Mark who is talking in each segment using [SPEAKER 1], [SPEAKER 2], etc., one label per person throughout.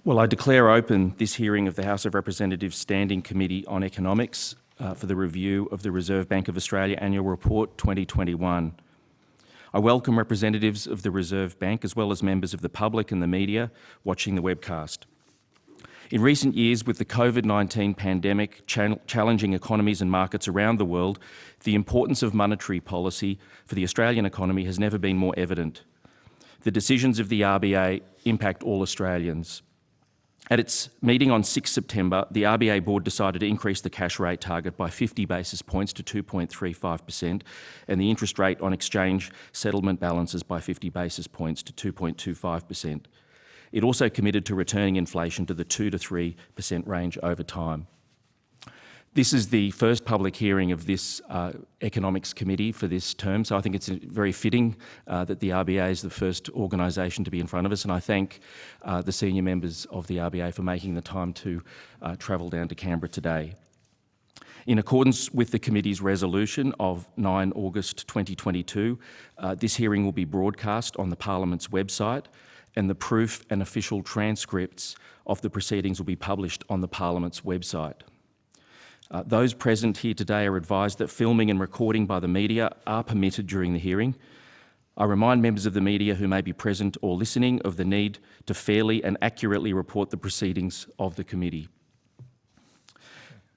[SPEAKER 1] Well, I declare open this hearing of the House of Representatives Standing Committee on Economics for the review of the Reserve Bank of Australia Annual Report 2021. I welcome representatives of the Reserve Bank as well as members of the public and the media watching the webcast. In recent years, with the COVID-19 pandemic challenging economies and markets around the world, the importance of monetary policy for the Australian economy has never been more evident. The decisions of the RBA impact all Australians. At its meeting on 6 September, the RBA board decided to increase the cash rate target by 50 basis points to 2.35% and the interest rate on exchange settlement balances by 50 basis points to 2.25%. It also committed to returning inflation to the 2 to 3% range over time. This is the first public hearing of this Economics Committee for this term, so I think it's very fitting that the RBA is the first organisation to be in front of us, and I thank the senior members of the RBA for making the time to travel down to Canberra today. In accordance with the committee's resolution of 9 August 2022, this hearing will be broadcast on the Parliament's website, and the proof and official transcripts of the proceedings will be published on the Parliament's website. Those present here today are advised that filming and recording by the media are permitted during the hearing. I remind members of the media who may be present or listening of the need to fairly and accurately report the proceedings of the committee.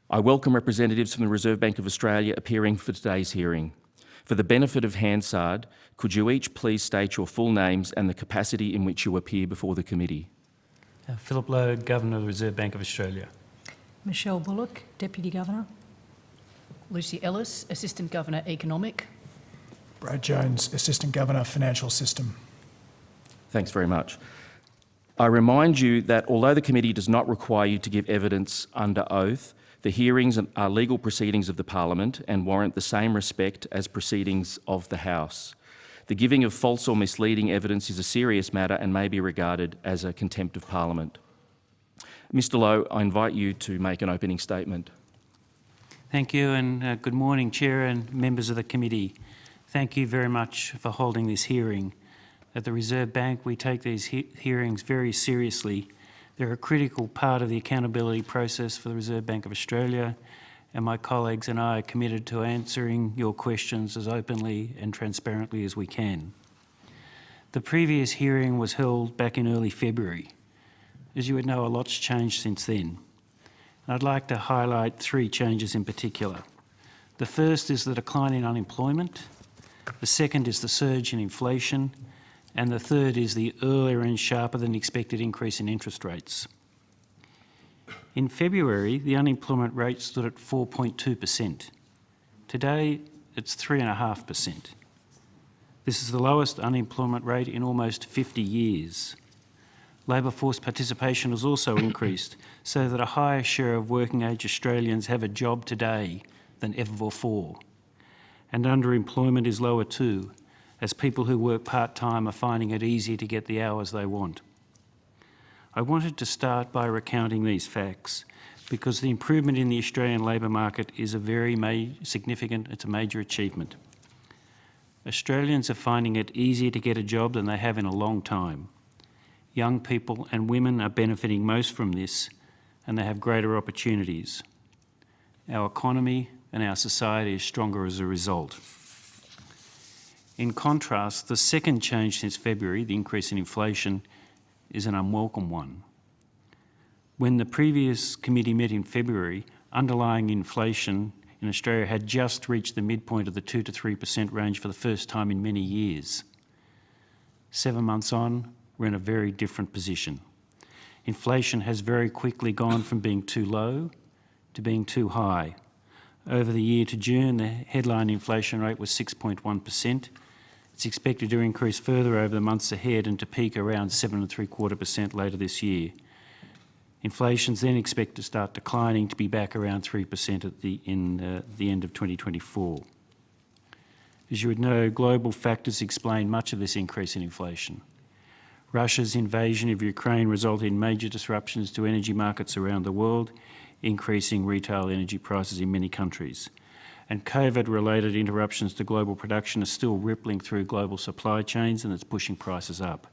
[SPEAKER 1] I welcome representatives from the Reserve Bank of Australia appearing for today's hearing. For the benefit of Hansard, could you each please state your full names and the capacity in which you appear before the committee?
[SPEAKER 2] Philip Lowe, Governor of the Reserve Bank of Australia.
[SPEAKER 3] Michelle Bullock, Deputy Governor.
[SPEAKER 4] Lucy Ellis, Assistant Governor, Economic.
[SPEAKER 5] Brad Jones, Assistant Governor, Financial System.
[SPEAKER 1] Thanks very much. I remind you that although the committee does not require you to give evidence under oath, the hearings are legal proceedings of the Parliament and warrant the same respect as proceedings of the House. The giving of false or misleading evidence is a serious matter and may be regarded as a contempt of Parliament. Mr Lowe, I invite you to make an opening statement.
[SPEAKER 2] Thank you, and good morning, Chair and members of the committee. Thank you very much for holding this hearing. At the Reserve Bank, we take these hearings very seriously. They're a critical part of the accountability process for the Reserve Bank of Australia, and my colleagues and I are committed to answering your questions as openly and transparently as we can. The previous hearing was held back in early February. As you would know, a lot's changed since then. I'd like to highlight 3 changes in particular. The first is the decline in unemployment, the second is the surge in inflation, and the third is the earlier and sharper than expected increase in interest rates. In February, the unemployment rate stood at 4.2%. Today, it's 3.5%. This is the lowest unemployment rate in almost 50 years. Labour force participation has also increased so that a higher share of working age Australians have a job today than ever before. And underemployment is lower too, as people who work part-time are finding it easier to get the hours they want. I wanted to start by recounting these facts because the improvement in the Australian labour market is a very significant, it's a major achievement. Australians are finding it easier to get a job than they have in a long time. Young people and women are benefiting most from this, and they have greater opportunities. Our economy and our society is stronger as a result. In contrast, the second change since February, the increase in inflation, is an unwelcome one. When the previous committee met in February, underlying inflation in Australia had just reached the midpoint of the 2 to 3% range for the first time in many years. 7 months on, we're in a very different position. Inflation has very quickly gone from being too low to being too high. Over the year to June, the headline inflation rate was 6.1%. It's expected to increase further over the months ahead and to peak around 7.75% later this year. Inflation's then expected to start declining to be back around 3% at the end of 2024. As you would know, global factors explain much of this increase in inflation. Russia's invasion of Ukraine resulted in major disruptions to energy markets around the world, increasing retail energy prices in many countries. And COVID-related interruptions to global production are still rippling through global supply chains, and it's pushing prices up.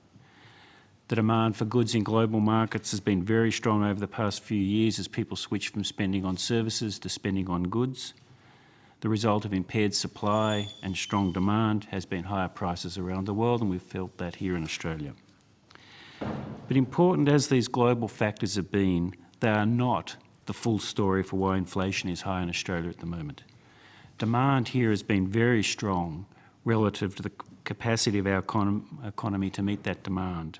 [SPEAKER 2] The demand for goods in global markets has been very strong over the past few years as people switch from spending on services to spending on goods. The result of impaired supply and strong demand has been higher prices around the world, and we've felt that here in Australia. But important as these global factors have been, they are not the full story for why inflation is high in Australia at the moment. Demand here has been very strong relative to the capacity of our economy to meet that demand.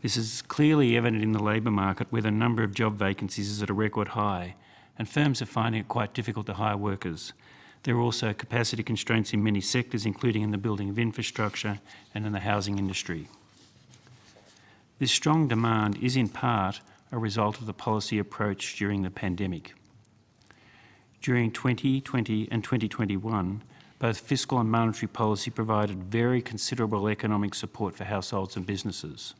[SPEAKER 2] This is clearly evident in the labour market, where the number of job vacancies is at a record high and firms are finding it quite difficult to hire workers. There are also capacity constraints in many sectors, including in the building of infrastructure and in the housing industry. This strong demand is in part a result of the policy approach during the pandemic. During 2020 and 2021, both fiscal and monetary policy provided very considerable economic support for households and businesses.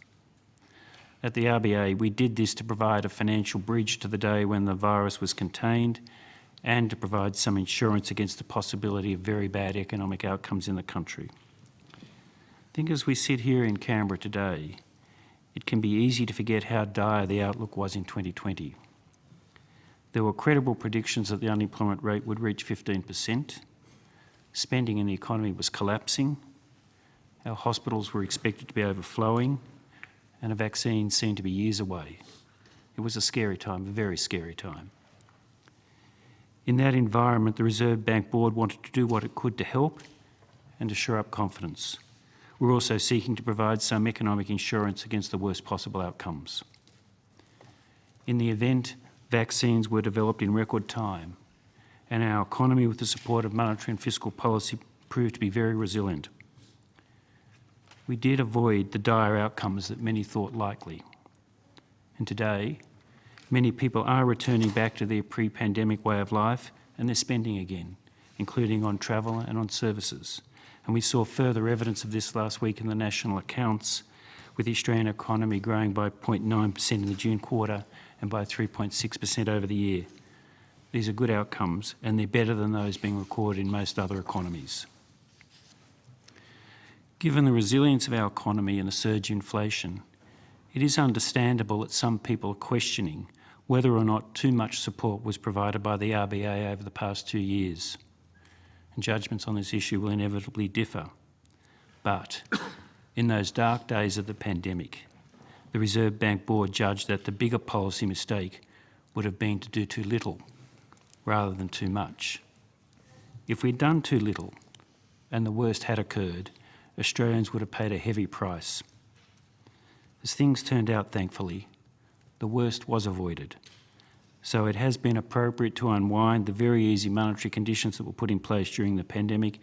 [SPEAKER 2] At the RBA, we did this to provide a financial bridge to the day when the virus was contained and to provide some insurance against the possibility of very bad economic outcomes in the country. I think as we sit here in Canberra today, it can be easy to forget how dire the outlook was in 2020. There were credible predictions that the unemployment rate would reach 15%, spending in the economy was collapsing, our hospitals were expected to be overflowing, and a vaccine seemed to be years away. It was a scary time, a very scary time. In that environment, the Reserve Bank Board wanted to do what it could to help and to shore up confidence. We're also seeking to provide some economic insurance against the worst possible outcomes. In the event, vaccines were developed in record time, and our economy, with the support of monetary and fiscal policy, proved to be very resilient. We did avoid the dire outcomes that many thought likely. And today, many people are returning back to their pre-pandemic way of life, and they're spending again, including on travel and on services. And we saw further evidence of this last week in the national accounts, with the Australian economy growing by 0.9% in the June quarter and by 3.6% over the year. These are good outcomes, and they're better than those being recorded in most other economies. Given the resilience of our economy and the surge in inflation, it is understandable that some people are questioning whether or not too much support was provided by the RBA over the past 2 years. And judgments on this issue will inevitably differ. But in those dark days of the pandemic, the Reserve Bank Board judged that the bigger policy mistake would have been to do too little rather than too much. If we'd done too little and the worst had occurred, Australians would have paid a heavy price. As things turned out, thankfully, the worst was avoided. So it has been appropriate to unwind the very easy monetary conditions that were put in place during the pandemic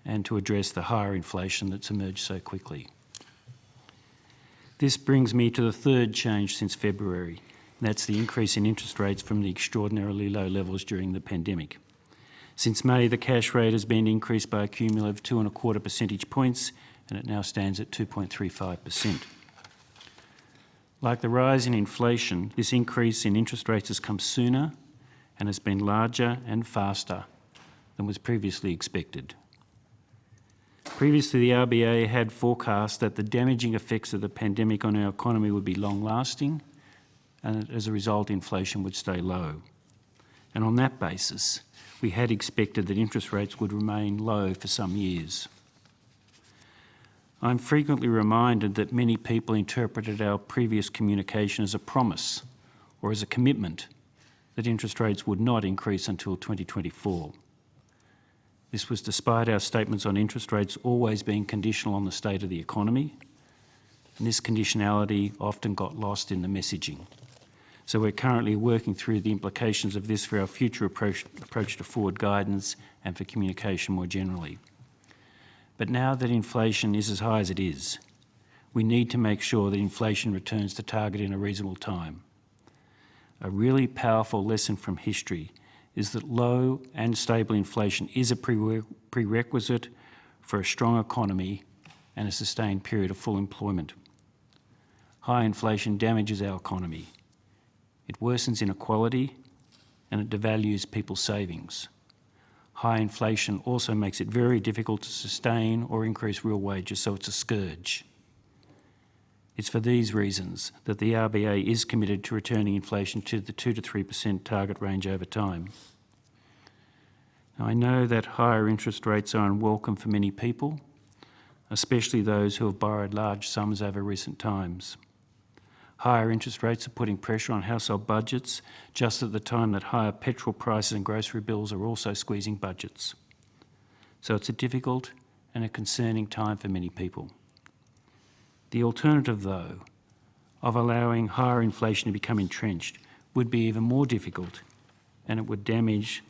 [SPEAKER 2] and to address the higher inflation that's emerged so quickly. This brings me to the third change since February. That's the increase in interest rates from the extraordinarily low levels during the pandemic. Since May, the cash rate has been increased by a cumulative 2.25 percentage points, and it now stands at 2.35%. Like the rise in inflation, this increase in interest rates has come sooner and has been larger and faster than was previously expected. Previously, the RBA had forecast that the damaging effects of the pandemic on our economy would be long-lasting, and as a result, inflation would stay low. And on that basis, we had expected that interest rates would remain low for some years. I'm frequently reminded that many people interpreted our previous communication as a promise or as a commitment that interest rates would not increase until 2024. This was despite our statements on interest rates always being conditional on the state of the economy, and this conditionality often got lost in the messaging. So we're currently working through the implications of this for our future approach to forward guidance and for communication more generally. But now that inflation is as high as it is, we need to make sure that inflation returns to target in a reasonable time. A really powerful lesson from history is that low and stable inflation is a prerequisite for a strong economy and a sustained period of full employment. High inflation damages our economy. It worsens inequality and it devalues people's savings. High inflation also makes it very difficult to sustain or increase real wages, so it's a scourge. It's for these reasons that the RBA is committed to returning inflation to the 2 to 3% target range over time. Now, I know that higher interest rates are unwelcome for many people, especially those who have borrowed large sums over recent times. Higher interest rates are putting pressure on household budgets just at the time that higher petrol prices and grocery bills are also squeezing budgets. So it's a difficult and a concerning time for many people. The alternative, though, of allowing higher inflation to become entrenched would be even more difficult, and it would damage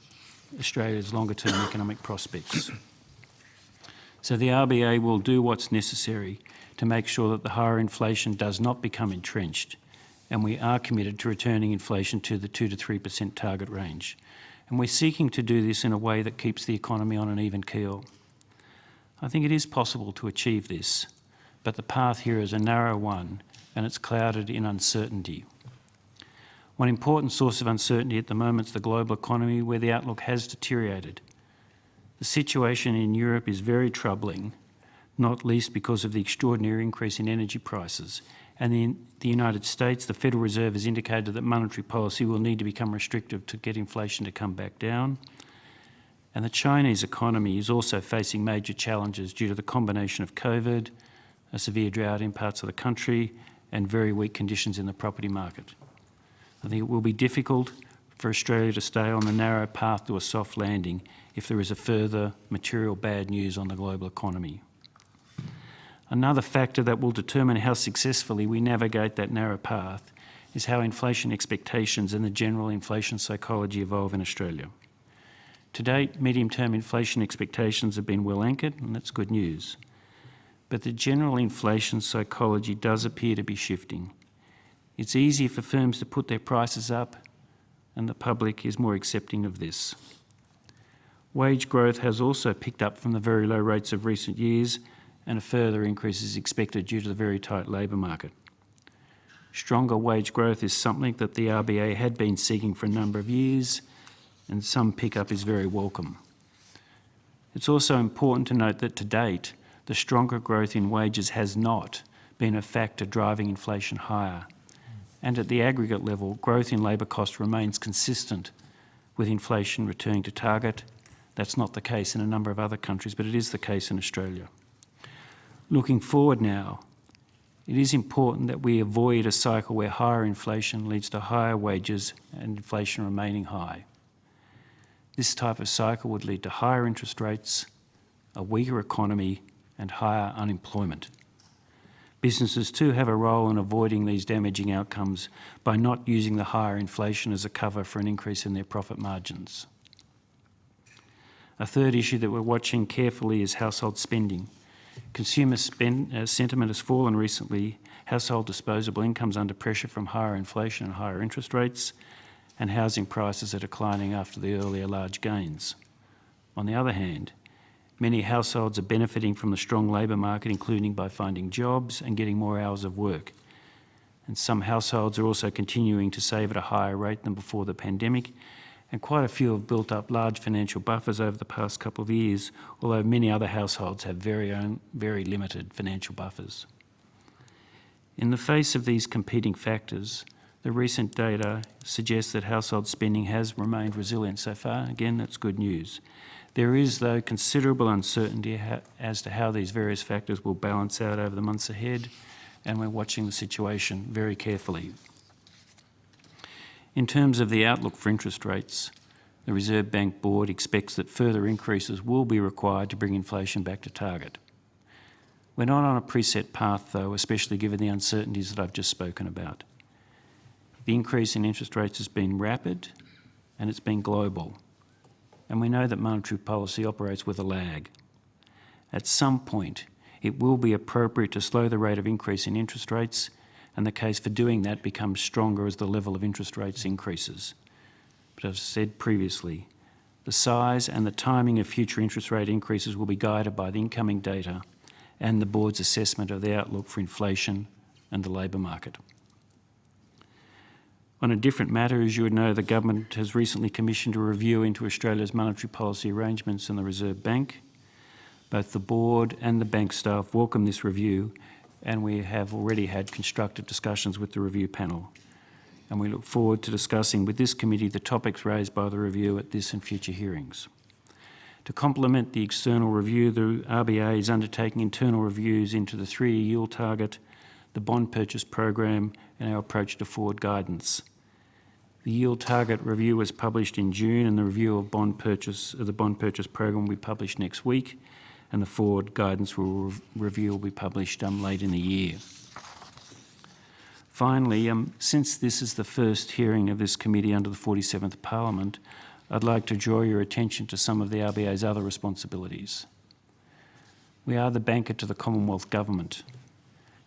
[SPEAKER 2] Australia's longer-term economic prospects. So the RBA will do what's necessary to make sure that the higher inflation does not become entrenched, and we are committed to returning inflation to the 2 to 3% target range. And we're seeking to do this in a way that keeps the economy on an even keel. I think it is possible to achieve this, but the path here is a narrow one, and it's clouded in uncertainty. One important source of uncertainty at the moment is the global economy, where the outlook has deteriorated. The situation in Europe is very troubling, not least because of the extraordinary increase in energy prices. And in the United States, the Federal Reserve has indicated that monetary policy will need to become restrictive to get inflation to come back down. And the Chinese economy is also facing major challenges due to the combination of COVID, a severe drought in parts of the country, and very weak conditions in the property market. I think it will be difficult for Australia to stay on the narrow path to a soft landing if there is a further material bad news on the global economy. Another factor that will determine how successfully we navigate that narrow path is how inflation expectations and the general inflation psychology evolve in Australia. To date, medium-term inflation expectations have been well anchored, and that's good news. But the general inflation psychology does appear to be shifting. It's easier for firms to put their prices up, and the public is more accepting of this. Wage growth has also picked up from the very low rates of recent years, and a further increase is expected due to the very tight labour market. Stronger wage growth is something that the RBA had been seeking for a number of years, and some pickup is very welcome. It's also important to note that to date, the stronger growth in wages has not been a factor driving inflation higher. And at the aggregate level, growth in labour costs remains consistent with inflation returning to target. That's not the case in a number of other countries, but it is the case in Australia. Looking forward now, it is important that we avoid a cycle where higher inflation leads to higher wages and inflation remaining high. This type of cycle would lead to higher interest rates, a weaker economy, and higher unemployment. Businesses too have a role in avoiding these damaging outcomes by not using the higher inflation as a cover for an increase in their profit margins. A third issue that we're watching carefully is household spending. Consumer sentiment has fallen recently, household disposable incomes under pressure from higher inflation and higher interest rates, and housing prices are declining after the earlier large gains. On the other hand, many households are benefiting from the strong labour market, including by finding jobs and getting more hours of work. And some households are also continuing to save at a higher rate than before the pandemic, and quite a few have built up large financial buffers over the past couple of years, although many other households have very limited financial buffers. In the face of these competing factors, the recent data suggests that household spending has remained resilient so far. Again, that's good news. There is, though, considerable uncertainty as to how these various factors will balance out over the months ahead, and we're watching the situation very carefully. In terms of the outlook for interest rates, the Reserve Bank Board expects that further increases will be required to bring inflation back to target. We're not on a preset path, though, especially given the uncertainties that I've just spoken about. The increase in interest rates has been rapid and it's been global. And we know that monetary policy operates with a lag. At some point, it will be appropriate to slow the rate of increase in interest rates, and the case for doing that becomes stronger as the level of interest rates increases. But as I said previously, the size and the timing of future interest rate increases will be guided by the incoming data and the board's assessment of the outlook for inflation and the labour market. On a different matter, as you would know, the government has recently commissioned a review into Australia's monetary policy arrangements in the Reserve Bank. Both the board and the bank staff welcome this review and we have already had constructive discussions with the review panel. And we look forward to discussing with this committee the topics raised by the review at this and future hearings. To complement the external review, the RBA is undertaking internal reviews into the 3-year yield target, the bond purchase program, and our approach to forward guidance. The yield target review was published in June, and the review of the bond purchase program will be published next week, and the forward guidance review will be published late in the year. Finally, since this is the first hearing of this committee under the 47th Parliament, I'd like to draw your attention to some of the RBA's other responsibilities. We are the banker to the Commonwealth Government.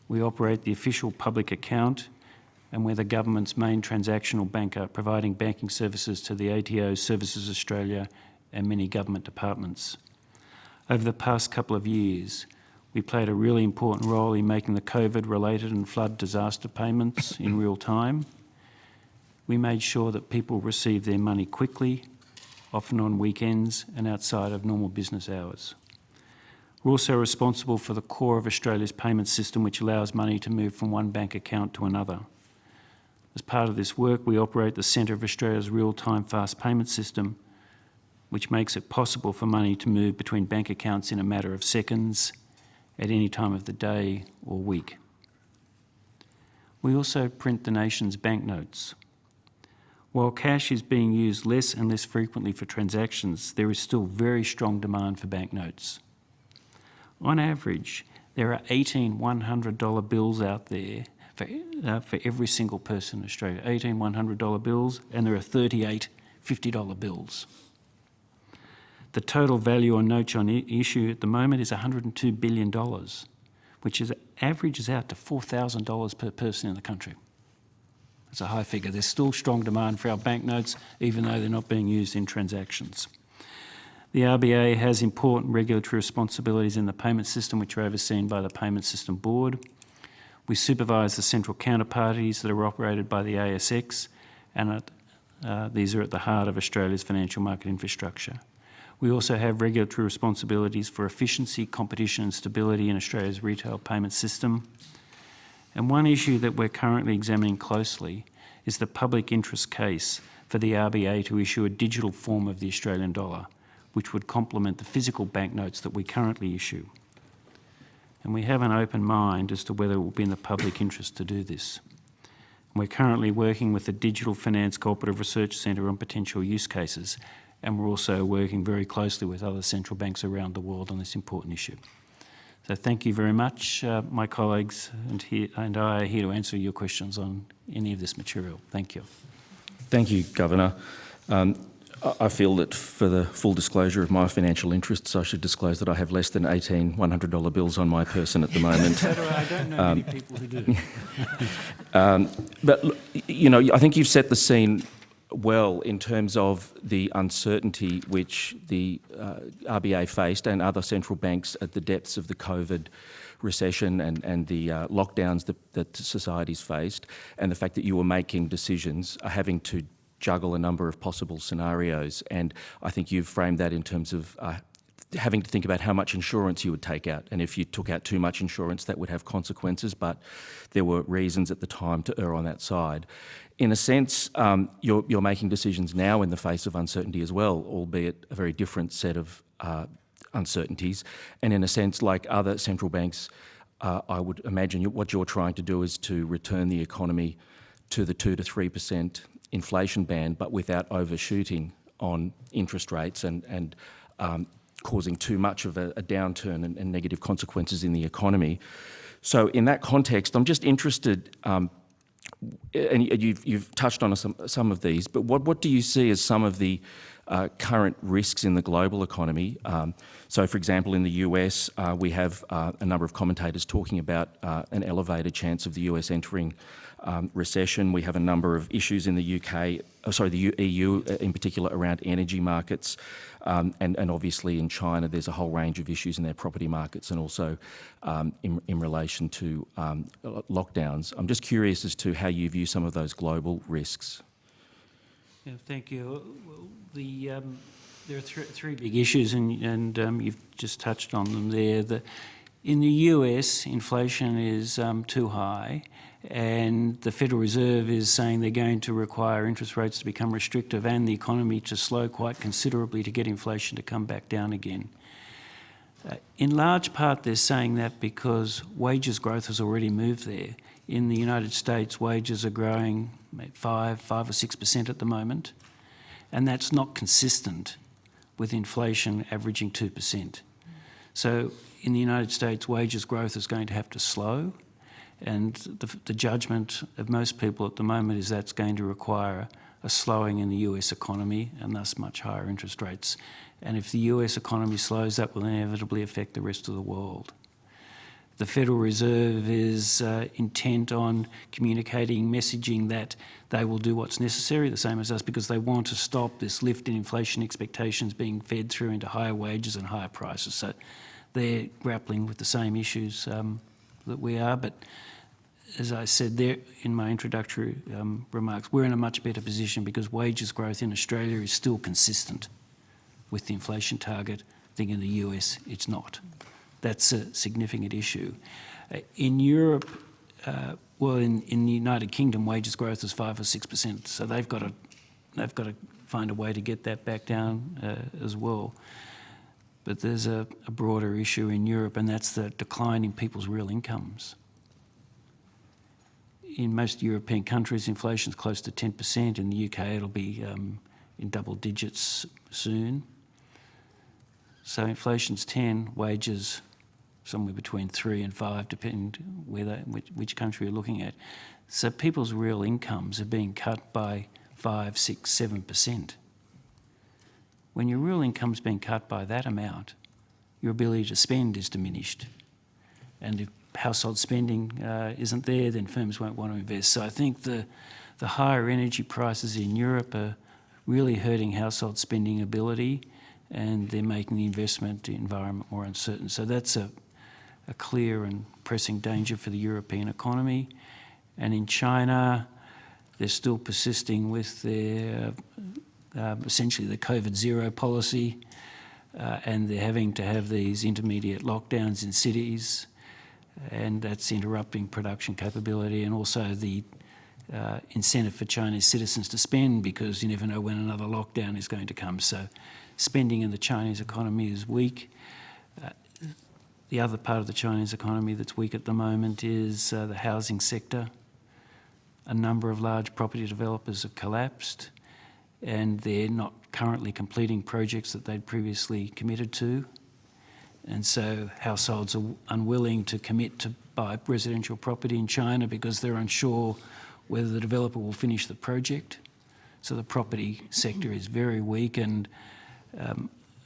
[SPEAKER 2] We operate the official public account, and we're the government's main transactional banker, providing banking services to the ATO, Services Australia, and many government departments. Over the past couple of years, we played a really important role in making the COVID-related and flood disaster payments in real time. We made sure that people received their money quickly, often on weekends and outside of normal business hours. We're also responsible for the core of Australia's payment system, which allows money to move from one bank account to another. As part of this work, we operate the centre of Australia's real-time fast payment system, which makes it possible for money to move between bank accounts in a matter of seconds at any time of the day or week. We also print the nation's banknotes. While cash is being used less and less frequently for transactions, there is still very strong demand for banknotes. On average, there are 18 $100 bills out there for every single person in Australia. 18 $100 bills, and there are 38 $50 bills. The total value on notes on issue at the moment is $102 billion, which averages out to $4,000 per person in the country. It's a high figure. There's still strong demand for our banknotes, even though they're not being used in transactions. The RBA has important regulatory responsibilities in the payment system, which are overseen by the Payment System Board. We supervise the central counterparties that are operated by the ASX, and these are at the heart of Australia's financial market infrastructure. We also have regulatory responsibilities for efficiency, competition and stability in Australia's retail payment system. And one issue that we're currently examining closely is the public interest case for the RBA to issue a digital form of the Australian dollar, which would complement the physical banknotes that we currently issue. And we have an open mind as to whether it will be in the public interest to do this. And we're currently working with the Digital Finance Cooperative Research Centre on potential use cases, and we're also working very closely with other central banks around the world on this important issue. So thank you very much. My colleagues and I are here to answer your questions on any of this material. Thank you.
[SPEAKER 1] Thank you, Governor. I feel that for the full disclosure of my financial interests, I should disclose that I have less than 18 $100 bills on my person at the moment.
[SPEAKER 2] I don't know many people who do.
[SPEAKER 1] But, you know, I think you've set the scene well in terms of the uncertainty which the RBA faced and other central banks at the depths of the COVID recession and the lockdowns that societies faced, and the fact that you were making decisions, having to juggle a number of possible scenarios. And I think you've framed that in terms of having to think about how much insurance you would take out. And if you took out too much insurance, that would have consequences, but there were reasons at the time to err on that side. In a sense, you're making decisions now in the face of uncertainty as well, albeit a very different set of uncertainties. And in a sense, like other central banks, I would imagine what you're trying to do is to return the economy to the 2 to 3% inflation band, but without overshooting on interest rates and causing too much of a downturn and negative consequences in the economy. So in that context, I'm just interested, and you've touched on some of these, but what do you see as some of the current risks in the global economy? So, for example, in the US, we have a number of commentators talking about an elevated chance of the US entering recession. We have a number of issues in the the EU in particular around energy markets, and obviously in China there's a whole range of issues in their property markets and also in relation to lockdowns. I'm just curious as to how you view some of those global risks.
[SPEAKER 2] Yeah, thank you. Well, there are three big issues, and you've just touched on them there. In the US, inflation is too high, and the Federal Reserve is saying they're going to require interest rates to become restrictive and the economy to slow quite considerably to get inflation to come back down again. In large part, they're saying that because wages growth has already moved there. In the United States, wages are growing 5 or 6% at the moment, and that's not consistent with inflation averaging 2%. So in the United States, wages growth is going to have to slow, and the judgment of most people at the moment is that's going to require a slowing in the US economy and thus much higher interest rates. And if the US economy slows, that will inevitably affect the rest of the world. The Federal Reserve is intent on communicating, messaging that they will do what's necessary, the same as us, because they want to stop this lift in inflation expectations being fed through into higher wages and higher prices. So they're grappling with the same issues that we are. But as I said there in my introductory remarks, we're in a much better position because wages growth in Australia is still consistent with the inflation target. I think in the US it's not. That's a significant issue. In Europe, in the United Kingdom, wages growth is 5 or 6%, so they've got to find a way to get that back down as well. But there's a broader issue in Europe, and that's the decline in people's real incomes. In most European countries, inflation is close to 10%. In the UK, it'll be in double digits soon. So inflation's 10, wages somewhere between 3 and 5, depending which country you're looking at. So people's real incomes are being cut by 5, 6, 7%. When your real income's being cut by that amount, your ability to spend is diminished. And if household spending isn't there, then firms won't want to invest. So I think the higher energy prices in Europe are really hurting household spending ability, and they're making the investment environment more uncertain. So that's a clear and pressing danger for the European economy. And in China, they're still persisting with their essentially the COVID zero policy, and they're having to have these intermediate lockdowns in cities, and that's interrupting production capability and also the incentive for Chinese citizens to spend, because you never know when another lockdown is going to come. So spending in the Chinese economy is weak. The other part of the Chinese economy that's weak at the moment is the housing sector. A number of large property developers have collapsed, and they're not currently completing projects that they'd previously committed to. And so households are unwilling to commit to buy residential property in China because they're unsure whether the developer will finish the project. So the property sector is very weak, and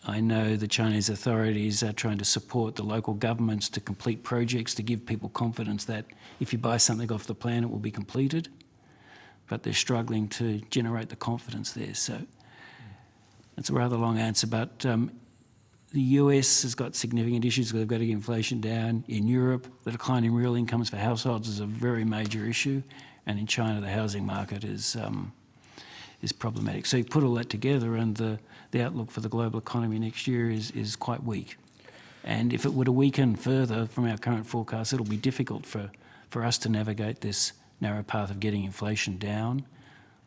[SPEAKER 2] I know the Chinese authorities are trying to support the local governments to complete projects to give people confidence that if you buy something off the plan, it will be completed. But they're struggling to generate the confidence there. So that's a rather long answer, but the US has got significant issues. They've got to get inflation down. In Europe, the decline in real incomes for households is a very major issue, and in China, the housing market is problematic. So you put all that together, and the outlook for the global economy next year is quite weak. And if it were to weaken further from our current forecast, it'll be difficult for us to navigate this narrow path of getting inflation down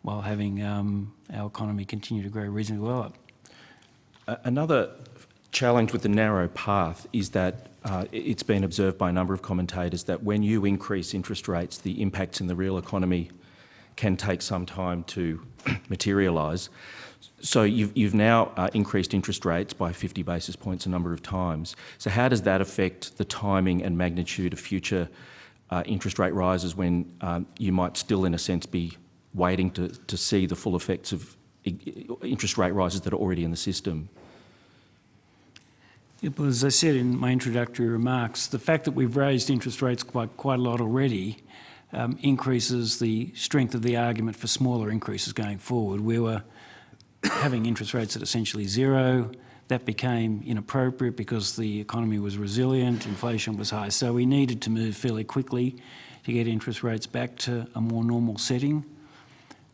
[SPEAKER 2] while having our economy continue to grow reasonably well.
[SPEAKER 1] Another challenge with the narrow path is that it's been observed by a number of commentators that when you increase interest rates, the impacts in the real economy can take some time to materialise. So you've now increased interest rates by 50 basis points a number of times. So how does that affect the timing and magnitude of future interest rate rises when you might still, in a sense, be waiting to see the full effects of interest rate rises that are already in the system?
[SPEAKER 2] Yeah, well, as I said in my introductory remarks, the fact that we've raised interest rates quite a lot already increases the strength of the argument for smaller increases going forward. We were having interest rates at essentially zero. That became inappropriate because the economy was resilient, inflation was high. So we needed to move fairly quickly to get interest rates back to a more normal setting.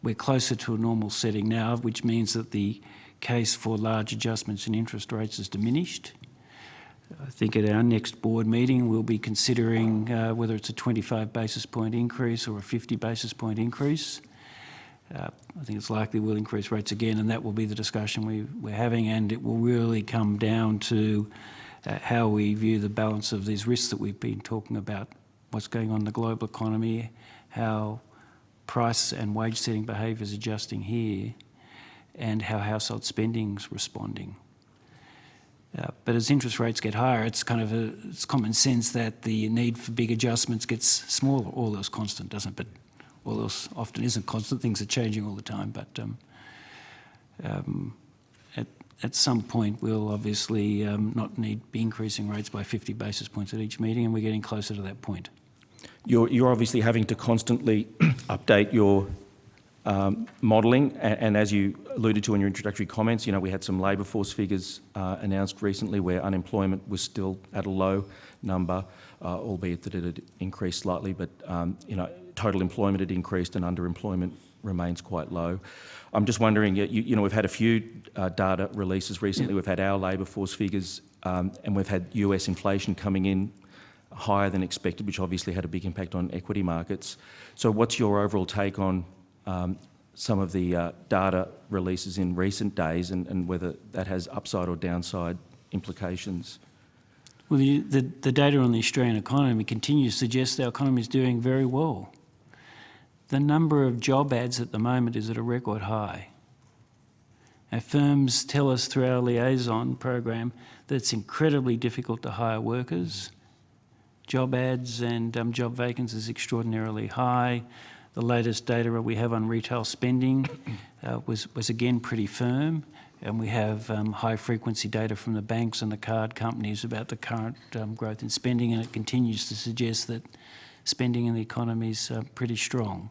[SPEAKER 2] We're closer to a normal setting now, which means that the case for large adjustments in interest rates is diminished. I think at our next board meeting, we'll be considering whether it's a 25 basis point increase or a 50 basis point increase. I think it's likely we'll increase rates again, and that will be the discussion we're having, and it will really come down to how we view the balance of these risks that we've been talking about, what's going on in the global economy, how price and wage setting behaviour is adjusting here, and how household spending's responding. But as interest rates get higher, it's common sense that the need for big adjustments gets smaller. All else constant, doesn't it? But all else often isn't constant. Things are changing all the time. But at some point, we'll obviously not be increasing rates by 50 basis points at each meeting, and we're getting closer to that point.
[SPEAKER 1] You're obviously having to constantly update your modelling, and as you alluded to in your introductory comments, we had some labour force figures announced recently where unemployment was still at a low number, albeit that it had increased slightly, but total employment had increased and underemployment remains quite low. I'm just wondering, we've had a few data releases recently. We've had our labour force figures and we've had US inflation coming in higher than expected, which obviously had a big impact on equity markets. So what's your overall take on some of the data releases in recent days and whether that has upside or downside implications?
[SPEAKER 2] Well, the data on the Australian economy continues to suggest our economy is doing very well. The number of job ads at the moment is at a record high. Our firms tell us through our liaison program that it's incredibly difficult to hire workers. Job ads and job vacancies is extraordinarily high. The latest data we have on retail spending was again pretty firm, and we have high frequency data from the banks and the card companies about the current growth in spending, and it continues to suggest that spending in the economy is pretty strong.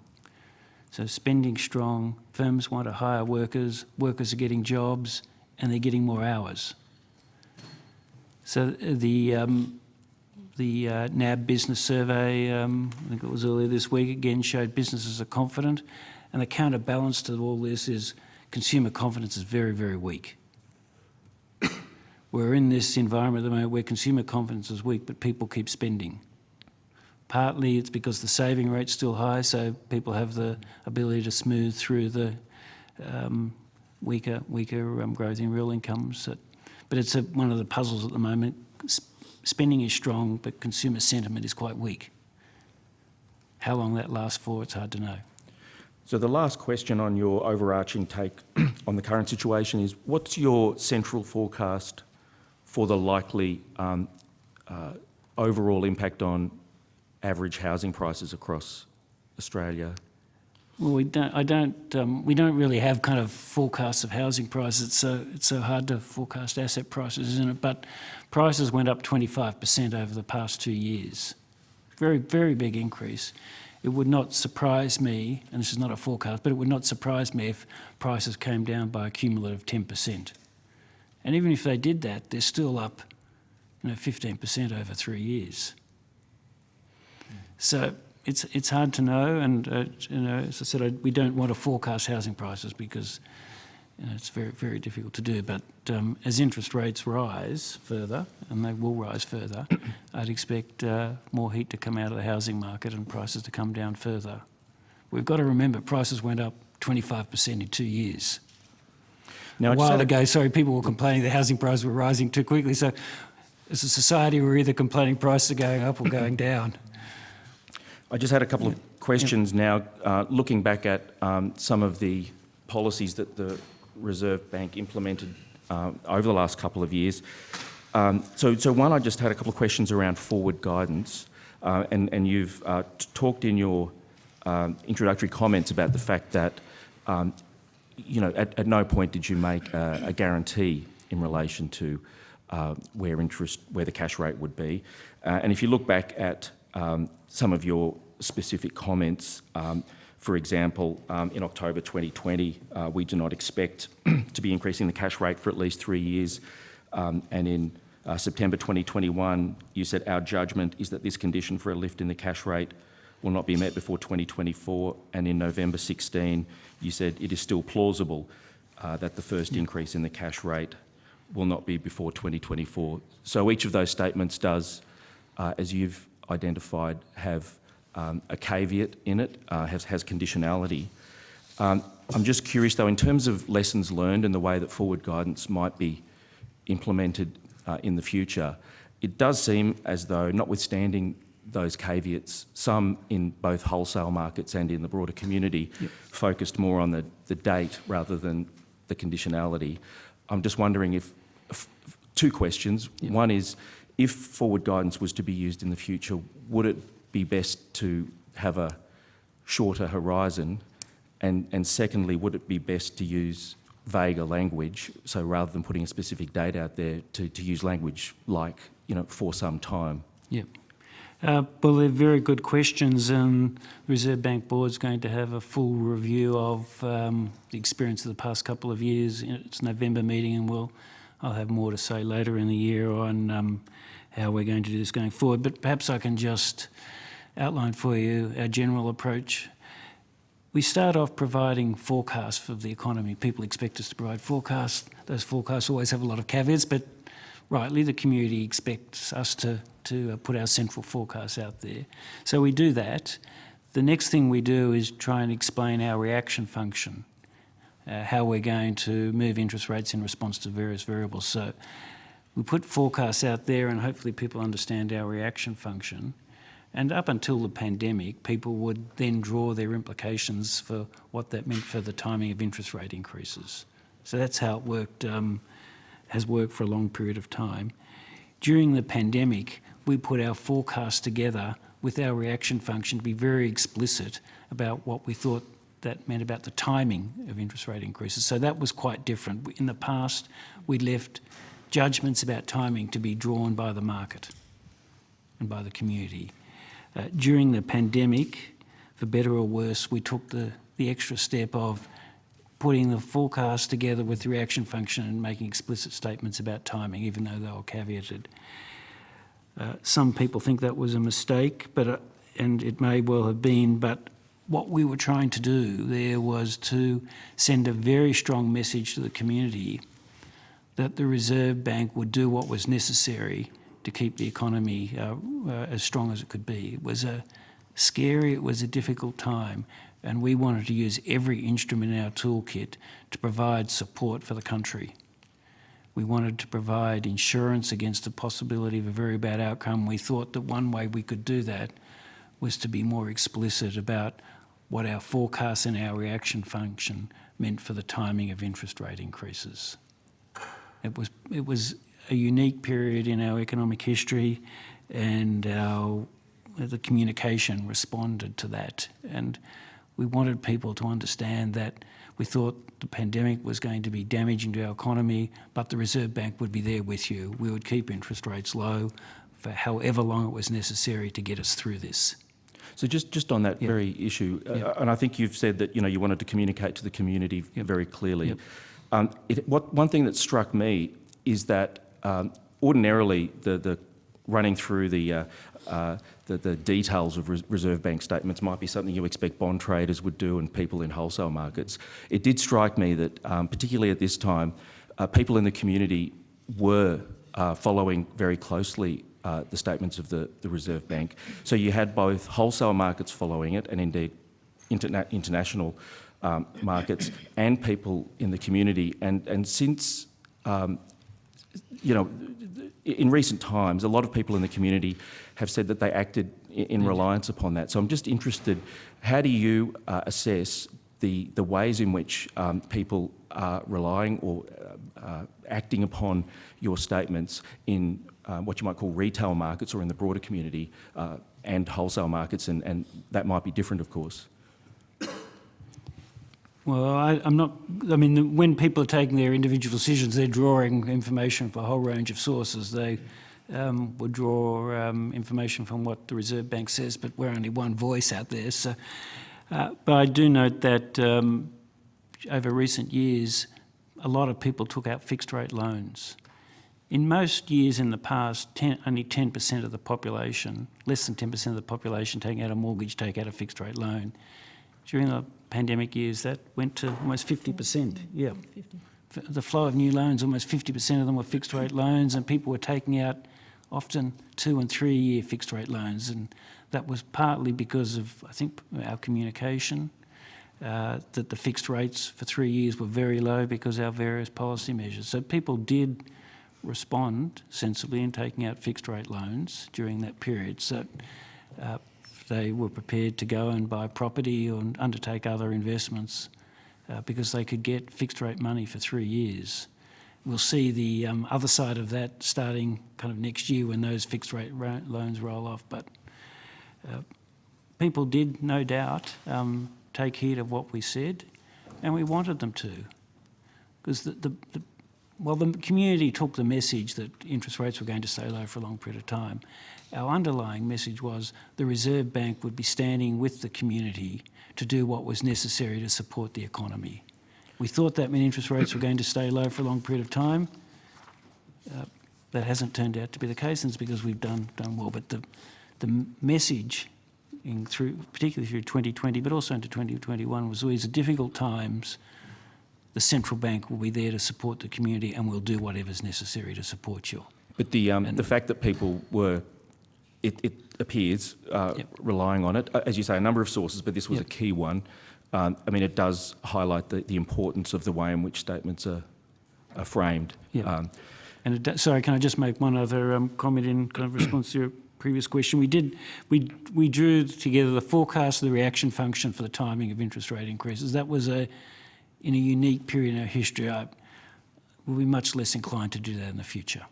[SPEAKER 2] So spending strong, firms want to hire workers, workers are getting jobs, and they're getting more hours. So the NAB business survey, I think it was earlier this week, again showed businesses are confident, and the counterbalance to all this is consumer confidence is very, very weak. We're in this environment at the moment where consumer confidence is weak, but people keep spending. Partly it's because the saving rate's still high, so people have the ability to smooth through the weaker growth in real incomes. But it's one of the puzzles at the moment. Spending is strong, but consumer sentiment is quite weak. How long that lasts for, it's hard to know.
[SPEAKER 1] So the last question on your overarching take on the current situation is, what's your central forecast for the likely overall impact on average housing prices across Australia?
[SPEAKER 2] Well, we don't really have kind of forecasts of housing prices. It's so hard to forecast asset prices, isn't it? But prices went up 25% over the past 2 years. Very, very big increase. It would not surprise me, and this is not a forecast, but it would not surprise me if prices came down by a cumulative 10%. And even if they did that, they're still up 15% over 3 years. So it's hard to know, and as I said, we don't want to forecast housing prices because it's very, very difficult to do. But as interest rates rise further, and they will rise further, I'd expect more heat to come out of the housing market and prices to come down further. We've got to remember prices went up 25% in 2 years.
[SPEAKER 1] Now,
[SPEAKER 2] a while ago, people were complaining the housing prices were rising too quickly. So as a society, we're either complaining prices are going up or going down.
[SPEAKER 1] I just had a couple of questions now, looking back at some of the policies that the Reserve Bank implemented over the last couple of years. So one, I just had a couple of questions around forward guidance, and you've talked in your introductory comments about the fact that, at no point did you make a guarantee in relation to where the cash rate would be. And if you look back at some of your specific comments, for example, in October 2020, we do not expect to be increasing the cash rate for at least 3 years. And in September 2021, you said our judgment is that this condition for a lift in the cash rate will not be met before 2024. And in November 16, you said it is still plausible that the first increase in the cash rate will not be before 2024. So each of those statements does, as you've identified, have a caveat in it, has conditionality. I'm just curious though, in terms of lessons learned and the way that forward guidance might be implemented in the future, it does seem as though, notwithstanding those caveats, some in both wholesale markets and in the broader community focused more on the date rather than the conditionality. I'm just wondering if, two questions. One is, if forward guidance was to be used in the future, would it be best to have a shorter horizon? And secondly, would it be best to use vaguer language, so rather than putting a specific date out there, to use language like, for some time?
[SPEAKER 2] Yep. Well, they're very good questions, and the Reserve Bank Board's going to have a full review of the experience of the past couple of years. It's a November meeting, and I'll have more to say later in the year on how we're going to do this going forward. But perhaps I can just outline for you our general approach. We start off providing forecasts for the economy. People expect us to provide forecasts. Those forecasts always have a lot of caveats, but rightly the community expects us to put our central forecasts out there. So we do that. The next thing we do is try and explain our reaction function, how we're going to move interest rates in response to various variables. So we put forecasts out there and hopefully people understand our reaction function. And up until the pandemic, people would then draw their implications for what that meant for the timing of interest rate increases. So that's how it worked, has worked for a long period of time. During the pandemic, we put our forecast together with our reaction function to be very explicit about what we thought that meant about the timing of interest rate increases. So that was quite different. In the past, we left judgments about timing to be drawn by the market and by the community. During the pandemic, for better or worse, we took the extra step of putting the forecast together with the reaction function and making explicit statements about timing, even though they were caveated. Some people think that was a mistake, and it may well have been, but what we were trying to do there was to send a very strong message to the community that the Reserve Bank would do what was necessary to keep the economy as strong as it could be. It was it was a difficult time, and we wanted to use every instrument in our toolkit to provide support for the country. We wanted to provide insurance against the possibility of a very bad outcome. We thought that one way we could do that was to be more explicit about what our forecasts and our reaction function meant for the timing of interest rate increases. It was a unique period in our economic history, and the communication responded to that. And we wanted people to understand that we thought the pandemic was going to be damaging to our economy, but the Reserve Bank would be there with you. We would keep interest rates low for however long it was necessary to get us through this.
[SPEAKER 1] So just on that very issue, and I think you've said that you wanted to communicate to the community very clearly. One thing that struck me is that ordinarily the running through the details of Reserve Bank statements might be something you expect bond traders would do and people in wholesale markets. It did strike me that, particularly at this time, people in the community were following very closely the statements of the Reserve Bank. So you had both wholesale markets following it, and indeed international markets, and people in the community. And since in recent times, a lot of people in the community have said that they acted in reliance upon that. So I'm just interested, how do you assess the ways in which people are relying or acting upon your statements in what you might call retail markets or in the broader community and wholesale markets, and that might be different, of course?
[SPEAKER 2] Well, when people are taking their individual decisions, they're drawing information from a whole range of sources. They would draw information from what the Reserve Bank says, but we're only one voice out there. So, but I do note that over recent years, a lot of people took out fixed rate loans. In most years in the past, only 10% of the population, less than 10% of the population taking out a mortgage, take out a fixed rate loan. During the pandemic years, that went to almost 50%. Yeah, the flow of new loans, almost 50% of them were fixed rate loans, and people were taking out often 2 and 3 year fixed rate loans. And that was partly because of, I think, our communication, that the fixed rates for 3 years were very low because of our various policy measures. So people did respond sensibly in taking out fixed rate loans during that period. So they were prepared to go and buy property or undertake other investments because they could get fixed rate money for 3 years. We'll see the other side of that starting kind of next year when those fixed rate loans roll off. But people did, no doubt, take heed of what we said, and we wanted them to, because the community took the message that interest rates were going to stay low for a long period of time. Our underlying message was the Reserve Bank would be standing with the community to do what was necessary to support the economy. We thought that meant interest rates were going to stay low for a long period of time. That hasn't turned out to be the case, and it's because we've done well. But the message, particularly through 2020, but also into 2021, was these are difficult times. The central bank will be there to support the community, and we'll do whatever's necessary to support you.
[SPEAKER 1] But the fact that people were, it appears, relying on it, as you say, a number of sources, but this was a key one. I mean, it does highlight the importance of the way in which statements are framed.
[SPEAKER 2] Yeah. Sorry, can I just make one other comment in kind of response to your previous question? We drew together the forecast of the reaction function for the timing of interest rate increases. That was in a unique period in our history. We'll be much less inclined to do that in the future.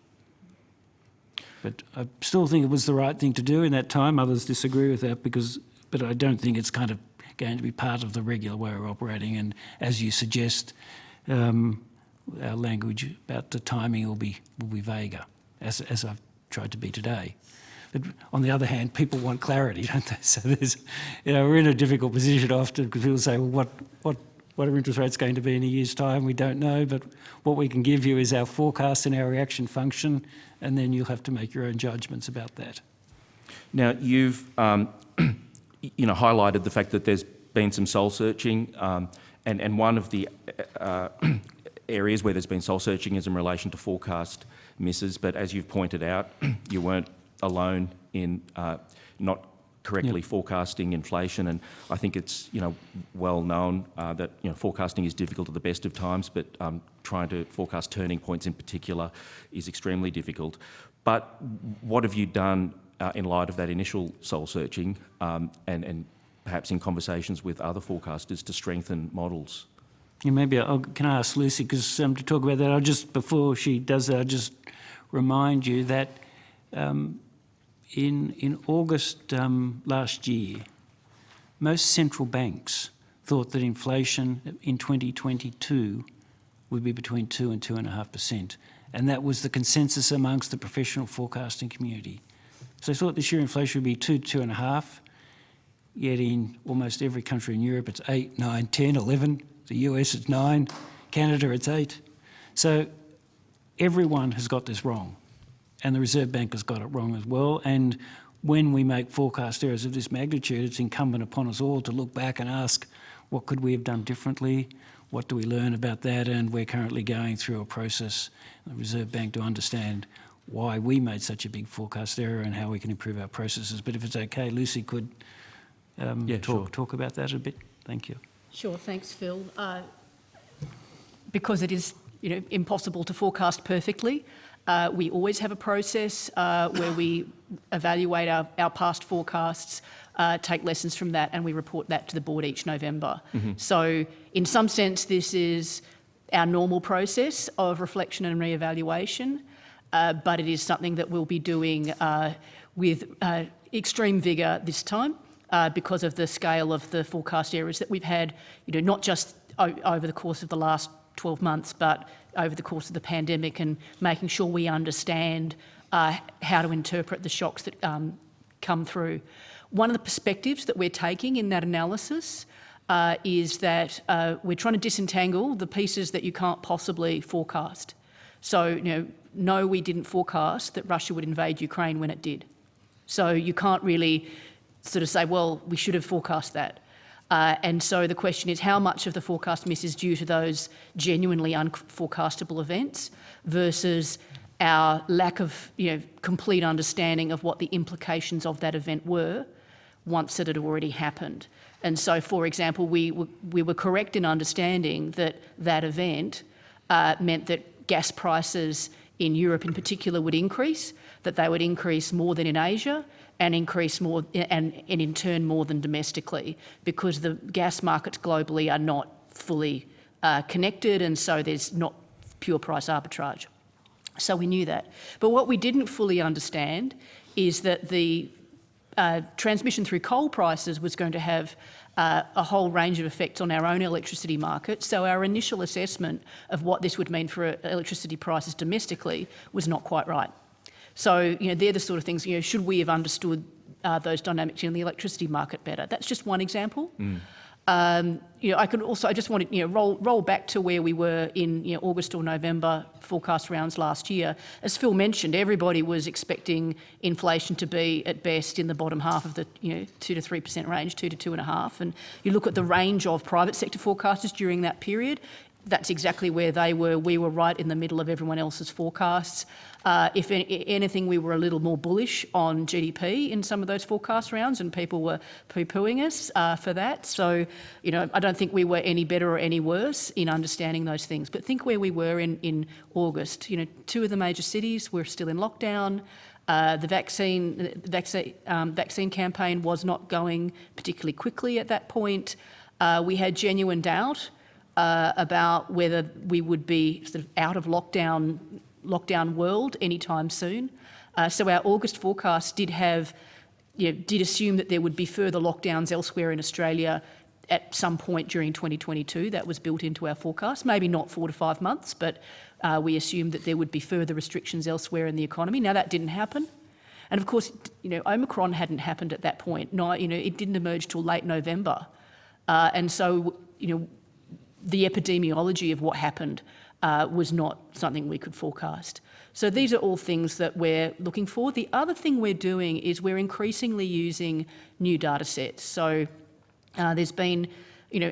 [SPEAKER 2] But I still think it was the right thing to do in that time. Others disagree with that, but I don't think it's kind of going to be part of the regular way we're operating. And as you suggest, our language about the timing will be vaguer, as I've tried to be today. But on the other hand, people want clarity, don't they? So we're in a difficult position often because people say, well, what are interest rates going to be in a year's time? We don't know, but what we can give you is our forecast and our reaction function, and then you'll have to make your own judgments about that.
[SPEAKER 1] Now, you've highlighted the fact that there's been some soul searching, and one of the areas where there's been soul searching is in relation to forecast misses. But as you've pointed out, you weren't alone in not correctly forecasting inflation, and I think it's well known that forecasting is difficult at the best of times, but trying to forecast turning points in particular is extremely difficult. But what have you done in light of that initial soul searching and perhaps in conversations with other forecasters to strengthen models?
[SPEAKER 2] Yeah, maybe can I ask Lucy, because to talk about that, before she does that, I'll just remind you that in August last year, most central banks thought that inflation in 2022 would be between 2 and 2.5%, and that was the consensus amongst the professional forecasting community. So they thought this year inflation would be 2 to 2.5, yet in almost every country in Europe it's 8, 9, 10, 11. The US it's 9, Canada it's 8. So everyone has got this wrong, and the Reserve Bank has got it wrong as well. And when we make forecast errors of this magnitude, it's incumbent upon us all to look back and ask, what could we have done differently? What do we learn about that? And we're currently going through a process, the Reserve Bank, to understand why we made such a big forecast error and how we can improve our processes. But if it's okay, Lucy could talk about that a bit. Thank you.
[SPEAKER 4] Sure, thanks, Phil. Because it is impossible to forecast perfectly, we always have a process where we evaluate our past forecasts, take lessons from that, and we report that to the board each November. Mm-hmm. So in some sense, this is our normal process of reflection and re-evaluation, but it is something that we'll be doing with extreme vigour this time. Because of the scale of the forecast errors that we've had, not just over the course of the last 12 months, but over the course of the pandemic, and making sure we understand how to interpret the shocks that come through. One of the perspectives that we're taking in that analysis is that we're trying to disentangle the pieces that you can't possibly forecast. So, no, we didn't forecast that Russia would invade Ukraine when it did. So you can't really sort of say, well, we should have forecast that. And so the question is how much of the forecast miss is due to those genuinely unforecastable events versus our lack of complete understanding of what the implications of that event were once it had already happened. And so, for example, we were correct in understanding that that event meant that gas prices in Europe in particular would increase, that they would increase more than in Asia and increase more, and in turn more than domestically, because the gas markets globally are not fully connected, and so there's not pure price arbitrage. So we knew that. But what we didn't fully understand is that the transmission through coal prices was going to have a whole range of effects on our own electricity market. So our initial assessment of what this would mean for electricity prices domestically was not quite right. So, they're the sort of things, should we have understood those dynamics in the electricity market better? That's just one example. I just want to roll back to where we were in August or November forecast rounds last year. As Phil mentioned, everybody was expecting inflation to be at best in the bottom half of the 2 to 3% range, 2 to 2.5%. And you look at the range of private sector forecasters during that period, that's exactly where they were. We were right in the middle of everyone else's forecasts. If anything, we were a little more bullish on GDP in some of those forecast rounds, and people were poo-pooing us for that. So, I don't think we were any better or any worse in understanding those things. But think where we were in August. 2 of the major cities were still in lockdown. The vaccine campaign was not going particularly quickly at that point. We had genuine doubt about whether we would be sort of out of lockdown world anytime soon. So our August forecast did assume that there would be further lockdowns elsewhere in Australia at some point during 2022. That was built into our forecast, maybe not 4 to 5 months, but we assumed that there would be further restrictions elsewhere in the economy. Now that didn't happen. And of course, Omicron hadn't happened at that point. No, it didn't emerge till late November. And so, the epidemiology of what happened was not something we could forecast. So these are all things that we're looking for. The other thing we're doing is we're increasingly using new data sets. So there's been,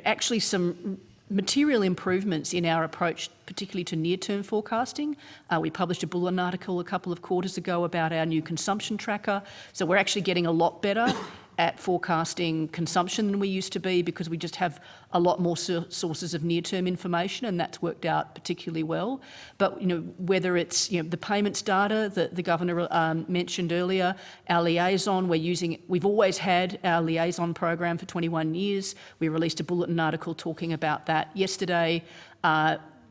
[SPEAKER 4] actually some material improvements in our approach, particularly to near-term forecasting. We published a Bulletin article a couple of quarters ago about our new consumption tracker. So we're actually getting a lot better at forecasting consumption than we used to be, because we just have a lot more sources of near-term information, and that's worked out particularly well. But whether it's the payments data that the Governor mentioned earlier, our liaison, we've always had our liaison program for 21 years. We released a Bulletin article talking about that yesterday.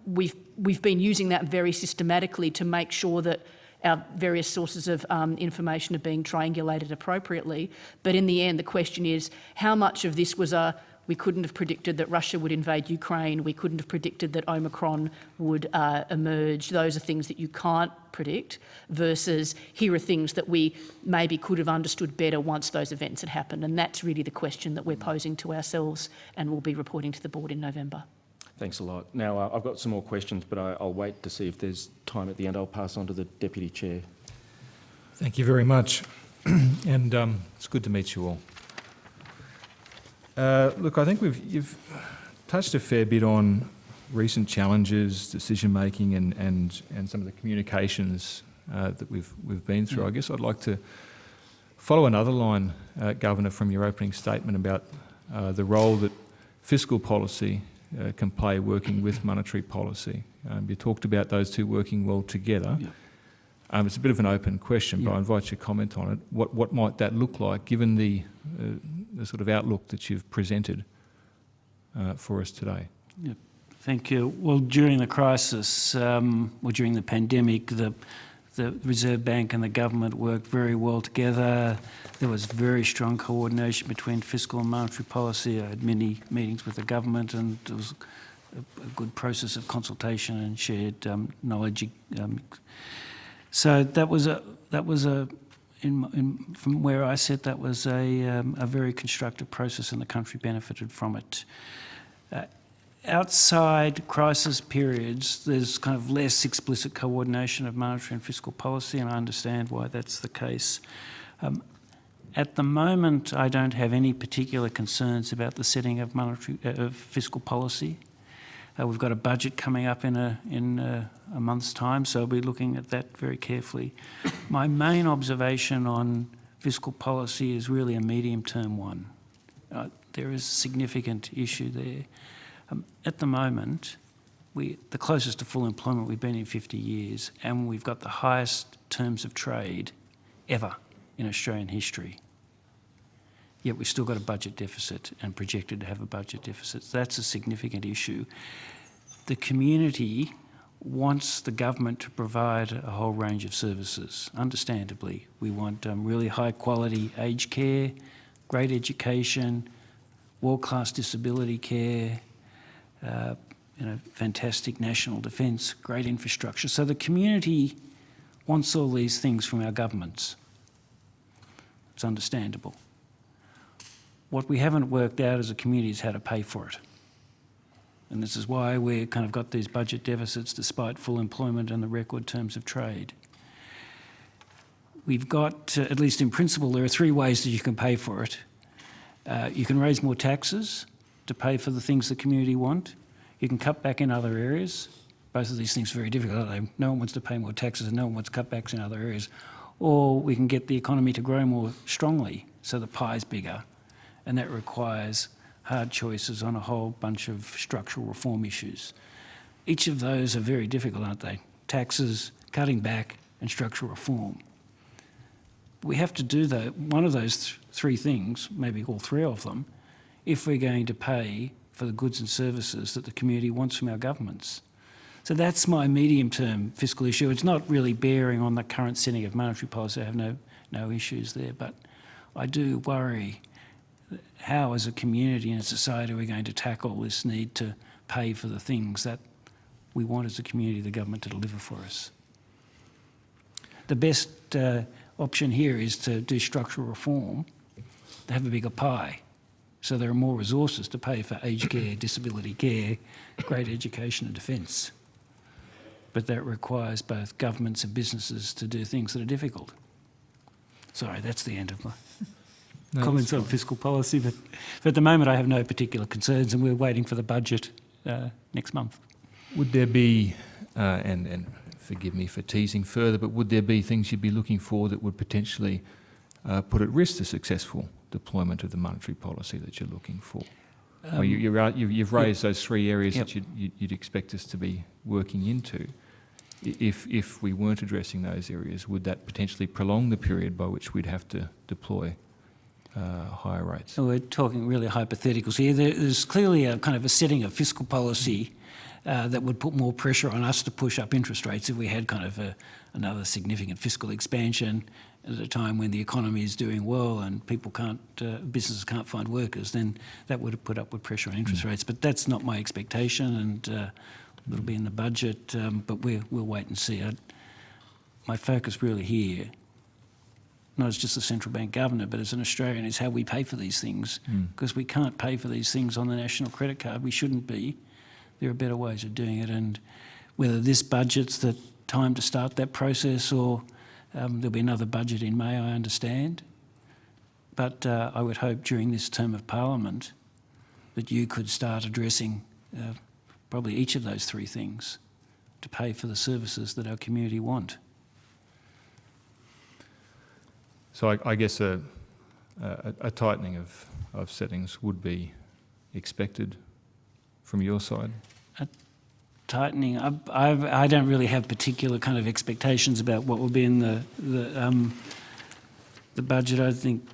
[SPEAKER 4] We've been using that very systematically to make sure that our various sources of information are being triangulated appropriately. But in the end, the question is, how much of this was we couldn't have predicted that Russia would invade Ukraine, we couldn't have predicted that Omicron would emerge. Those are things that you can't predict, versus here are things that we maybe could have understood better once those events had happened. And that's really the question that we're posing to ourselves, and we'll be reporting to the board in November.
[SPEAKER 1] Thanks a lot. Now, I've got some more questions, but I'll wait to see if there's time at the end. I'll pass on to the Deputy Chair.
[SPEAKER 6] Thank you very much. And it's good to meet you all. Look, I think you've touched a fair bit on recent challenges, decision-making and some of the communications that we've been through. I guess I'd like to follow another line, Governor, from your opening statement about the role that fiscal policy can play working with monetary policy. You talked about those two working well together. Yeah. It's a bit of an open question, but I invite you to comment on it. What might that look like, given the sort of outlook that you've presented for us today?
[SPEAKER 2] Yeah. Thank you. Well, during the crisis, or during the pandemic, the Reserve Bank and the government worked very well together. There was very strong coordination between fiscal and monetary policy. I had many meetings with the government, and there was a good process of consultation and shared knowledge. So from where I sit, that was a very constructive process, and the country benefited from it. Outside crisis periods, there's kind of less explicit coordination of monetary and fiscal policy, and I understand why that's the case. At the moment, I don't have any particular concerns about the setting of fiscal policy. We've got a budget coming up in a month's time, so I'll be looking at that very carefully. My main observation on fiscal policy is really a medium-term one. There is a significant issue there. At the moment, the closest to full employment we've been in 50 years, and we've got the highest terms of trade ever in Australian history. Yet we've still got a budget deficit and projected to have a budget deficit. So that's a significant issue. The community wants the government to provide a whole range of services, understandably. We want really high quality aged care, great education, world-class disability care, fantastic national defence, great infrastructure. So the community wants all these things from our governments. It's understandable. What we haven't worked out as a community is how to pay for it. And this is why we've kind of got these budget deficits despite full employment and the record terms of trade. We've got, at least in principle, there are three ways that you can pay for it. You can raise more taxes to pay for the things the community want. You can cut back in other areas. Both of these things are very difficult, aren't they? No one wants to pay more taxes and no one wants cutbacks in other areas. Or we can get the economy to grow more strongly so the pie's bigger, and that requires hard choices on a whole bunch of structural reform issues. Each of those are very difficult, aren't they? Taxes, cutting back, and structural reform. We have to do one of those three things, maybe all three of them, if we're going to pay for the goods and services that the community wants from our governments. So that's my medium-term fiscal issue. It's not really bearing on the current setting of monetary policy. I have no issues there, but I do worry how, as a community and a society, are we going to tackle this need to pay for the things that we want as a community, the government, to deliver for us. The best option here is to do structural reform, to have a bigger pie, so there are more resources to pay for aged care, disability care, great education and defence. But that requires both governments and businesses to do things that are difficult. Sorry, that's the end of my comments on fiscal policy, but at the moment I have no particular concerns, and we're waiting for the budget next month.
[SPEAKER 6] Would there be, and forgive me for teasing further, but would there be things you'd be looking for that would potentially put at risk the successful deployment of the monetary policy that you're looking for? Well, you've raised those three areas that you'd expect us to be working into. If we weren't addressing those areas, would that potentially prolong the period by which we'd have to deploy higher rates?
[SPEAKER 2] So we're talking really hypotheticals here. There's clearly a kind of a setting of fiscal policy that would put more pressure on us to push up interest rates if we had kind of another significant fiscal expansion at a time when the economy is doing well and businesses can't find workers, then that would have put upward pressure on interest rates. But that's not my expectation, and it'll be in the budget, but we'll wait and see. My focus really here, not as just a central bank governor, but as an Australian, is how we pay for these things, because we can't pay for these things on the national credit card. We shouldn't be. There are better ways of doing it, and whether this budget's the time to start that process or there'll be another budget in May, I understand. But I would hope during this term of Parliament that you could start addressing probably each of those three things to pay for the services that our community want.
[SPEAKER 6] So I guess a tightening of settings would be expected from your side?
[SPEAKER 2] Tightening. I don't really have particular kind of expectations about what will be in the budget. I think,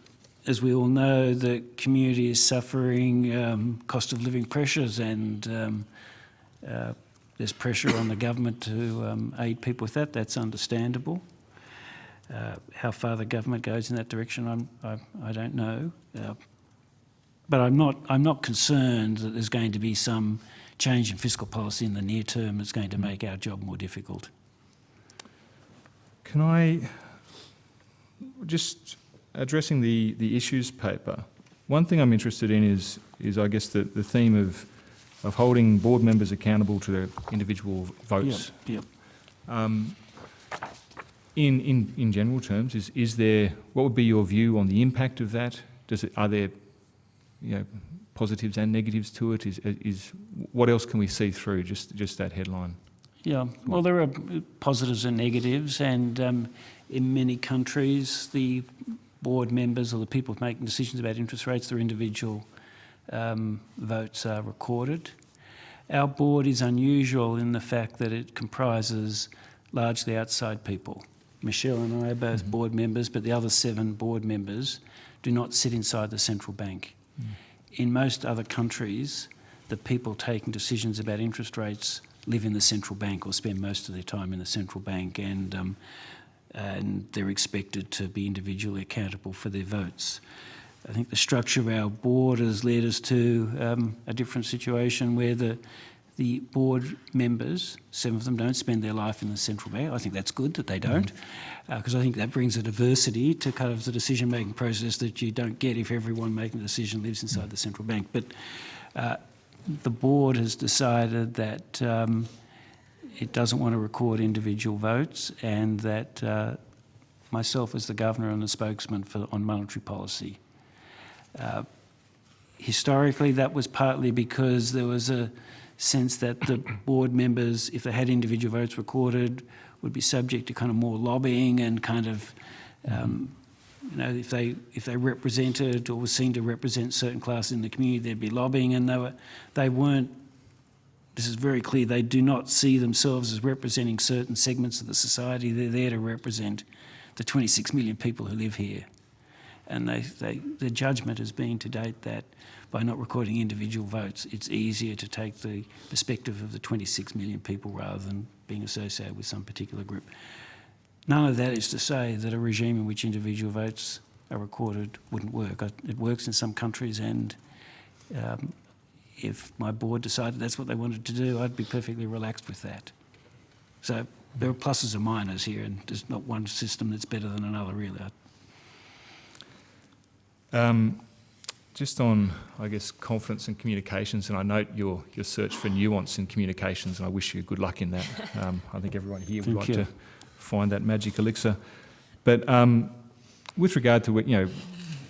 [SPEAKER 2] as we all know, the community is suffering cost of living pressures, and there's pressure on the government to aid people with that. That's understandable. How far the government goes in that direction, I don't know. But I'm not concerned that there's going to be some change in fiscal policy in the near term that's going to make our job more difficult.
[SPEAKER 6] Can I just, addressing the issues paper, one thing I'm interested in is I guess the theme of holding board members accountable to their individual votes.
[SPEAKER 2] Yep.
[SPEAKER 6] In general terms, is there, what would be your view on the impact of that? Are there, positives and negatives to it? Is what else can we see through just that headline?
[SPEAKER 2] Yeah, well, there are positives and negatives, and in many countries, the board members or the people making decisions about interest rates, their individual votes are recorded. Our board is unusual in the fact that it comprises largely outside people. Michelle and I are both board members, but the other 7 board members do not sit inside the central bank. In most other countries, the people taking decisions about interest rates live in the central bank or spend most of their time in the central bank, and they're expected to be individually accountable for their votes. I think the structure of our board has led us to a different situation where the board members, 7 of them, don't spend their life in the central bank. I think that's good that they don't, because I think that brings a diversity to kind of the decision-making process that you don't get if everyone making the decision lives inside the central bank. But the board has decided that it doesn't want to record individual votes, and that myself as the governor and the spokesman on monetary policy. Historically, that was partly because there was a sense that the board members, if they had individual votes recorded, would be subject to kind of more lobbying and kind of, if they represented or were seen to represent certain classes in the community, there'd be lobbying, and they weren't. This is very clear. They do not see themselves as representing certain segments of the society. They're there to represent the 26 million people who live here. And the judgment has been to date that by not recording individual votes, it's easier to take the perspective of the 26 million people rather than being associated with some particular group. None of that is to say that a regime in which individual votes are recorded wouldn't work. It works in some countries, and if my board decided that's what they wanted to do, I'd be perfectly relaxed with that. So there are pluses and minors here, and there's not one system that's better than another, really.
[SPEAKER 6] Just on, I guess, confidence and communications, and I note your search for nuance in communications, and I wish you good luck in that. I think everyone here would like to find that magic elixir. But with regard to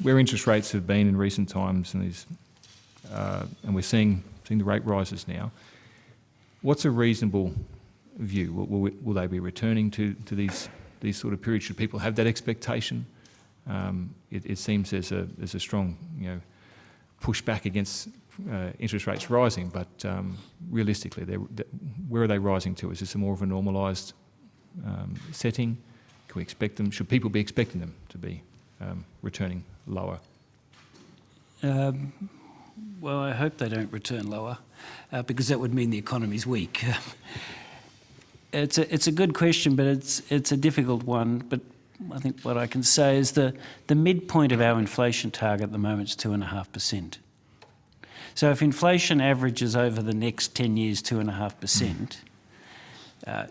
[SPEAKER 6] where interest rates have been in recent times, and we're seeing the rate rises now, what's a reasonable view? Will they be returning to these sort of periods? Should people have that expectation? It seems there's a strong pushback against interest rates rising, but realistically, where are they rising to? Is this more of a normalised setting? Can we expect them? Should people be expecting them to be returning lower?
[SPEAKER 2] Well, I hope they don't return lower, because that would mean the economy's weak. It's a good question, but it's a difficult one. But I think what I can say is the midpoint of our inflation target at the moment is 2.5%. So if inflation averages over the next 10 years 2.5%,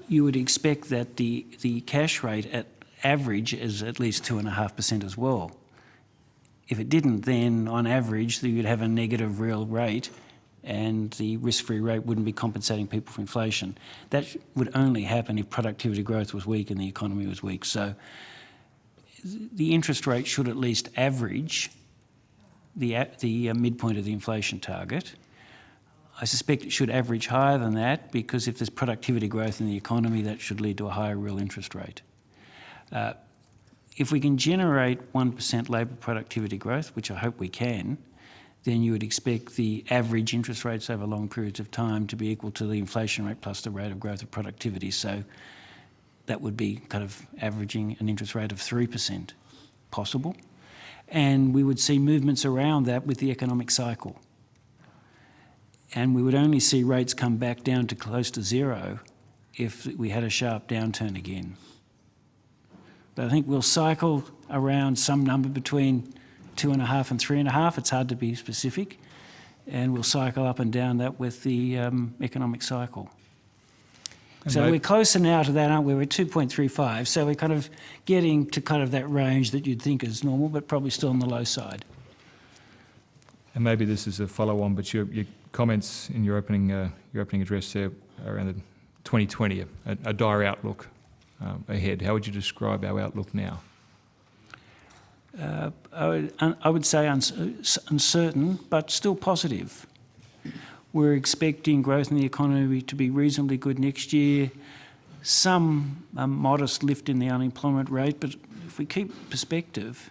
[SPEAKER 2] you would expect that the cash rate at average is at least 2.5% as well. If it didn't, then on average you'd have a negative real rate, and the risk-free rate wouldn't be compensating people for inflation. That would only happen if productivity growth was weak and the economy was weak. So the interest rate should at least average the midpoint of the inflation target. I suspect it should average higher than that, because if there's productivity growth in the economy, that should lead to a higher real interest rate. If we can generate 1% labour productivity growth, which I hope we can, then you would expect the average interest rates over long periods of time to be equal to the inflation rate plus the rate of growth of productivity. So that would be kind of averaging an interest rate of 3% possible. And we would see movements around that with the economic cycle. And we would only see rates come back down to close to zero if we had a sharp downturn again. But I think we'll cycle around some number between 2.5 and 3.5. It's hard to be specific. And we'll cycle up and down that with the economic cycle. So we're closer now to that, aren't we? We're at 2.35, so we're kind of getting to kind of that range that you'd think is normal, but probably still on the low side.
[SPEAKER 6] And maybe this is a follow-on, but your comments in your opening address there around the 2020, a dire outlook ahead? How would you describe our outlook now?
[SPEAKER 2] I would say uncertain, but still positive. We're expecting growth in the economy to be reasonably good next year. Some modest lift in the unemployment rate, but if we keep perspective,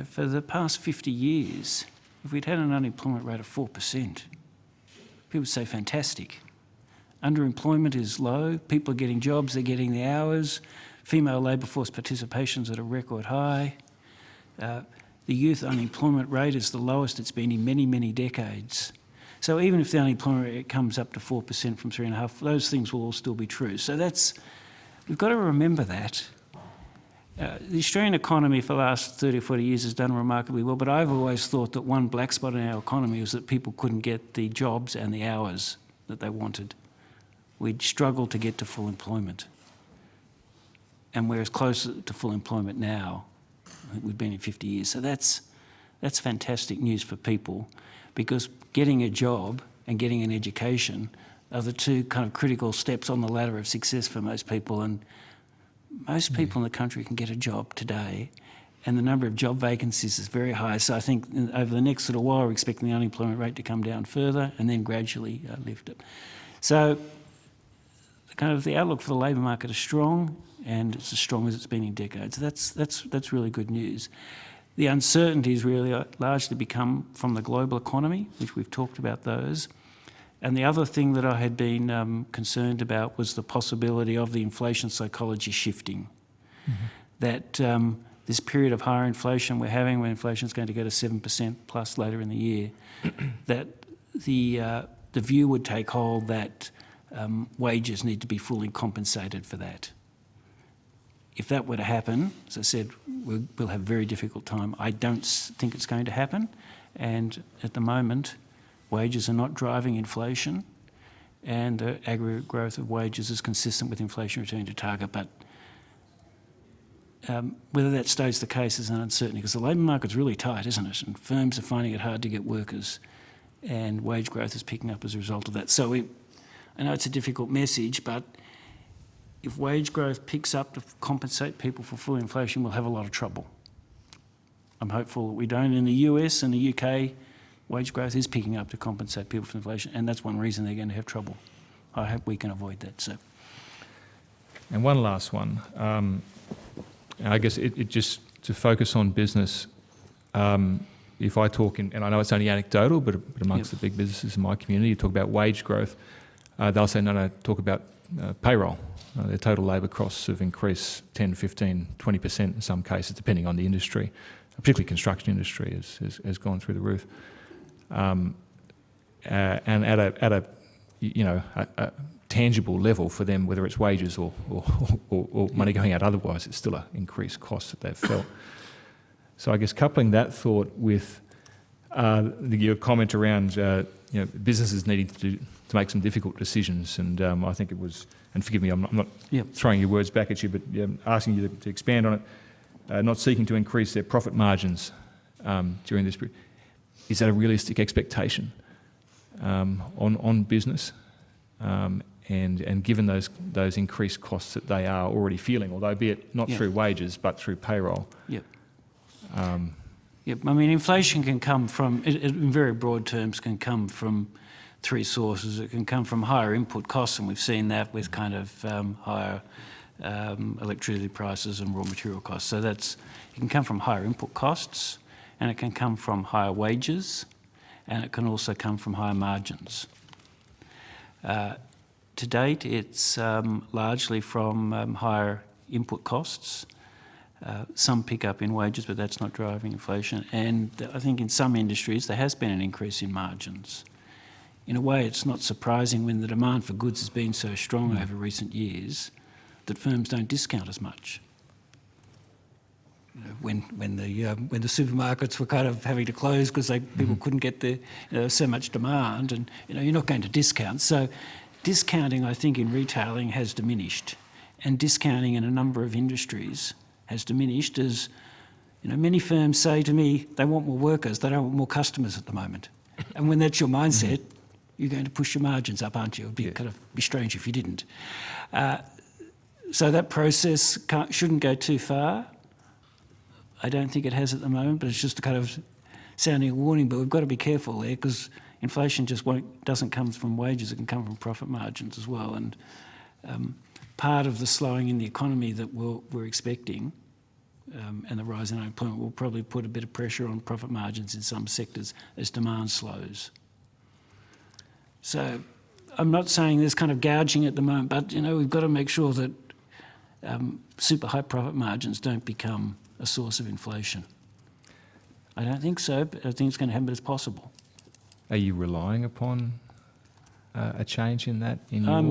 [SPEAKER 2] for the past 50 years, if we'd had an unemployment rate of 4%, people would say fantastic. Underemployment is low, people are getting jobs, they're getting the hours, female labour force participation's at a record high. The youth unemployment rate is the lowest it's been in many, many decades. So even if the unemployment rate comes up to 4% from 3.5%, those things will all still be true. So we've got to remember that. The Australian economy for the last 30 or 40 years has done remarkably well, but I've always thought that one black spot in our economy was that people couldn't get the jobs and the hours that they wanted. We'd struggled to get to full employment. And we're as close to full employment now than we've been in 50 years. So that's fantastic news for people, because getting a job and getting an education are the two kind of critical steps on the ladder of success for most people. And most people in the country can get a job today, and the number of job vacancies is very high. So I think over the next little while, we're expecting the unemployment rate to come down further and then gradually lift it. So kind of the outlook for the labour market is strong, and it's as strong as it's been in decades. That's really good news. The uncertainties really largely become from the global economy, which we've talked about those. And the other thing that I had been concerned about was the possibility of the inflation psychology shifting. Mm-hmm. That this period of higher inflation we're having, when inflation is going to go to 7% plus later in the year, that the view would take hold that wages need to be fully compensated for that. If that were to happen, as I said, we'll have a very difficult time. I don't think it's going to happen, and at the moment, wages are not driving inflation, and the aggregate growth of wages is consistent with inflation returning to target. But whether that stays the case is an uncertainty, because the labour market's really tight, isn't it? And firms are finding it hard to get workers, and wage growth is picking up as a result of that. So I know it's a difficult message, but if wage growth picks up to compensate people for full inflation, we'll have a lot of trouble. I'm hopeful that we don't. In the US and the UK, wage growth is picking up to compensate people for inflation, and that's one reason they're going to have trouble. I hope we can avoid that. So,
[SPEAKER 6] And one last one. I guess it just to focus on business. If I talk and I know it's only anecdotal, but amongst the big businesses in my community, you talk about wage growth, they'll say, no, talk about payroll. Their total labour costs have increased 10, 15, 20% in some cases, depending on the industry. Particularly construction industry has gone through the roof. And at a tangible level for them, whether it's wages or money going out otherwise, it's still an increased cost that they've felt. So I guess coupling that thought with your comment around businesses needing to make some difficult decisions, and I think it was, and forgive me, I'm not throwing your words back at you, but asking you to expand on it, not seeking to increase their profit margins during this period. Is that a realistic expectation on business? And given those increased costs that they are already feeling, although be it not through wages but through payroll.
[SPEAKER 2] Yep. I mean, inflation can come from, in very broad terms, can come from three sources. It can come from higher input costs, and we've seen that with kind of higher electricity prices and raw material costs. So it can come from higher input costs, and it can come from higher wages, and it can also come from higher margins. To date, it's largely from higher input costs. Some pick up in wages, but that's not driving inflation. And I think in some industries there has been an increase in margins. In a way, it's not surprising when the demand for goods has been so strong over recent years that firms don't discount as much. When the supermarkets were kind of having to close because people couldn't get so much demand, and you're not going to discount. So discounting, I think, in retailing has diminished, and discounting in a number of industries has diminished as many firms say to me they want more workers, they don't want more customers at the moment. And when that's your mindset, you're going to push your margins up, aren't you? It would be kind of be strange if you didn't. So that process shouldn't go too far. I don't think it has at the moment, but it's just a kind of sounding a warning. But we've got to be careful there because inflation just doesn't come from wages; it can come from profit margins as well. And part of the slowing in the economy that we're expecting and the rise in unemployment will probably put a bit of pressure on profit margins in some sectors as demand slows. So I'm not saying there's kind of gouging at the moment, but we've got to make sure that super high profit margins don't become a source of inflation. I don't think so, but I think it's going to happen, but it's possible.
[SPEAKER 6] Are you relying upon a change in that in your...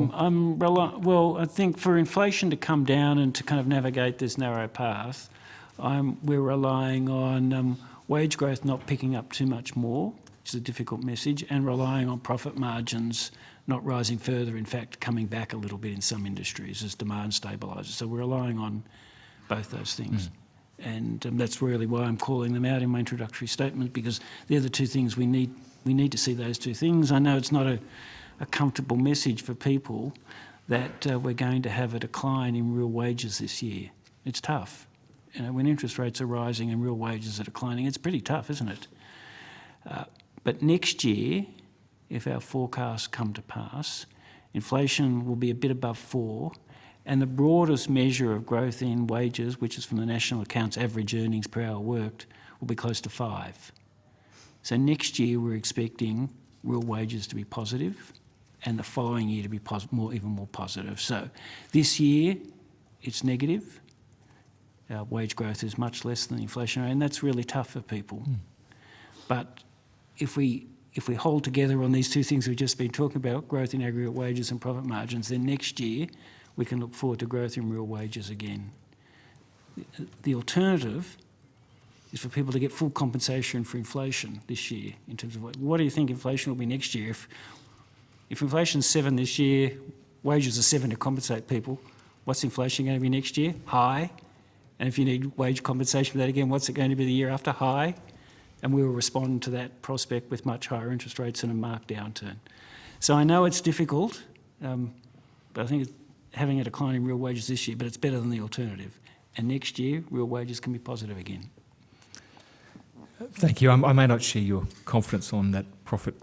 [SPEAKER 2] Well, I think for inflation to come down and to kind of navigate this narrow path, we're relying on wage growth not picking up too much more, which is a difficult message, and relying on profit margins not rising further, in fact, coming back a little bit in some industries as demand stabilises. So we're relying on both those things. And that's really why I'm calling them out in my introductory statement, because they're the two things we need. We need to see those two things. I know it's not a comfortable message for people that we're going to have a decline in real wages this year. It's tough. When interest rates are rising and real wages are declining, it's pretty tough, isn't it? But next year, if our forecasts come to pass, inflation will be a bit above 4%, and the broadest measure of growth in wages, which is from the National Accounts average earnings per hour worked, will be close to 5%. So next year we're expecting real wages to be positive and the following year to be even more positive. So this year it's negative. Our wage growth is much less than the inflation rate, and that's really tough for people. But if we hold together on these two things we've just been talking about, growth in aggregate wages and profit margins, then next year we can look forward to growth in real wages again. The alternative is for people to get full compensation for inflation this year in terms of what do you think inflation will be next year? If inflation's 7 this year, wages are 7 to compensate people, what's inflation going to be next year? High. And if you need wage compensation for that again, what's it going to be the year after? High. And we will respond to that prospect with much higher interest rates and a marked downturn. So I know it's difficult, but I think it's having a decline in real wages this year, but it's better than the alternative. And next year, real wages can be positive again.
[SPEAKER 6] Thank you. I may not share your confidence on that profit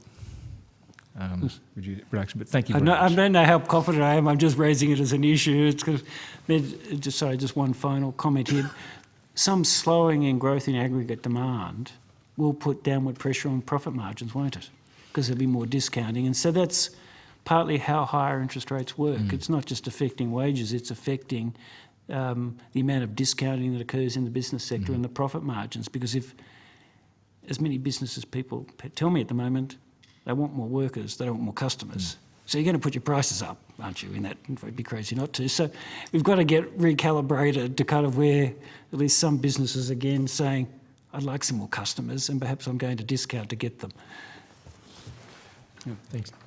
[SPEAKER 6] reduction, but thank you very much.
[SPEAKER 2] I don't know how confident I am. I'm just raising it as an issue. Just one final comment here. Some slowing in growth in aggregate demand will put downward pressure on profit margins, won't it? Because there'll be more discounting. And so that's partly how higher interest rates work. It's not just affecting wages, it's affecting the amount of discounting that occurs in the business sector and the profit margins. Because if, as many businesses people tell me at the moment, they want more workers, they don't want more customers. So you're going to put your prices up, aren't you, in that? It'd be crazy not to. So we've got to get recalibrated to kind of where at least some businesses again saying, I'd like some more customers and perhaps I'm going to discount to get them.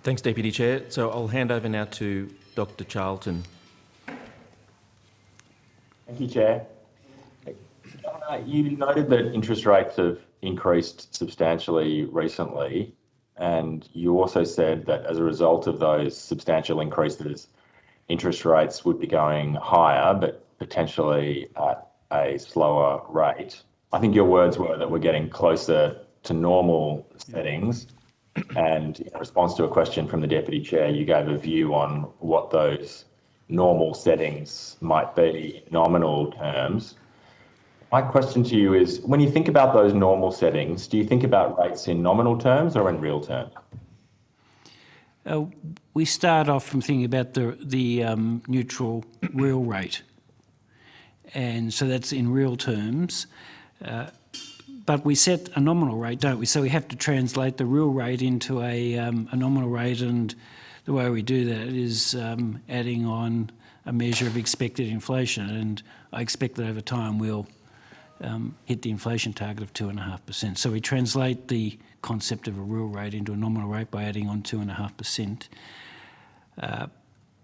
[SPEAKER 1] Thanks, Deputy Chair. So I'll hand over now to Dr. Charlton.
[SPEAKER 7] Thank you, Chair. You noted that interest rates have increased substantially recently, and you also said that as a result of those substantial increases, interest rates would be going higher, but potentially at a slower rate. I think your words were that we're getting closer to normal settings. And in response to a question from the Deputy Chair, you gave a view on what those normal settings might be in nominal terms. My question to you is, when you think about those normal settings, do you think about rates in nominal terms or in real terms?
[SPEAKER 2] We start off from thinking about the neutral real rate. And so that's in real terms. But we set a nominal rate, don't we? So we have to translate the real rate into a nominal rate, and the way we do that is adding on a measure of expected inflation. And I expect that over time we'll hit the inflation target of 2.5%. So we translate the concept of a real rate into a nominal rate by adding on 2.5%.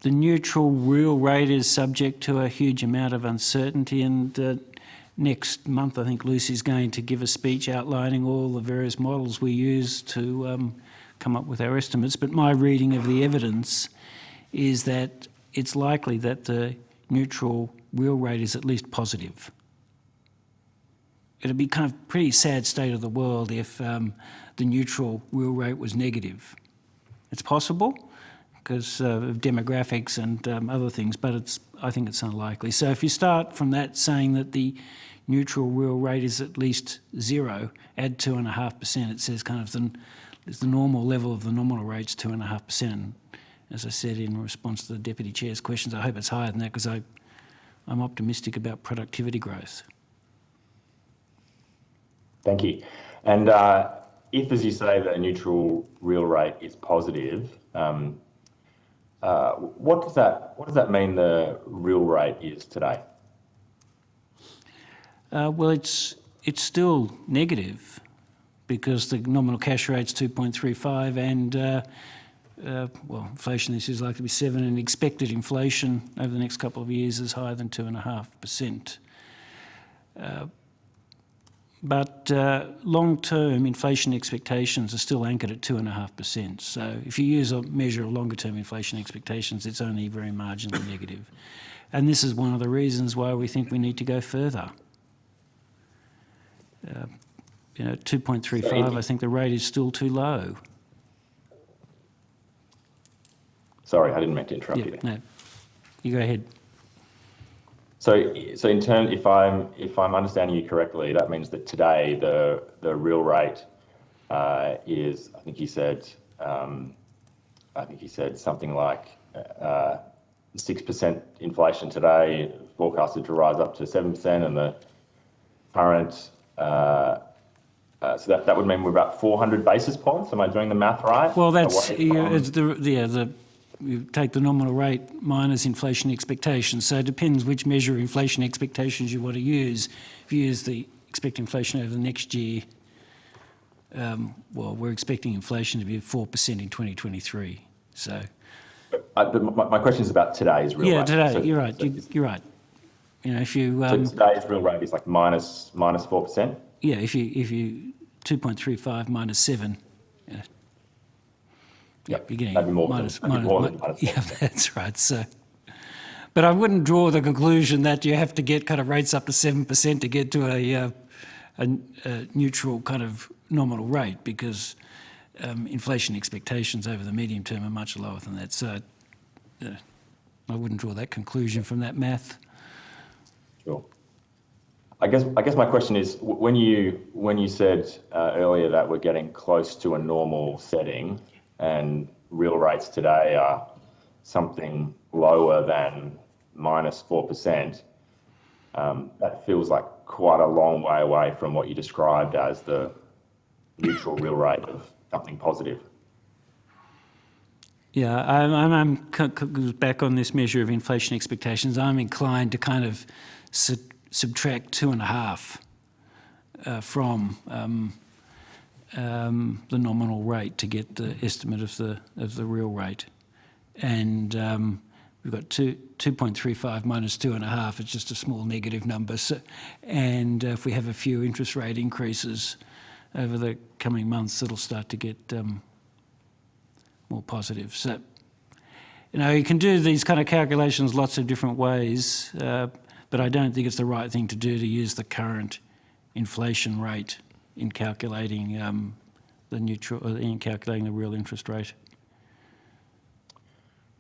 [SPEAKER 2] The neutral real rate is subject to a huge amount of uncertainty, and next month I think Lucy's going to give a speech outlining all the various models we use to come up with our estimates. But my reading of the evidence is that it's likely that the neutral real rate is at least positive. It'd be kind of pretty sad state of the world if the neutral real rate was negative. It's possible because of demographics and other things, but I think it's unlikely. So if you start from that saying that the neutral real rate is at least 0, add 2.5%, it says kind of the normal level of the nominal rate's 2.5%. As I said in response to the Deputy Chair's questions, I hope it's higher than that because I'm optimistic about productivity growth.
[SPEAKER 7] Thank you. And if, as you say, that a neutral real rate is positive, what does that mean the real rate is today?
[SPEAKER 2] Well, it's still negative because the nominal cash rate's 2.35 and well, inflation this year is likely to be 7, and expected inflation over the next couple of years is higher than 2.5%. But long-term inflation expectations are still anchored at 2.5%. So if you use a measure of longer-term inflation expectations, it's only very marginally negative. And this is one of the reasons why we think we need to go further. 2.35, I think the rate is still too low.
[SPEAKER 7] Sorry, I didn't mean to interrupt you there.
[SPEAKER 2] No, you go ahead.
[SPEAKER 7] So in terms, if I'm understanding you correctly, that means that today the real rate is, I think he said something like 6% inflation today, forecasted to rise up to 7%, and the current so that would mean we're about 400 basis points. Am I doing the math right?
[SPEAKER 2] Well, that's you take the nominal rate minus inflation expectations. So it depends which measure of inflation expectations you want to use. If you use the expect inflation over the next year, well, we're expecting inflation to be 4% in 2023. So.
[SPEAKER 7] My question is about today's real rate.
[SPEAKER 2] Yeah, today.
[SPEAKER 7] So,
[SPEAKER 2] you're right. You're right. You know, if you.
[SPEAKER 7] So today's real rate is like minus 4%.
[SPEAKER 2] Yeah, if you 2.35 minus 7.
[SPEAKER 7] Yep,
[SPEAKER 2] you're getting
[SPEAKER 7] that'd be more than
[SPEAKER 2] yeah, that's right. So, but I wouldn't draw the conclusion that you have to get kind of rates up to 7% to get to a neutral kind of nominal rate, because inflation expectations over the medium term are much lower than that. So, I wouldn't draw that conclusion from that math.
[SPEAKER 7] Sure. I guess my question is, when you said earlier that we're getting close to a normal setting, and real rates today are something lower than minus 4%, that feels like quite a long way away from what you described as the neutral real rate of something positive.
[SPEAKER 2] Yeah, I'm back on this measure of inflation expectations. I'm inclined to kind of subtract 2.5 from the nominal rate to get the estimate of the real rate, and we've got 2.35 minus 2.5. It's just a small negative number. So, and if we have a few interest rate increases over the coming months, it'll start to get more positive. So, you know, you can do these kind of calculations lots of different ways, but I don't think it's the right thing to do to use the current inflation rate in calculating the real interest rate.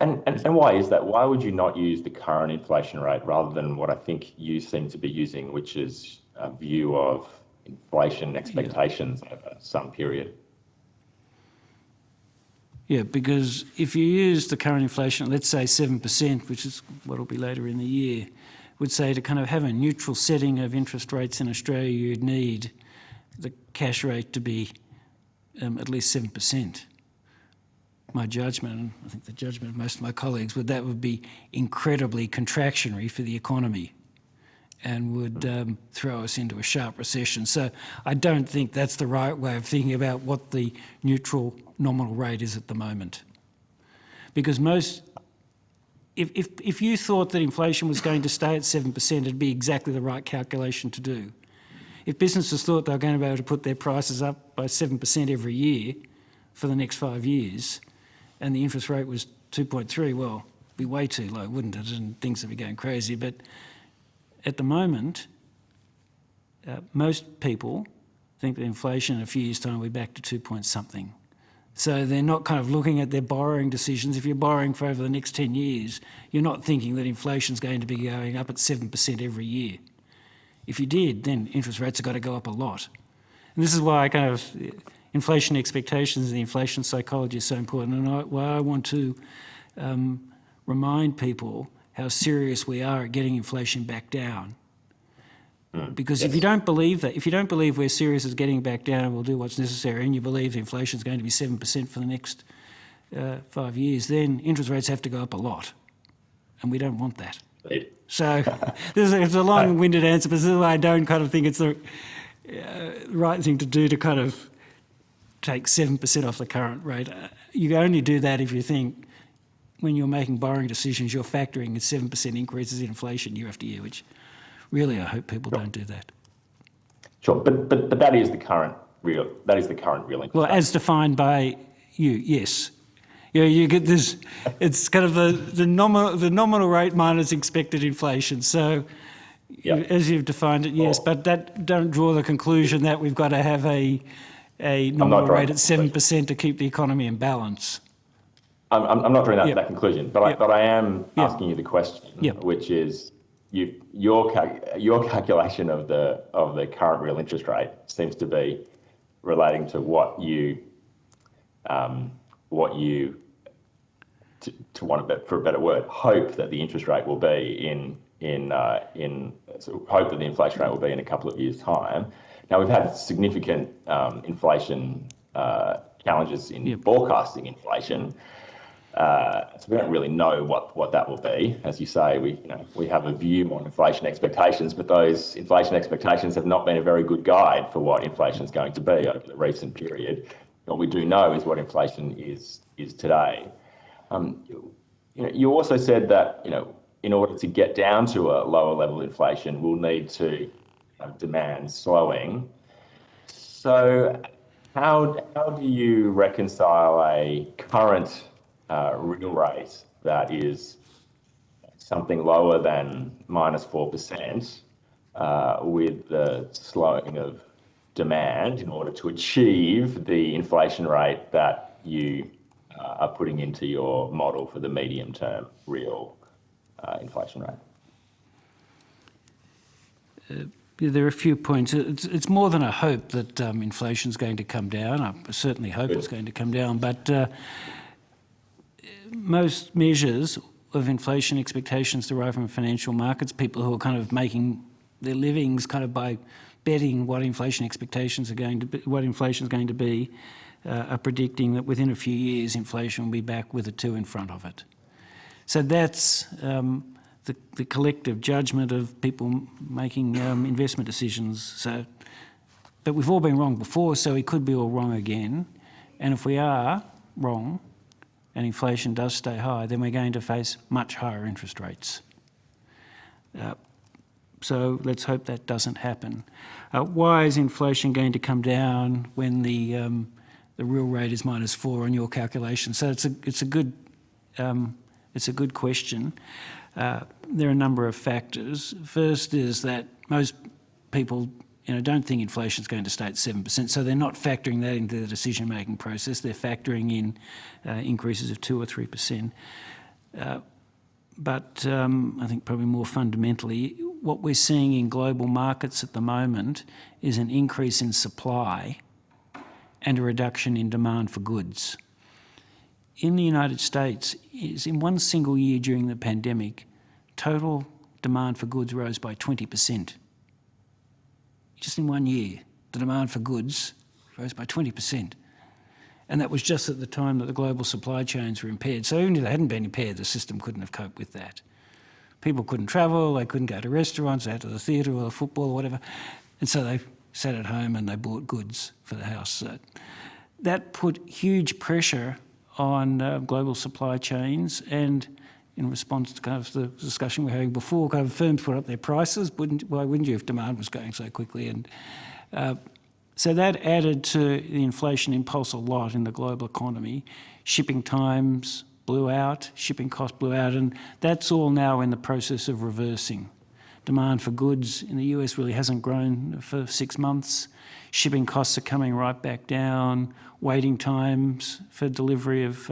[SPEAKER 7] And why is that? Why would you not use the current inflation rate rather than what I think you seem to be using, which is a view of inflation expectations over some period?
[SPEAKER 2] Yeah, because if you use the current inflation, let's say 7%, which is what will be later in the year, would say to kind of have a neutral setting of interest rates in Australia, you'd need the cash rate to be at least 7%. My judgment, and I think the judgment of most of my colleagues, that would be incredibly contractionary for the economy and would throw us into a sharp recession. So I don't think that's the right way of thinking about what the neutral nominal rate is at the moment. Because if you thought that inflation was going to stay at 7%, it'd be exactly the right calculation to do. If businesses thought they were going to be able to put their prices up by 7% every year for the next 5 years, and the interest rate was 2.3, well, be way too low, wouldn't it? And things would be going crazy. But at the moment, most people think that inflation in a few years' time will be back to 2 point something. So they're not kind of looking at their borrowing decisions. If you're borrowing for over the next 10 years, you're not thinking that inflation's going to be going up at 7% every year. If you did, then interest rates have got to go up a lot. And this is why inflation expectations and the inflation psychology is so important, and why I want to remind people how serious we are at getting inflation back down. Because if you don't believe that, if you don't believe we're serious at getting back down and we'll do what's necessary, and you believe inflation is going to be 7% for the next 5 years, then interest rates have to go up a lot, and we don't want that. So it's a long-winded answer, but this is why I don't kind of think it's the right thing to do to kind of take 7% off the current rate. You only do that if you think when you're making borrowing decisions, you're factoring in 7% increases in inflation year after year, which really I hope people don't do that.
[SPEAKER 7] Sure, but that is the current real interest
[SPEAKER 2] Well,
[SPEAKER 7] rate.
[SPEAKER 2] as defined by you, yes. You get this. It's kind of the nominal rate minus expected inflation. So,
[SPEAKER 7] Yep.
[SPEAKER 2] as you've defined it, yes. But that don't draw the conclusion that we've got to have a nominal rate at 7% to keep the economy in balance.
[SPEAKER 7] I'm not drawing
[SPEAKER 2] Yep.
[SPEAKER 7] that conclusion, but
[SPEAKER 2] Yep.
[SPEAKER 7] I am
[SPEAKER 2] Yep.
[SPEAKER 7] asking you the question,
[SPEAKER 2] Yep.
[SPEAKER 7] which is your calculation of the current real interest rate seems to be relating to what you to want for a better word, hope that the interest rate will be hope that the inflation rate will be in a couple of years' time. Now, we've had significant inflation challenges in forecasting inflation. So we don't really know what that will be. As you say, we have a view on inflation expectations, but those inflation expectations have not been a very good guide for what inflation is going to be over the recent period. What we do know is what inflation is today. You also said that in order to get down to a lower level of inflation, we'll need to have demand slowing. So how do you reconcile a current real rate that is something lower than -4% with the slowing of demand in order to achieve the inflation rate that you are putting into your model for the medium-term real inflation rate?
[SPEAKER 2] There are a few points. It's more than a hope that inflation's going to come down. I certainly hope it's going to come down, but most measures of inflation expectations derive from financial markets, people who are kind of making their livings kind of by betting what inflation expectations are going to be, what inflation is going to be, are predicting that within a few years inflation will be back with a 2 in front of it. So that's the collective judgment of people making investment decisions. So, but we've all been wrong before, so we could be all wrong again. And if we are wrong and inflation does stay high, then we're going to face much higher interest rates. So let's hope that doesn't happen. Why is inflation going to come down when the real rate is -4 on your calculation? So it's a good question. There are a number of factors. First is that most people don't think inflation is going to stay at 7%, so they're not factoring that into the decision-making process. They're factoring in increases of 2 or 3%. But I think probably more fundamentally, what we're seeing in global markets at the moment is an increase in supply and a reduction in demand for goods. In the United States, in one single year during the pandemic, total demand for goods rose by 20%. Just in 1 year, the demand for goods rose by 20%. And that was just at the time that the global supply chains were impaired. So even if they hadn't been impaired, the system couldn't have coped with that. People couldn't travel, they couldn't go to restaurants, they had to the theatre or the football or whatever. And so they sat at home and they bought goods for the house. So that put huge pressure on global supply chains, and in response to kind of the discussion we were having before, kind of firms put up their prices. Why wouldn't you if demand was going so quickly? And so that added to the inflation impulse a lot in the global economy. Shipping times blew out, shipping costs blew out, and that's all now in the process of reversing. Demand for goods in the US really hasn't grown for 6 months. Shipping costs are coming right back down. Waiting times for delivery of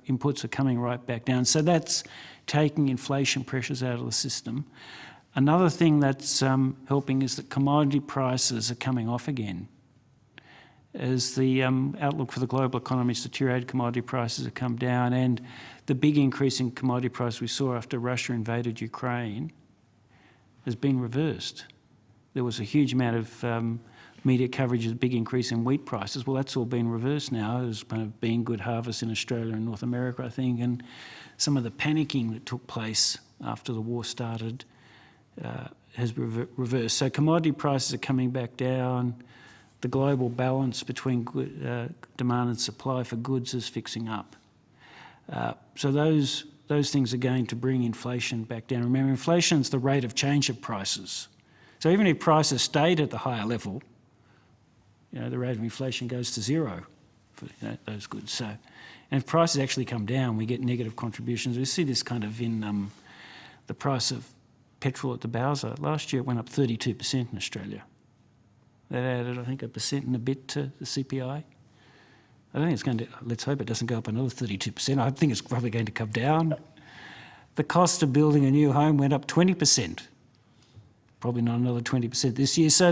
[SPEAKER 2] inputs are coming right back down. So that's taking inflation pressures out of the system. Another thing that's helping is that commodity prices are coming off again. As the outlook for the global economy has deteriorated, commodity prices have come down, and the big increase in commodity price we saw after Russia invaded Ukraine has been reversed. There was a huge amount of media coverage of the big increase in wheat prices. Well, that's all been reversed now. There's kind of been good harvest in Australia and North America, I think, and some of the panicking that took place after the war started has reversed. So commodity prices are coming back down. The global balance between demand and supply for goods is fixing up. So those things are going to bring inflation back down. Remember, inflation is the rate of change of prices. So even if prices stayed at the higher level, the rate of inflation goes to zero for those goods. So, and if prices actually come down, we get negative contributions. We see this kind of in the price of petrol at the Bowser. Last year it went up 32% in Australia. That added, I think, 1% and a bit to the CPI. I don't think it's going to, let's hope it doesn't go up another 32%. I think it's probably going to come down. The cost of building a new home went up 20%. Probably not another 20% this year. So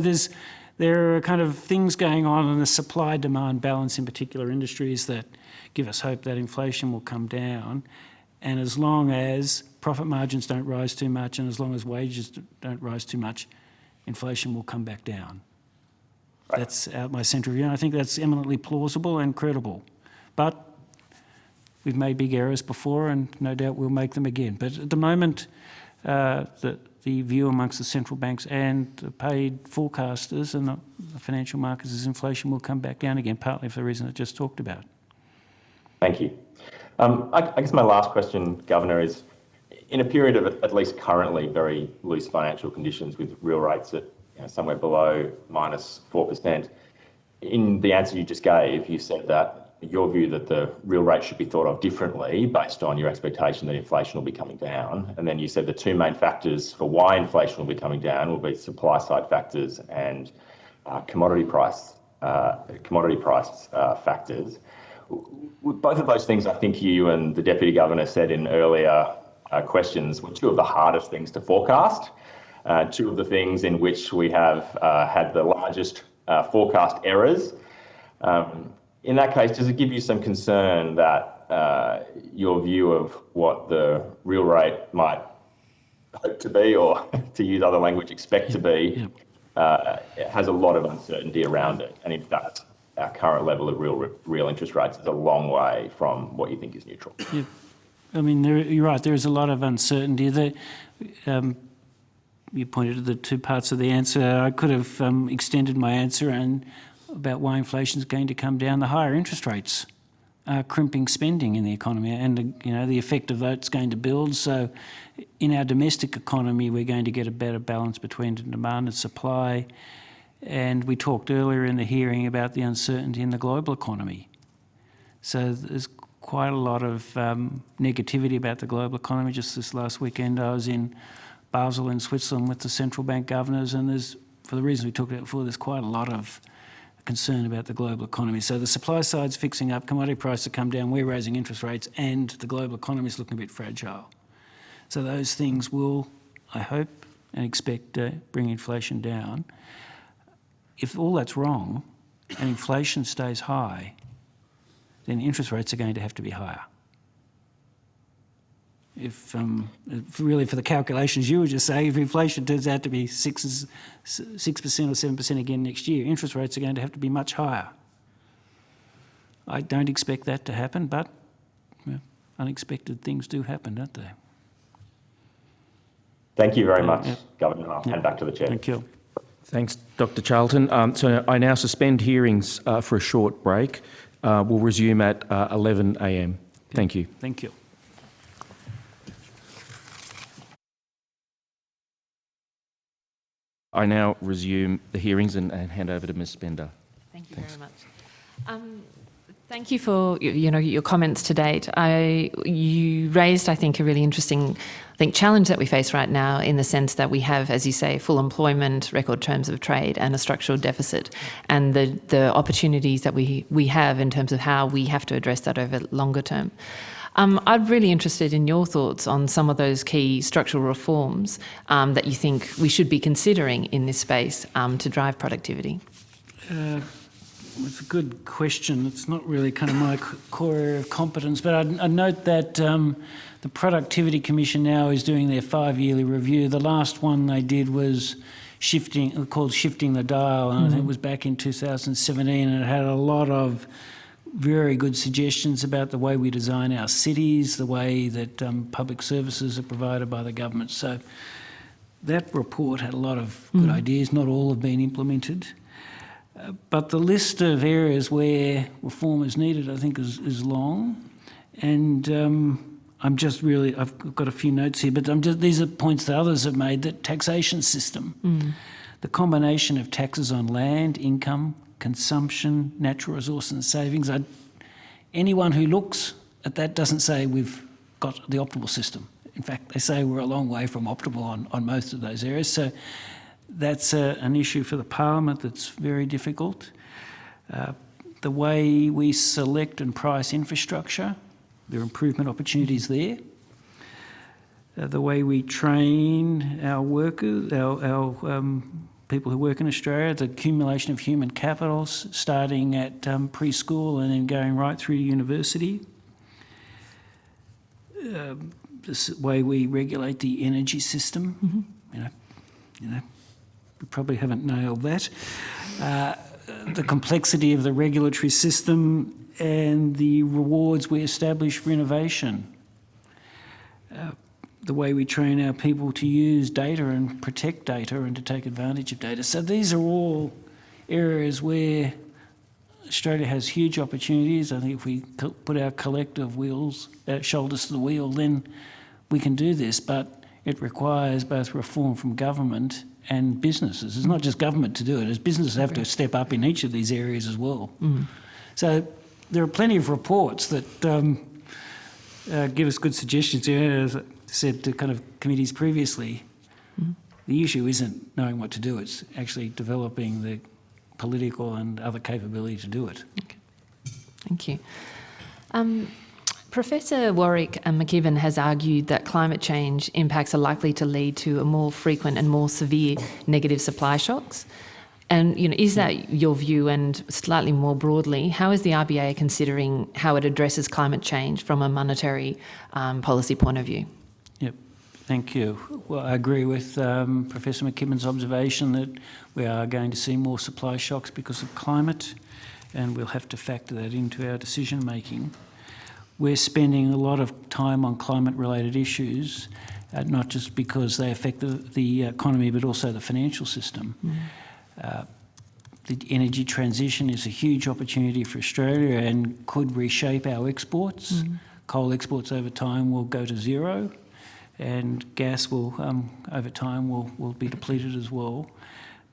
[SPEAKER 2] there are kind of things going on in the supply-demand balance in particular industries that give us hope that inflation will come down. And as long as profit margins don't rise too much and as long as wages don't rise too much, inflation will come back down. Right. That's out my centre view, and I think that's eminently plausible and credible. But we've made big errors before, and no doubt we'll make them again. But at the moment, the view amongst the central banks and the paid forecasters and the financial markets is inflation will come back down again, partly for the reason I just talked about.
[SPEAKER 7] Thank you. I guess my last question, Governor, is in a period of at least currently very loose financial conditions with real rates at somewhere below -4%. In the answer you just gave, you said that your view that the real rate should be thought of differently based on your expectation that inflation will be coming down. And then you said the two main factors for why inflation will be coming down will be supply side factors and commodity price factors. Both of those things, I think you and the Deputy Governor said in earlier questions, were two of the hardest things to forecast. Two of the things in which we have had the largest forecast errors. In that case, does it give you some concern that your view of what the real rate might hope to be, or to use other language, expect to be, has a lot of uncertainty around it? And in fact, our current level of real interest rates is a long way from what you think is neutral.
[SPEAKER 2] Yeah. I mean, you're right, there is a lot of uncertainty. You pointed to the two parts of the answer. I could have extended my answer and about why inflation is going to come down. The higher interest rates are crimping spending in the economy, and the effect of that's going to build. So in our domestic economy, we're going to get a better balance between demand and supply. And we talked earlier in the hearing about the uncertainty in the global economy. So there's quite a lot of negativity about the global economy. Just this last weekend, I was in Basel in Switzerland with the central bank governors, and for the reasons we talked about before, there's quite a lot of concern about the global economy. So the supply side's fixing up, commodity prices have come down, we're raising interest rates, and the global economy is looking a bit fragile. So those things will, I hope and expect, bring inflation down. If all that's wrong and inflation stays high, then interest rates are going to have to be higher. If really for the calculations you were just saying, if inflation turns out to be 6% or 7% again next year, interest rates are going to have to be much higher. I don't expect that to happen, but unexpected things do happen, don't they?
[SPEAKER 7] Thank you very much, Governor. I'll hand back to the Chair.
[SPEAKER 2] Thank you.
[SPEAKER 1] Thanks, Dr. Charlton. So I now suspend hearings for a short break. We'll resume at 11 a.m. Thank you.
[SPEAKER 2] Thank you.
[SPEAKER 1] I now resume the hearings and hand over to Ms. Spender.
[SPEAKER 8] Thank you very much. Thank you for your comments to date. You raised, I think, a really interesting challenge that we face right now, in the sense that we have, as you say, full employment, record terms of trade, and a structural deficit, and the opportunities that we have in terms of how we have to address that over longer term. I'm really interested in your thoughts on some of those key structural reforms that you think we should be considering in this space to drive productivity.
[SPEAKER 2] It's a good question. It's not really kind of my core area of competence, but I'd note that the Productivity Commission now is doing their 5-yearly review. The last one they did was called Shifting the Dial, and I think it was back in 2017, and it had a lot of very good suggestions about the way we design our cities, the way that public services are provided by the government. So that report had a lot of good ideas. Not all have been implemented. But the list of areas where reform is needed, I think, is long. And I've got a few notes here, but these are points that others have made. That taxation system, the combination of taxes on land, income, consumption, natural resources and savings. Anyone who looks at that doesn't say we've got the optimal system. In fact, they say we're a long way from optimal on most of those areas. So that's an issue for the Parliament that's very difficult. The way we select and price infrastructure, there are improvement opportunities there. The way we train our workers, our people who work in Australia, the accumulation of human capital, starting at preschool and then going right through to university. The way we regulate the energy system, we probably haven't nailed that. The complexity of the regulatory system and the rewards we establish for innovation. The way we train our people to use data and protect data and to take advantage of data. So these are all areas where Australia has huge opportunities. I think if we put our collective shoulders to the wheel, then we can do this. But it requires both reform from government and businesses. It's not just government to do it, as businesses have to step up in each of these areas as well. So there are plenty of reports that give us good suggestions here. As I said to kind of committees previously, the issue isn't knowing what to do, it's actually developing the political and other capability to do it.
[SPEAKER 8] Okay. Thank you. Professor Warwick McKibben has argued that climate change impacts are likely to lead to a more frequent and more severe negative supply shocks. And is that your view? And slightly more broadly, how is the RBA considering how it addresses climate change from a monetary policy point of view?
[SPEAKER 2] Yep, thank you. Well, I agree with Professor McKibben's observation that we are going to see more supply shocks because of climate, and we'll have to factor that into our decision making. We're spending a lot of time on climate-related issues, not just because they affect the economy, but also the financial system. The energy transition is a huge opportunity for Australia and could reshape our exports. Coal exports over time will go to zero, and gas will, over time, will be depleted as well.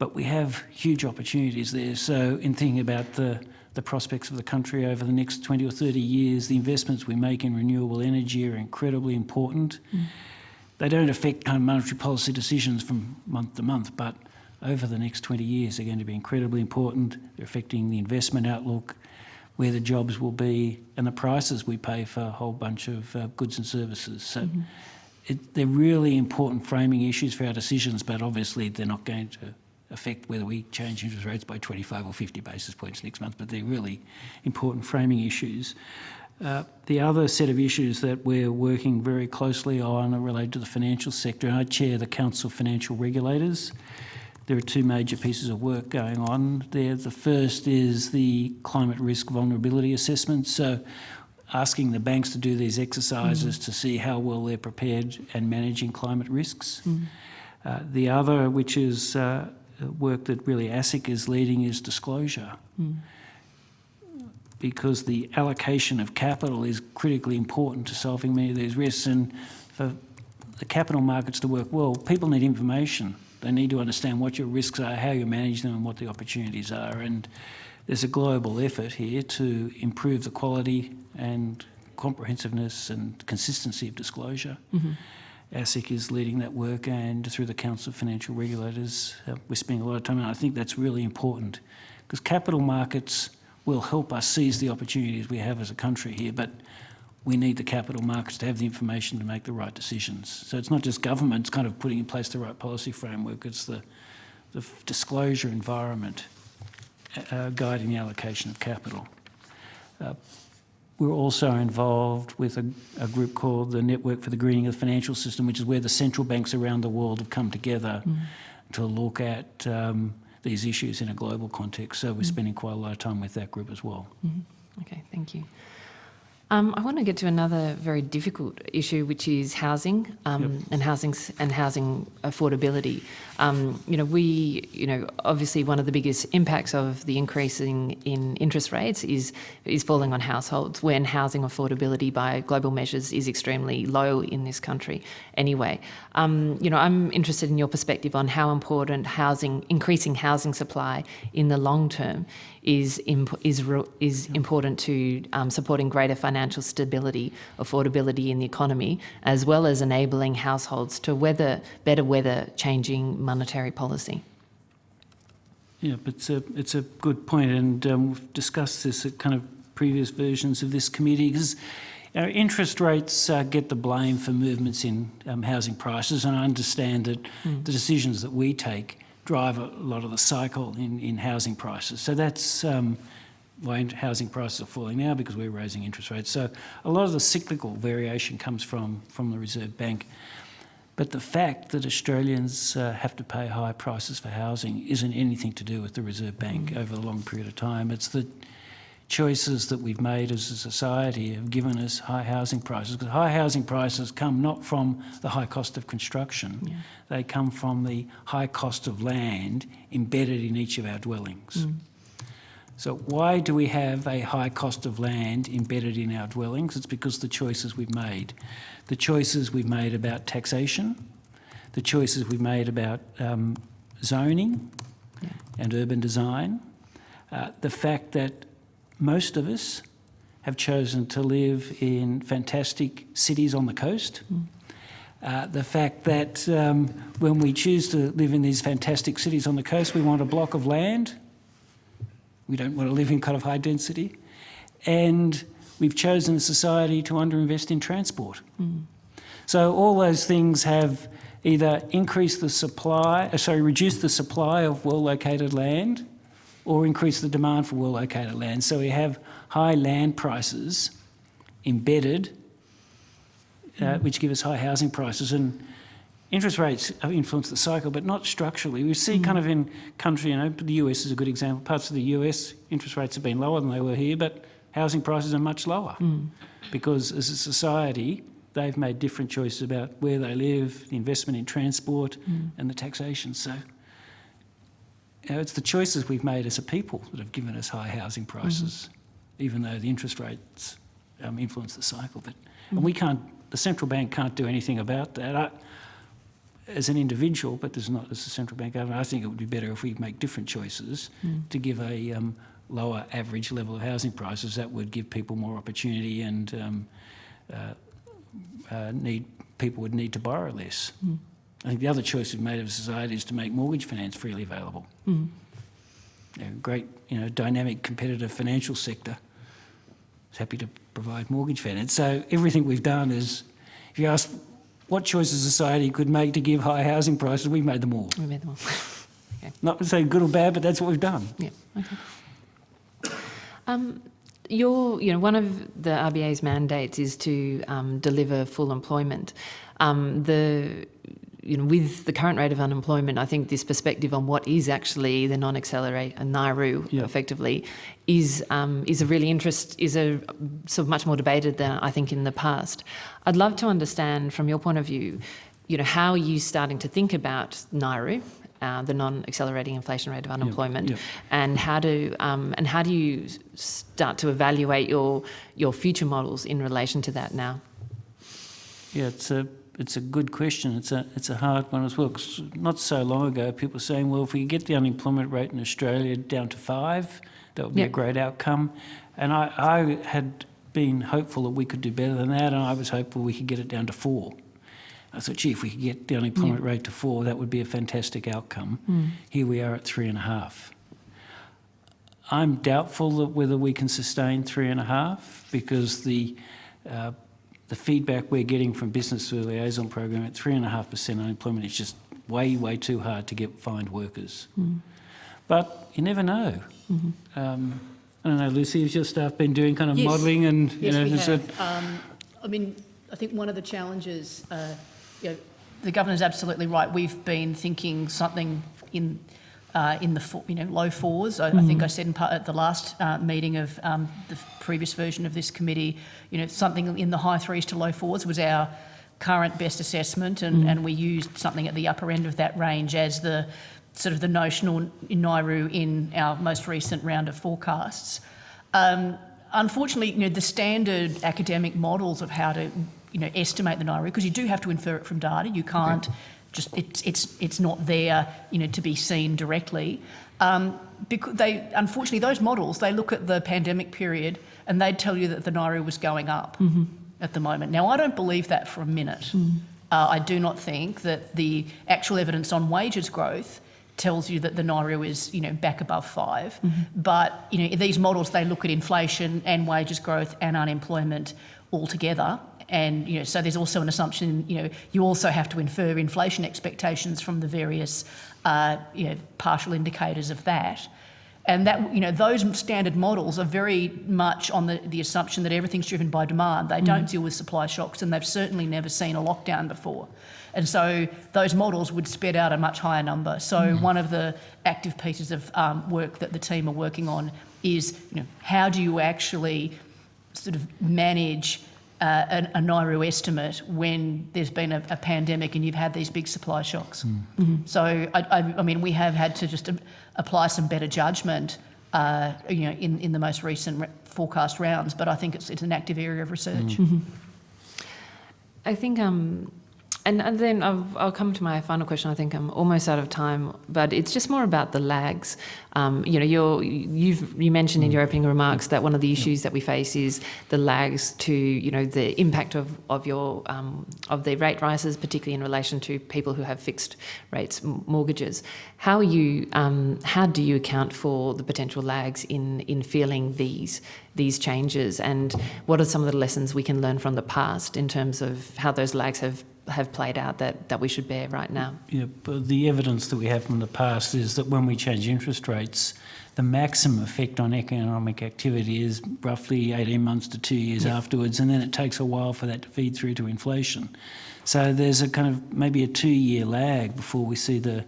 [SPEAKER 2] But we have huge opportunities there. So in thinking about the prospects of the country over the next 20 or 30 years, the investments we make in renewable energy are incredibly important. They don't affect kind of monetary policy decisions from month to month, but over the next 20 years, they're going to be incredibly important. They're affecting the investment outlook, where the jobs will be, and the prices we pay for a whole bunch of goods and services. So they're really important framing issues for our decisions, but obviously they're not going to affect whether we change interest rates by 25 or 50 basis points next month, but they're really important framing issues. The other set of issues that we're working very closely on are related to the financial sector, and I chair the Council of Financial Regulators. There are two major pieces of work going on there. The first is the climate risk vulnerability assessment, so asking the banks to do these exercises to see how well they're prepared and managing climate risks. The other, which is work that really ASIC is leading, is disclosure. Because the allocation of capital is critically important to solving many of these risks, and for the capital markets to work well, people need information. They need to understand what your risks are, how you manage them, and what the opportunities are. And there's a global effort here to improve the quality and comprehensiveness and consistency of disclosure. ASIC is leading that work, and through the Council of Financial Regulators, we're spending a lot of time, and I think that's really important, because capital markets will help us seize the opportunities we have as a country here, but we need the capital markets to have the information to make the right decisions. So it's not just governments kind of putting in place the right policy framework, it's the disclosure environment guiding the allocation of capital. We're also involved with a group called the Network for the Greening of the Financial System, which is where the central banks around the world have come together to look at these issues in a global context. So we're spending quite a lot of time with that group as well.
[SPEAKER 8] Okay, thank you. I want to get to another very difficult issue, which is housing and housing affordability. Obviously one of the biggest impacts of the increasing in interest rates is falling on households when housing affordability by global measures is extremely low in this country anyway. I'm interested in your perspective on how important increasing housing supply in the long term is important to supporting greater financial stability, affordability in the economy, as well as enabling households to better weather changing monetary policy.
[SPEAKER 2] Yeah, but it's a good point, and we've discussed this at kind of previous versions of this committee, because interest rates get the blame for movements in housing prices, and I understand that the decisions that we take drive a lot of the cycle in housing prices. So that's why housing prices are falling now, because we're raising interest rates. So a lot of the cyclical variation comes from the Reserve Bank. But the fact that Australians have to pay high prices for housing isn't anything to do with the Reserve Bank over a long period of time. It's the choices that we've made as a society have given us high housing prices, because high housing prices come not from the high cost of construction, they come from the high cost of land embedded in each of our dwellings. So why do we have a high cost of land embedded in our dwellings? It's because the choices we've made. The choices we've made about taxation, the choices we've made about zoning and urban design, the fact that most of us have chosen to live in fantastic cities on the coast. The fact that when we choose to live in these fantastic cities on the coast, we want a block of land. We don't want to live in kind of high density. And we've chosen a society to underinvest in transport. So all those things have either reduced the supply of well-located land, or increase the demand for well-located land. So we have high land prices embedded, which give us high housing prices. And interest rates have influenced the cycle, but not structurally. We see kind of in country, the US is a good example. Parts of the US, interest rates have been lower than they were here, but housing prices are much lower because as a society, they've made different choices about where they live, the investment in transport and the taxation. So it's the choices we've made as a people that have given us high housing prices, even though the interest rates influence the cycle. But and the central bank can't do anything about that. As an individual, but as a central bank government, I think it would be better if we make different choices to give a lower average level of housing prices. That would give people more opportunity, and people would need to borrow less. I think the other choice we've made as a society is to make mortgage finance freely available. Great, dynamic, competitive financial sector is happy to provide mortgage finance. So everything we've done is, if you ask what choices society could make to give high housing prices, we've made them all.
[SPEAKER 8] We made them all. Okay.
[SPEAKER 2] Not to say good or bad, but that's what we've done.
[SPEAKER 8] Yeah. Okay. One of the RBA's mandates is to deliver full employment. With the current rate of unemployment, I think this perspective on what is actually the non-accelerate NAIRU effectively is a sort of much more debated than I think in the past. I'd love to understand from your point of view, how are you starting to think about NAIRU, the non-accelerating inflation rate of unemployment, and how do you start to evaluate your future models in relation to that now?
[SPEAKER 2] Yeah, it's a good question. It's a hard one as well, because not so long ago people were saying, well, if we get the unemployment rate in Australia down to 5, That would be a
[SPEAKER 8] Yep.
[SPEAKER 2] great outcome. And I had been hopeful that we could do better than that, and I was hopeful we could get it down to 4. I thought, gee, if we could get the unemployment rate to 4, that would be a fantastic outcome. Here we are at 3.5. I'm doubtful that whether we can sustain 3.5 because the feedback we're getting from Business through the Liaison Program at 3.5% unemployment is just way, way too hard to find workers. But you never know. I don't know, Lucy, has your staff been doing kind of
[SPEAKER 4] Yes.
[SPEAKER 2] modelling and,
[SPEAKER 4] Yes, we
[SPEAKER 2] has it-
[SPEAKER 4] have. I mean, I think one of the challenges, the Governor's absolutely right. We've been thinking something in the low 4s. I think I said at the last meeting of the previous version of this committee, something in the high 3s to low 4s was our current best assessment, and we used something at the upper end of that range as the sort of the notional NAIRU in our most recent round of forecasts. Unfortunately, the standard academic models of how to, estimate the NAIRU, because you do have to infer it from data. You can't just it's not there, to be seen directly. Because unfortunately those models, they look at the pandemic period and they'd tell you that the NAIRU was going up at the moment. Now I don't believe that for a minute. I do not think that the actual evidence on wages growth tells you that the NAIRU is, back above 5. But, these models, they look at inflation and wages growth and unemployment all together. And, so there's also an assumption, you also have to infer inflation expectations from the various, partial indicators of that. And that, those standard models are very much on the assumption that everything's driven by demand. They don't deal with supply shocks, and they've certainly never seen a lockdown before. And so those models would spit out a much higher number. So one of the active pieces of work that the team are working on is, how do you actually sort of manage a NAIRU estimate when there's been a pandemic and you've had these big supply shocks? So, I mean, we have had to just apply some better judgment, in the most recent forecast rounds, but I think it's an active area of research.
[SPEAKER 8] I think, and then I'll come to my final question. I think I'm almost out of time, but it's just more about the lags. You mentioned in your opening remarks that one of the issues that we face is the lags to, the impact of the rate rises, particularly in relation to people who have fixed rates mortgages. How do you account for the potential lags in feeling these changes, and what are some of the lessons we can learn from the past in terms of how those lags have played out that we should bear right now?
[SPEAKER 2] Yeah, but the evidence that we have from the past is that when we change interest rates, the maximum effect on economic activity is roughly 18 months to 2 years afterwards, and then it takes a while for that to feed through to inflation. So there's a kind of maybe a 2-year lag before we see the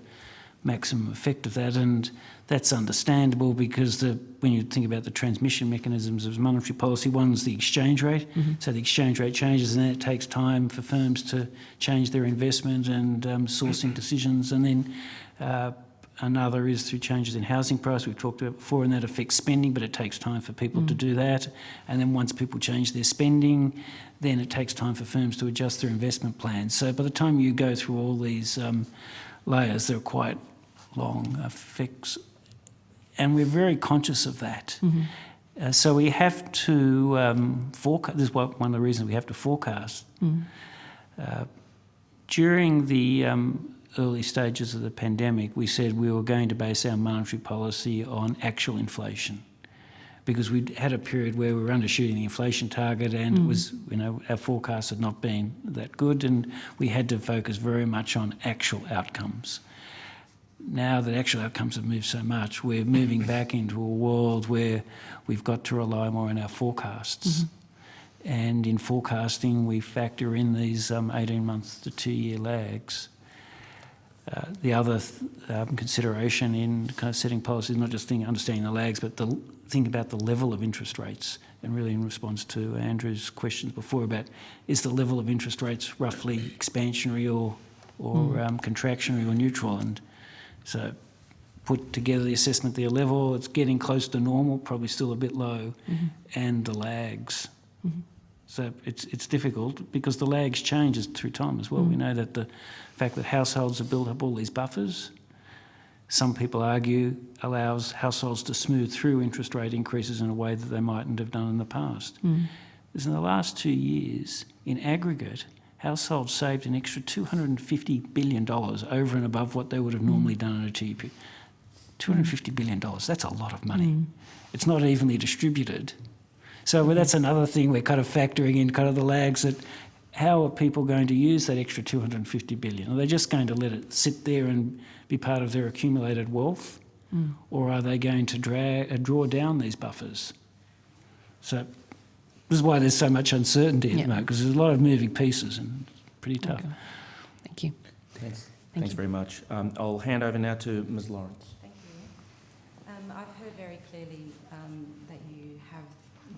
[SPEAKER 2] maximum effect of that, and that's understandable because when you think about the transmission mechanisms of monetary policy, one's the exchange rate. So the exchange rate changes, and then it takes time for firms to change their investment and sourcing decisions, and then another is through changes in housing price we've talked about before, and that affects spending, but it takes time for people to do that. And then once people change their spending, then it takes time for firms to adjust their investment plans. So by the time you go through all these layers, they're quite long effects, and we're very conscious of that. So we have to forecast. This is one of the reasons we have to forecast. During the early stages of the pandemic, we said we were going to base our monetary policy on actual inflation, because we'd had a period where we were undershooting the inflation target, and it was, our forecasts had not been that good, and we had to focus very much on actual outcomes. Now that actual outcomes have moved so much, we're moving back into a world where we've got to rely more on our forecasts. And in forecasting, we factor in these 18 months to 2-year lags. The other consideration in kind of setting policy is not just understanding the lags, but think about the level of interest rates. And really in response to Andrew's questions before about, is the level of interest rates roughly expansionary or contractionary or neutral? And so put together the assessment, their level, it's getting close to normal, probably still a bit low, and the lags. So it's difficult because the lags changes through time as well. We know that the fact that households have built up all these buffers some people argue allows households to smooth through interest rate increases in a way that they mightn't have done in the past. Because in the last 2 years, in aggregate, households saved an extra $250 billion over and above what they would have normally done in a GDP. $250 billion, that's a lot of money. It's not evenly distributed. So that's another thing we're kind of factoring in, kind of the lags, that how are people going to use that extra $250 billion? Are they just going to let it sit there and be part of their accumulated wealth? Or are they going to draw down these buffers? So this is why there's so much uncertainty at the moment, because there's a lot of moving pieces and it's pretty tough.
[SPEAKER 8] Okay. Thank you.
[SPEAKER 1] Thanks very much. I'll hand over now to Ms Lawrence.
[SPEAKER 9] Thank you. I've heard very clearly that you have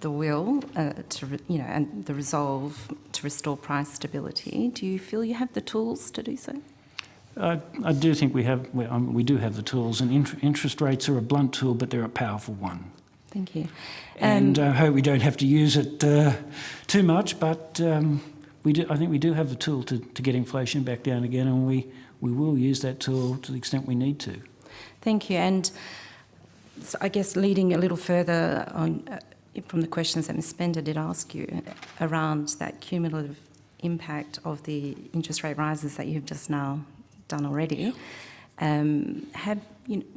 [SPEAKER 9] the will and the resolve to restore price stability. Do you feel you have the tools to do so?
[SPEAKER 2] I do think we do have the tools, and interest rates are a blunt tool, but they're a powerful one.
[SPEAKER 9] Thank you.
[SPEAKER 2] And I hope we don't have to use it too much, but I think we do have the tool to get inflation back down again, and we will use that tool to the extent we need to.
[SPEAKER 9] Thank you. And so I guess leading a little further on from the questions that Ms Spender did ask you around that cumulative impact of the interest rate rises that you've just now done already,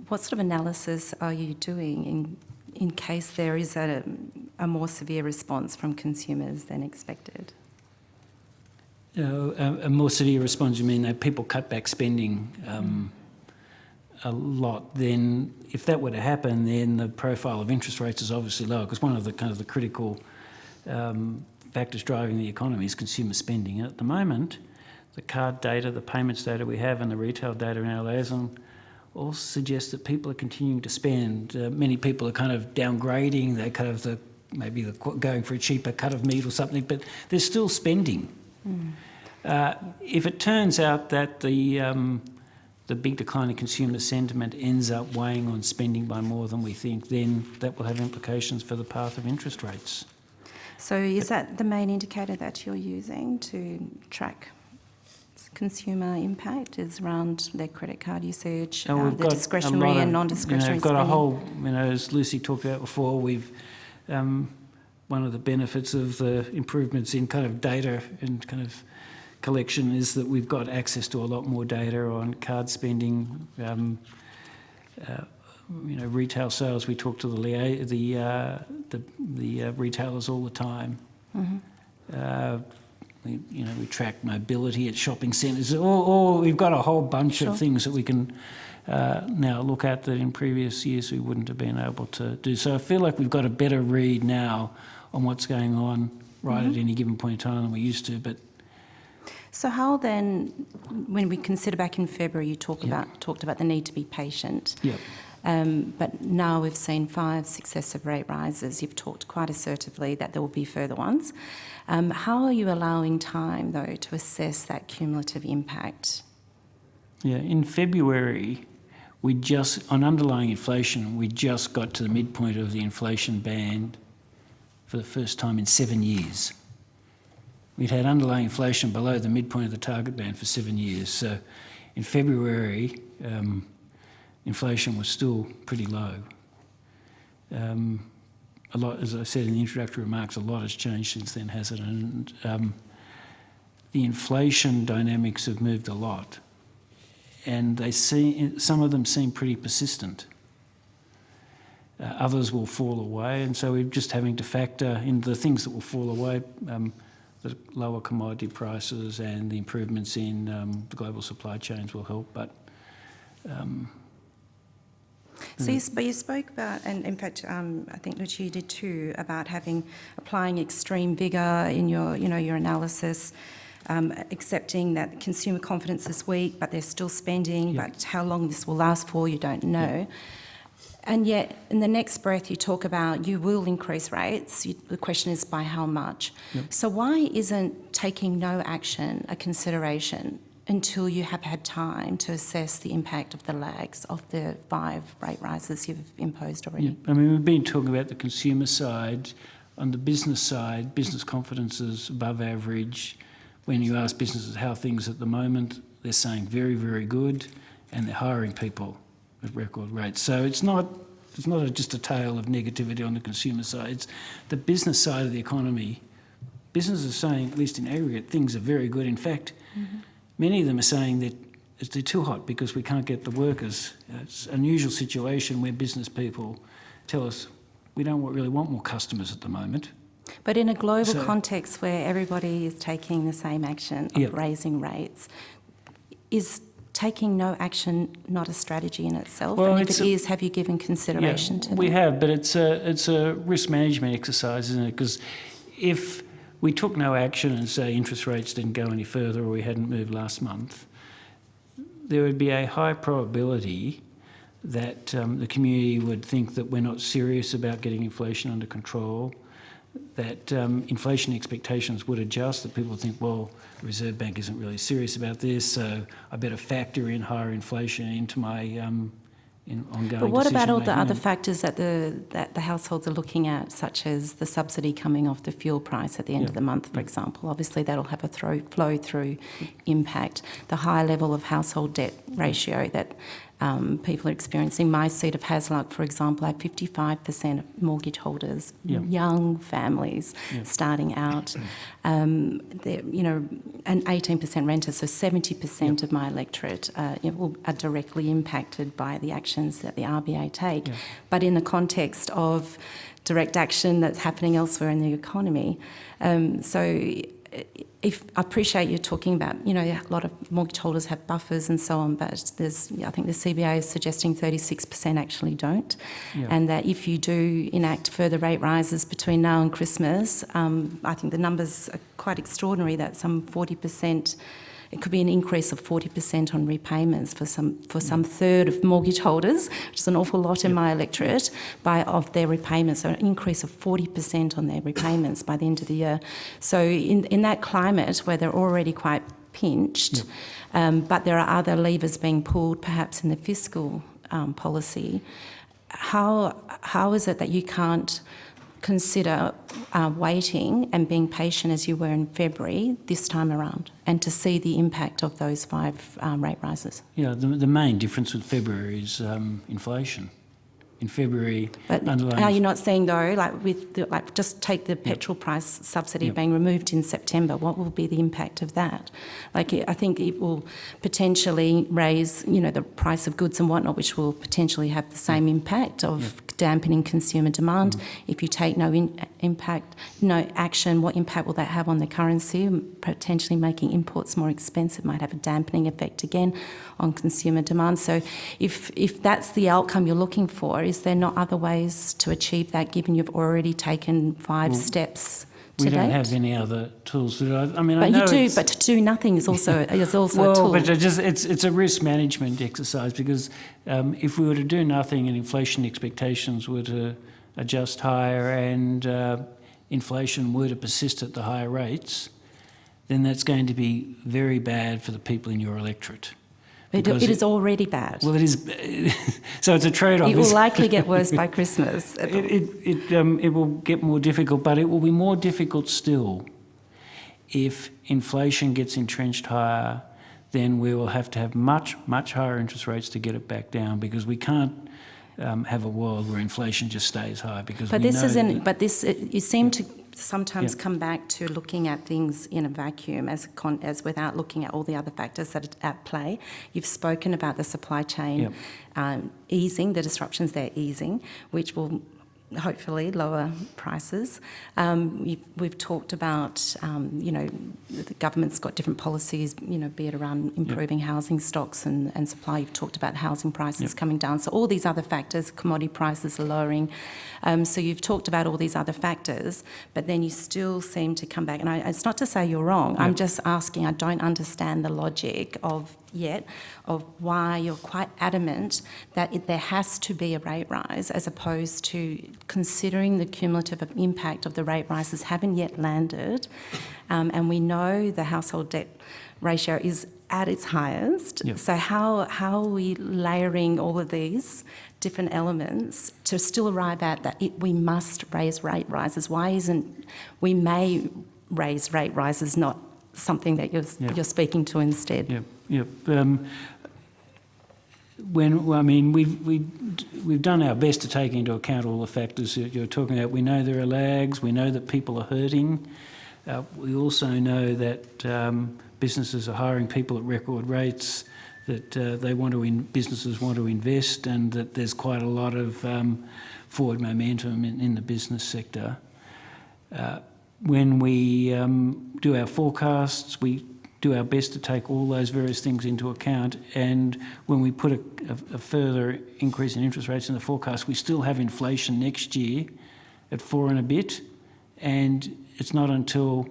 [SPEAKER 9] what sort of analysis are you doing in case there is a more severe response from consumers than expected?
[SPEAKER 2] A more severe response, you mean that people cut back spending a lot? Then if that were to happen, then the profile of interest rates is obviously lower, because one of the kind of the critical factors driving the economy is consumer spending. And at the moment, the card data, the payments data we have, and the retail data in our liaison all suggest that people are continuing to spend. Many people are kind of downgrading. They kind of maybe going for a cheaper cut of meat or something, but they're still spending. If it turns out that the big decline in consumer sentiment ends up weighing on spending by more than we think, then that will have implications for the path of interest rates.
[SPEAKER 9] So is that the main indicator that you're using to track consumer impact, is around their credit card usage, the discretionary and non-discretionary
[SPEAKER 2] we've got
[SPEAKER 9] spending?
[SPEAKER 2] a whole, as Lucy talked about before, we've one of the benefits of the improvements in kind of data and kind of collection is that we've got access to a lot more data on card spending, retail sales. We talk to the retailers all the time. We track mobility at shopping centres, or we've got a whole bunch of things that we can now look at that in previous years we wouldn't have been able to do. So I feel like we've got a better read now on what's going on at any given point in time than we used to. But
[SPEAKER 9] so how then, when we consider back in February, you talked about the need to be patient.
[SPEAKER 2] Yep.
[SPEAKER 9] But now we've seen 5 successive rate rises. You've talked quite assertively that there will be further ones. How are you allowing time, though, to assess that cumulative impact?
[SPEAKER 2] Yeah, in February, on underlying inflation, we just got to the midpoint of the inflation band for the first time in 7 years. We'd had underlying inflation below the midpoint of the target band for 7 years. So in February, inflation was still pretty low. A lot, as I said in the introductory remarks, a lot has changed since then, has it? And the inflation dynamics have moved a lot, and some of them seem pretty persistent. Others will fall away, and so we're just having to factor in the things that will fall away, the lower commodity prices and the improvements in the global supply chains will help, but.
[SPEAKER 9] So you spoke about, and in fact, I think Lucia did too, about applying extreme vigour in your analysis, accepting that consumer confidence is weak, but they're still spending. But how long this will last for, you don't know. And yet, in the next breath, you talk about you will increase rates. The question is by how much. So why isn't taking no action a consideration until you have had time to assess the impact of the lags of the 5 rate rises you've imposed already?
[SPEAKER 2] Yeah. We've been talking about the consumer side. On the business side, business confidence is above average. When you ask businesses how things at the moment, they're saying very, very good, and they're hiring people. at record rates. So it's not just a tale of negativity on the consumer side. It's the business side of the economy. Businesses are saying, at least in aggregate, things are very good. In fact, many of them are saying that they're too hot because we can't get the workers. It's an unusual situation where business people tell us we don't really want more customers at the moment.
[SPEAKER 9] But in a global
[SPEAKER 2] So-
[SPEAKER 9] context where everybody is taking the same action of
[SPEAKER 2] Yep.
[SPEAKER 9] raising rates, is taking no action not a strategy in itself?
[SPEAKER 2] Well,
[SPEAKER 9] and if
[SPEAKER 2] it's
[SPEAKER 9] it
[SPEAKER 2] a-
[SPEAKER 9] is, have you given consideration to
[SPEAKER 2] we
[SPEAKER 9] that?
[SPEAKER 2] have, but it's a risk management exercise, isn't it? Because if we took no action and say interest rates didn't go any further or we hadn't moved last month, there would be a high probability that the community would think that we're not serious about getting inflation under control, that inflation expectations would adjust, that people would think, well, the Reserve Bank isn't really serious about this, so I better factor in higher inflation into my in ongoing
[SPEAKER 9] But what about all the
[SPEAKER 2] decision-making.
[SPEAKER 9] other factors that the households are looking at, such as the subsidy coming off the fuel price at the end of the month, for example? Obviously, that'll have a flow-through impact. The high level of household debt ratio that people are experiencing. My seat of Hasluck, for example, I have 55% of mortgage holders, young families starting out. And 18% renters, so 70% of my electorate are directly impacted by the actions that the RBA take. But in the context of direct action that's happening elsewhere in the economy, if I appreciate you talking about, a lot of mortgage holders have buffers and so on, but I think the CBA is suggesting 36% actually don't, and that if you do enact further rate rises between now and Christmas, I think the numbers are quite extraordinary, that some 40%. It could be an increase of 40% on repayments for some third of mortgage holders, which is an awful lot in my electorate, of their repayments. So an increase of 40% on their repayments by the end of the year. So in that climate where they're already quite pinched, but there are other levers being pulled, perhaps in the fiscal policy, how is it that you can't consider waiting and being patient as you were in February this time around, and to see the impact of those 5 rate rises?
[SPEAKER 2] Yeah, the main difference with February is inflation. In February,
[SPEAKER 9] But
[SPEAKER 2] underlying...
[SPEAKER 9] are you not seeing though, just take the petrol price subsidy being removed in September, what will be the impact of that? I think it will potentially raise, the price of goods and whatnot, which will potentially have the same impact of dampening consumer demand. If you take no action, what impact will that have on the currency, potentially making imports more expensive, might have a dampening effect again on consumer demand. So if that's the outcome you're looking for, is there not other ways to achieve that, given you've already taken 5 steps to
[SPEAKER 2] We
[SPEAKER 9] date?
[SPEAKER 2] don't have any other tools. I mean, I
[SPEAKER 9] But
[SPEAKER 2] know
[SPEAKER 9] you do.
[SPEAKER 2] it's-
[SPEAKER 9] But to do nothing is also a
[SPEAKER 2] well,
[SPEAKER 9] tool.
[SPEAKER 2] but it's a risk management exercise, because if we were to do nothing and inflation expectations were to adjust higher and inflation were to persist at the higher rates, then that's going to be very bad for the people in your electorate.
[SPEAKER 9] It is already bad.
[SPEAKER 2] Well, it is. So it's a trade-off.
[SPEAKER 9] It will likely get worse by Christmas.
[SPEAKER 2] It will get more difficult, but it will be more difficult still if inflation gets entrenched higher. Then we will have to have much, much higher interest rates to get it back down, because we can't have a world where inflation just stays high. Because
[SPEAKER 9] But
[SPEAKER 2] we
[SPEAKER 9] this
[SPEAKER 2] know
[SPEAKER 9] isn't.
[SPEAKER 2] that-
[SPEAKER 9] But this, you seem to sometimes come back to looking at things in a vacuum, as without looking at all the other factors that are at play. You've spoken about the supply chain easing, the disruptions they're easing, which will hopefully lower prices. We've talked about, the government's got different policies, be it around improving housing stocks and supply. You've talked about housing prices coming down. So all these other factors, commodity prices are lowering. So you've talked about all these other factors, but then you still seem to come back. And it's not to say you're wrong. I'm just asking, I don't understand the logic of why you're quite adamant that there has to be a rate rise, as opposed to considering the cumulative impact of the rate rises haven't yet landed, and we know the household debt ratio is at its highest. So how are we layering all of these different elements to still arrive at that we must raise rate rises? Why isn't we may raise rate rises not something that you're speaking to instead?
[SPEAKER 2] we've done our best to take into account all the factors that you're talking about. We know there are lags. We know that people are hurting. We also know that businesses are hiring people at record rates, that businesses want to invest, and that there's quite a lot of forward momentum in the business sector. When we do our forecasts, we do our best to take all those various things into account, and when we put a further increase in interest rates in the forecast, we still have inflation next year at 4 and a bit, and it's not until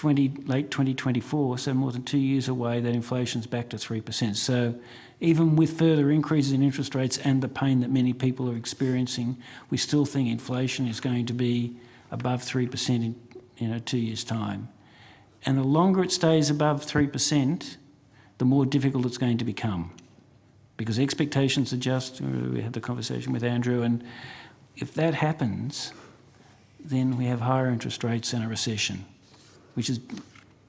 [SPEAKER 2] late 2024, so more than 2 years away, that inflation's back to 3%. So even with further increases in interest rates and the pain that many people are experiencing, we still think inflation is going to be above 3% in 2 years' time. And the longer it stays above 3%, the more difficult it's going to become, because expectations adjust. We had the conversation with Andrew, and if that happens, then we have higher interest rates and a recession, which is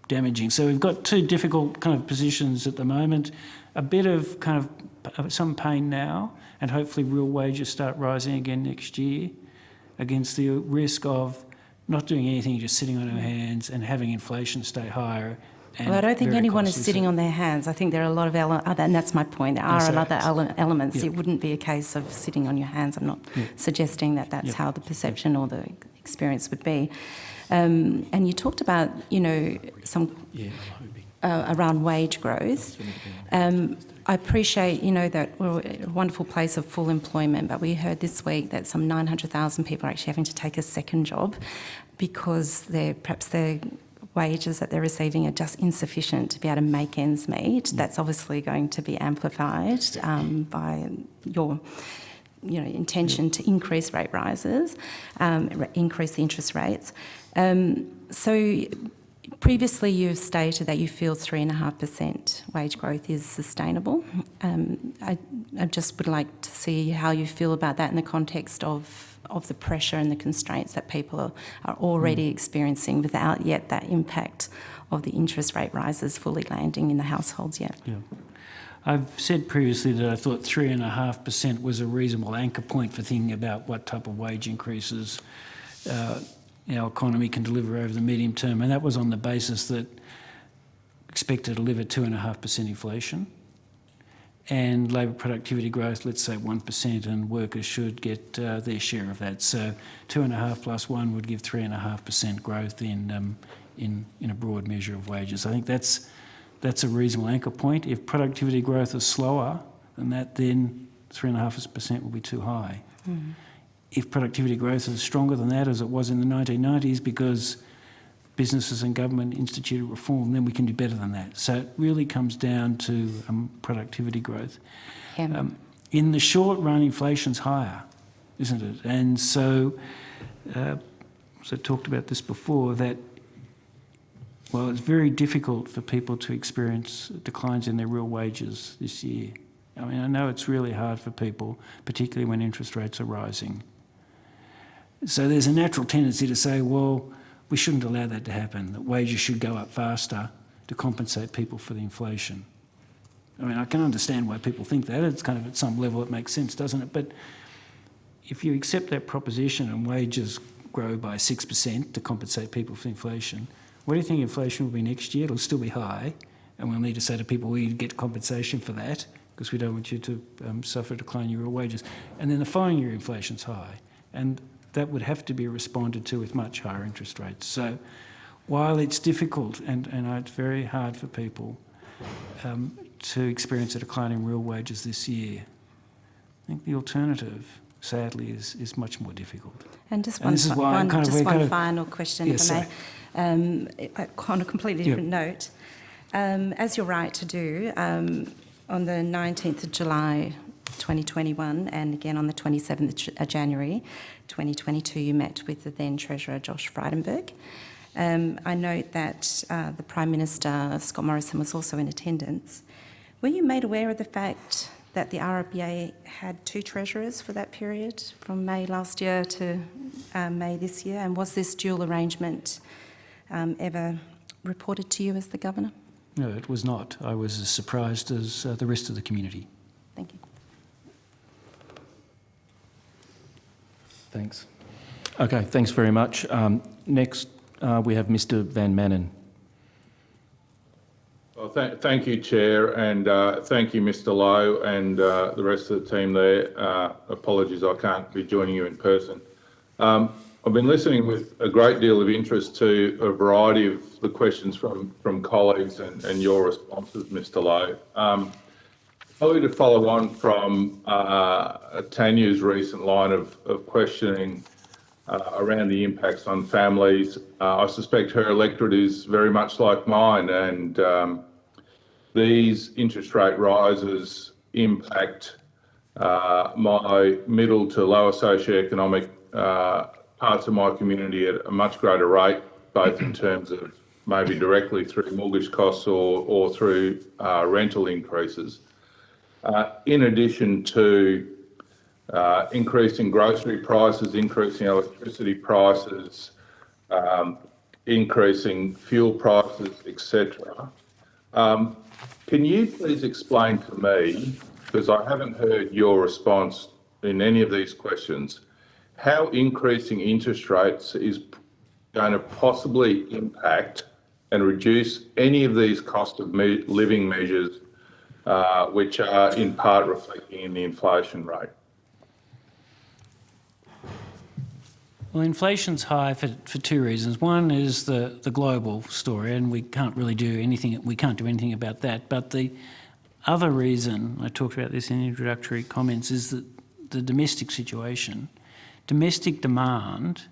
[SPEAKER 2] damaging. So we've got two difficult kind of positions at the moment, a bit of kind of some pain now, and hopefully real wages start rising again next year, against the risk of not doing anything, just sitting on our hands and having inflation stay higher.
[SPEAKER 9] Well, I don't think anyone is sitting on their hands. I think there are a lot of other, and that's my point, there are other elements. It wouldn't be a case of sitting on your hands. I'm not suggesting that that's how the perception or the experience would be. And you talked about, some around wage growth. I appreciate, that we're a wonderful place of full employment, but we heard this week that some 900,000 people are actually having to take a second job because perhaps their wages that they're receiving are just insufficient to be able to make ends meet. That's obviously going to be amplified by your intention to increase rate rises, increase the interest rates. So previously you've stated that you feel 3.5% wage growth is sustainable. I just would like to see how you feel about that in the context of the pressure and the constraints that people are already experiencing without yet that impact of the interest rate rises fully landing in the households yet.
[SPEAKER 2] Yeah. I've said previously that I thought 3.5% was a reasonable anchor point for thinking about what type of wage increases our economy can deliver over the medium term, and that was on the basis that expected to deliver 2.5% inflation and labour productivity growth, let's say 1%, and workers should get their share of that. So 2.5 plus 1 would give 3.5% growth in a broad measure of wages. I think that's a reasonable anchor point. If productivity growth is slower than that, then 3.5% will be too high. Mm. If productivity growth is stronger than that, as it was in the 1990s, because businesses and government instituted reform, then we can do better than that. So it really comes down to productivity growth. Yeah. In the short run, inflation's higher, isn't it? And so, as I talked about this before, that well, it's very difficult for people to experience declines in their real wages this year. I mean, I know it's really hard for people, particularly when interest rates are rising. So there's a natural tendency to say, well, we shouldn't allow that to happen, that wages should go up faster to compensate people for the inflation. I mean, I can understand why people think that. It's kind of at some level it makes sense, doesn't it? But if you accept that proposition and wages grow by 6% to compensate people for inflation, what do you think inflation will be next year? It'll still be high, and we'll need to say to people, well, you get compensation for that because we don't want you to suffer a decline in your real wages. And then the following year, inflation's high. And that would have to be responded to with much higher interest rates. So while it's difficult and it's very hard for people to experience a decline in real wages this year, I think the alternative, sadly, is much more difficult.
[SPEAKER 9] And just one final question, if I may, on a completely different note. As you're right to do, on the 19th of July 2021 and again on the 27th of January 2022, you met with the then Treasurer Josh Frydenberg. I note that the Prime Minister, Scott Morrison, was also in attendance. Were you made aware of the fact that the RBA had two treasurers for that period, from May last year to May this year? And was this dual arrangement ever reported to you as the Governor?
[SPEAKER 2] No, it was not. I was as surprised as the rest of the community.
[SPEAKER 9] Thank you.
[SPEAKER 1] Thanks. Okay, thanks very much. Next, we have Mr. Van Manen.
[SPEAKER 10] Well, thank you, Chair, and thank you, Mr. Lowe, and the rest of the team there. Apologies, I can't be joining you in person. I've been listening with a great deal of interest to a variety of the questions from colleagues and your responses, Mr. Lowe. Probably to follow on from Tanya's recent line of questioning around the impacts on families, I suspect her electorate is very much like mine, and these interest rate rises impact my middle to lower socioeconomic parts of my community at a much greater rate, both in terms of maybe directly through mortgage costs or through rental increases. In addition to increasing grocery prices, increasing electricity prices, increasing fuel prices, etc. Can you please explain to me, because I haven't heard your response in any of these questions, how increasing interest rates is going to possibly impact and reduce any of these cost of living measures, which are in part reflecting in the inflation rate?
[SPEAKER 2] Well, inflation's high for two reasons. One is the global story, and we can't do anything about that. But the other reason, I talked about this in introductory comments, is that the domestic situation. Domestic demand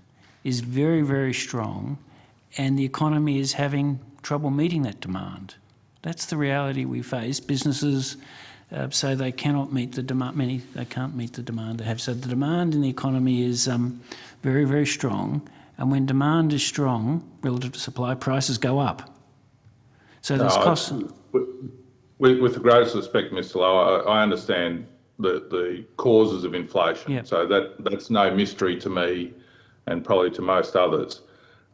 [SPEAKER 2] is very, very strong, and the economy is having trouble meeting that demand. That's the reality we face. Businesses say they cannot meet the demand. They can't meet the demand they have. So the demand in the economy is very, very strong. And when demand is strong, relative to supply, prices go up. So there's costs.
[SPEAKER 10] With the greatest respect, Mr. Lowe, I understand the causes of inflation.
[SPEAKER 2] Yep.
[SPEAKER 10] So that's no mystery to me and probably to most others.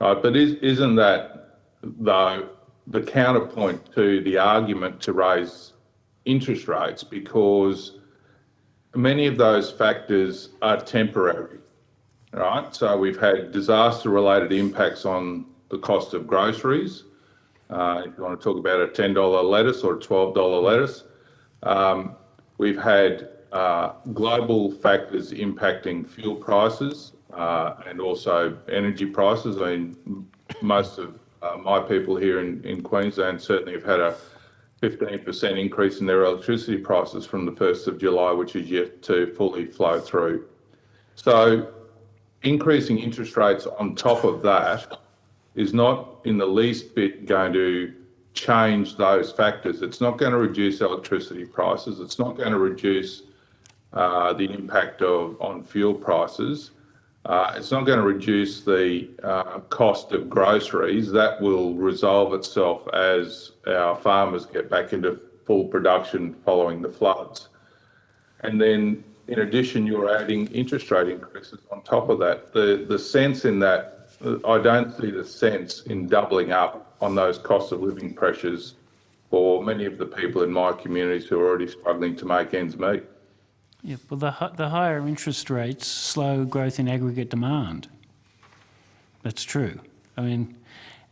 [SPEAKER 10] Right? But isn't that, though, the counterpoint to the argument to raise interest rates, because many of those factors are temporary, right? So we've had disaster-related impacts on the cost of groceries. If you want to talk about a $10 lettuce or a $12 lettuce. We've had global factors impacting fuel prices and also energy prices. I mean, most of my people here in Queensland certainly have had a 15% increase in their electricity prices from the 1st of July, which is yet to fully flow through. So increasing interest rates on top of that is not in the least bit going to change those factors. It's not going to reduce electricity prices. It's not going to reduce the impact on fuel prices. It's not going to reduce the cost of groceries. That will resolve itself as our farmers get back into full production following the floods. And then, in addition, you're adding interest rate increases on top of that. The sense in that, I don't see the sense in doubling up on those cost of living pressures for many of the people in my communities who are already struggling to make ends meet.
[SPEAKER 2] Yeah, well, the higher interest rates slow growth in aggregate demand. That's true. I mean,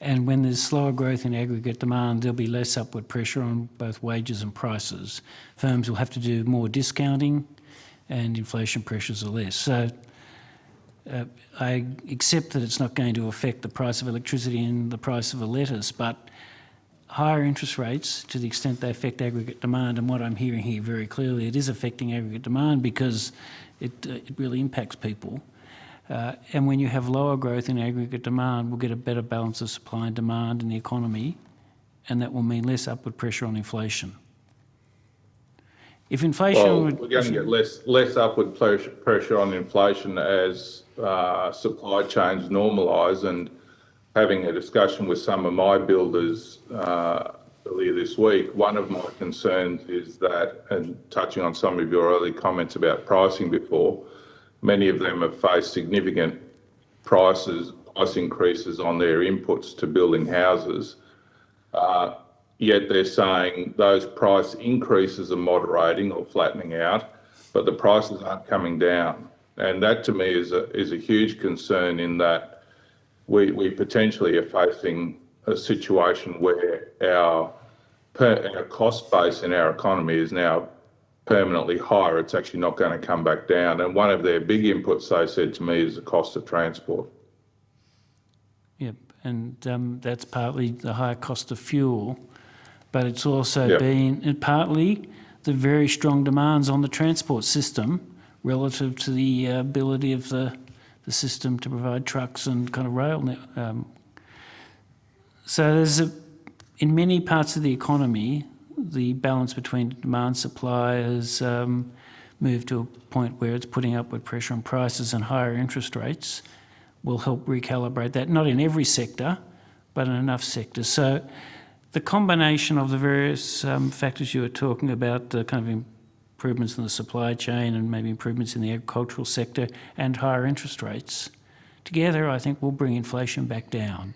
[SPEAKER 2] and when there's slower growth in aggregate demand, there'll be less upward pressure on both wages and prices. Firms will have to do more discounting, and inflation pressures are less. So I accept that it's not going to affect the price of electricity and the price of a lettuce, but higher interest rates, to the extent they affect aggregate demand, and what I'm hearing here very clearly, it is affecting aggregate demand because it really impacts people. And when you have lower growth in aggregate demand, we'll get a better balance of supply and demand in the economy, and that will mean less upward pressure on inflation. If inflation
[SPEAKER 10] we're going to get less upward pressure on inflation as supply chains normalise, and having a discussion with some of my builders earlier this week, one of my concerns is that, and touching on some of your early comments about pricing before, many of them have faced significant price increases on their inputs to building houses. yet they're saying those price increases are moderating or flattening out, but the prices aren't coming down. And that to me is a huge concern, in that we potentially are facing a situation where our cost base in our economy is now permanently higher. It's actually not going to come back down. And one of their big inputs, they said to me, is the cost of transport.
[SPEAKER 2] Yep, and that's partly the higher cost of fuel, but it's also been partly the very strong demands on the transport system relative to the ability of the system to provide trucks and kind of rail. So there's in many parts of the economy, the balance between demand and supply has moved to a point where it's putting upward pressure on prices, and higher interest rates will help recalibrate that, not in every sector, but in enough sectors. So the combination of the various factors you were talking about, the kind of improvements in the supply chain and maybe improvements in the agricultural sector and higher interest rates, together I think will bring inflation back down.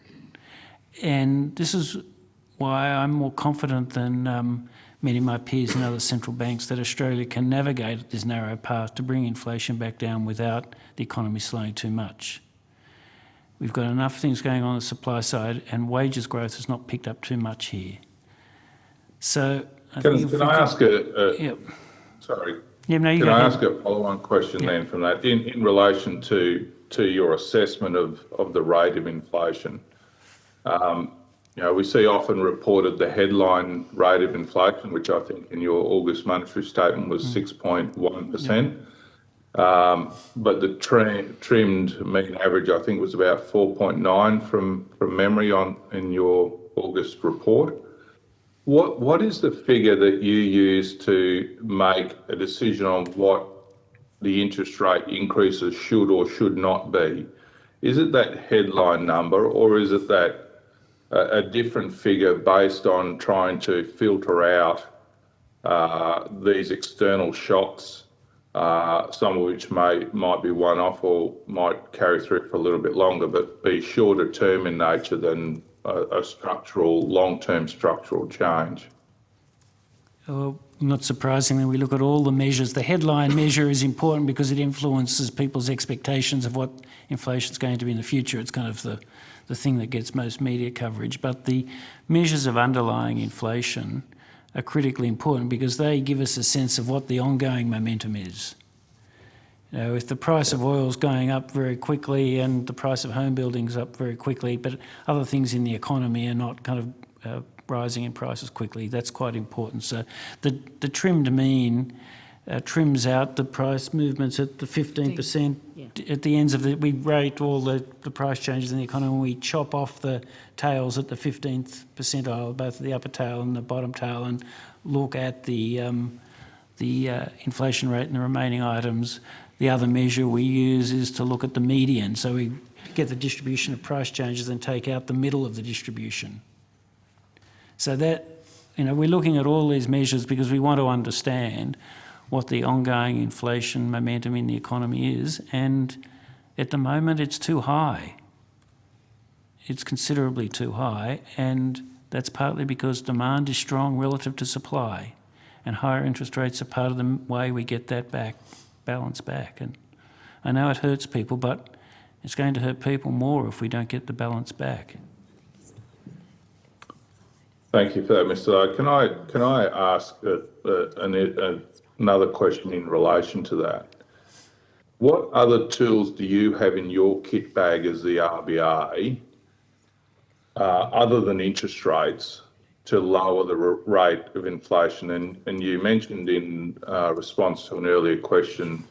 [SPEAKER 2] And this is why I'm more confident than many of my peers in other central banks that Australia can navigate this narrow path to bring inflation back down without the economy slowing too much. We've got enough things going on the supply side, and wages growth has not picked up too much here. So
[SPEAKER 10] Can I ask sorry.
[SPEAKER 2] Yeah, no,
[SPEAKER 10] Can I ask a follow-on question then from that? In relation to your assessment of the rate of inflation, we see often reported the headline rate of inflation, which I think in your August monetary statement was 6.1%. But the trimmed mean average, I think, was about 4.9 from memory in your August report. What is the figure that you use to make a decision on what the interest rate increases should or should not be? Is it that headline number, or is it that a different figure based on trying to filter out these external shocks, some of which might be one-off or might carry through for a little bit longer, but be shorter term in nature than a long-term structural change?
[SPEAKER 2] Well, not surprisingly, we look at all the measures. The headline measure is important because it influences people's expectations of what inflation is going to be in the future. It's kind of the thing that gets most media coverage. But the measures of underlying inflation are critically important because they give us a sense of what the ongoing momentum is. If the price of oil is going up very quickly and the price of home building is up very quickly, but other things in the economy are not kind of rising in prices quickly, that's quite important. So the trimmed mean trims out the price movements at the 15%. At the ends of we rate all the price changes in the economy. We chop off the tails at the 15th percentile, both the upper tail and the bottom tail, and look at the inflation rate and the remaining items. The other measure we use is to look at the median. So we get the distribution of price changes and take out the middle of the distribution. So that, we're looking at all these measures because we want to understand what the ongoing inflation momentum in the economy is, and at the moment it's too high. It's considerably too high, and that's partly because demand is strong relative to supply, and higher interest rates are part of the way we get that balance back. And I know it hurts people, but it's going to hurt people more if we don't get the balance back.
[SPEAKER 10] Thank you for that, Mr. Lowe. Can I ask another question in relation to that? What other tools do you have in your kit bag as the RBA, other than interest rates, to lower the rate of inflation? And you mentioned in response to an earlier question,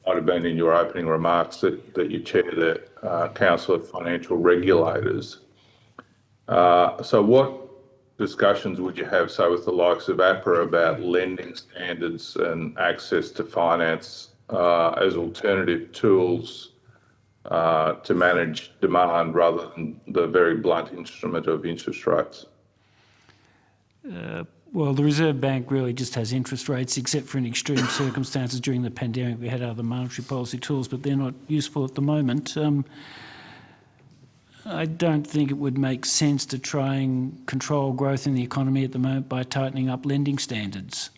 [SPEAKER 10] might have been in your opening remarks, that you chair the Council of Financial Regulators. So what discussions would you have, say, with the likes of APRA about lending standards and access to finance as alternative tools to manage demand rather than the very blunt instrument of interest rates?
[SPEAKER 2] Well, the Reserve Bank really just has interest rates, except for in extreme circumstances. During the pandemic, we had other monetary policy tools, but they're not useful at the moment. I don't think it would make sense to try and control growth in the economy at the moment by tightening up lending standards.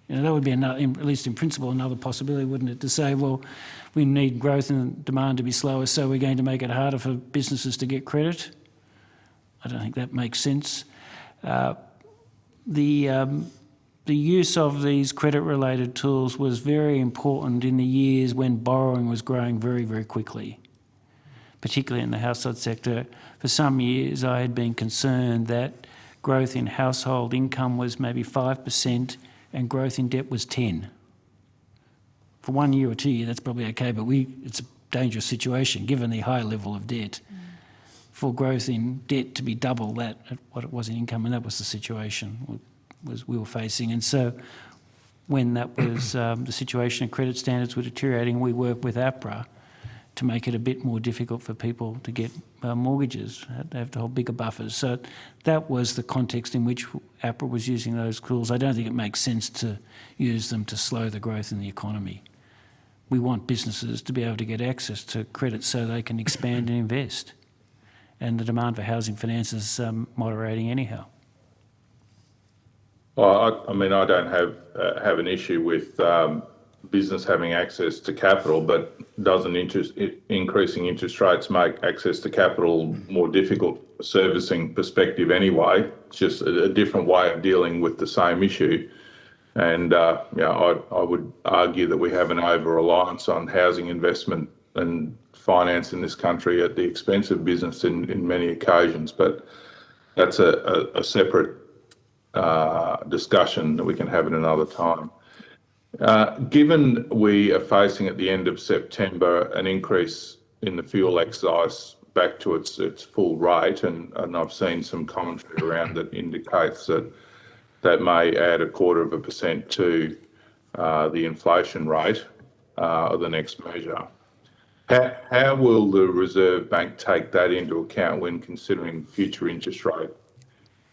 [SPEAKER 2] You know, that would be another, at least in principle, another possibility, wouldn't it? To say, well, we need growth and demand to be slower, so we're going to make it harder for businesses to get credit. I don't think that makes sense. The use of these credit-related tools was very important in the years when borrowing was growing very, very quickly, particularly in the household sector. For some years, I had been concerned that growth in household income was maybe 5% and growth in debt was 10. For 1 year or 2 years, that's probably okay, but it's a dangerous situation given the high level of debt. For growth in debt to be double that at what it was in income, and that was the situation we were facing. And so when that was the situation and credit standards were deteriorating, we worked with APRA to make it a bit more difficult for people to get mortgages. They have to hold bigger buffers. So that was the context in which APRA was using those tools. I don't think it makes sense to use them to slow the growth in the economy. We want businesses to be able to get access to credit so they can expand and invest. And the demand for housing finance is moderating anyhow.
[SPEAKER 10] Well, I mean, I don't have an issue with business having access to capital, but doesn't increasing interest rates make access to capital more difficult from a servicing perspective anyway? It's just a different way of dealing with the same issue. And I would argue that we have an over-reliance on housing investment and finance in this country at the expense of business in many occasions. But that's a separate discussion that we can have at another time. Given we are facing at the end of September an increase in the fuel excise back to its full rate, and I've seen some commentary around that indicates that may add 0.25% to the inflation rate of the next measure. How will the Reserve Bank take that into account when considering future interest rate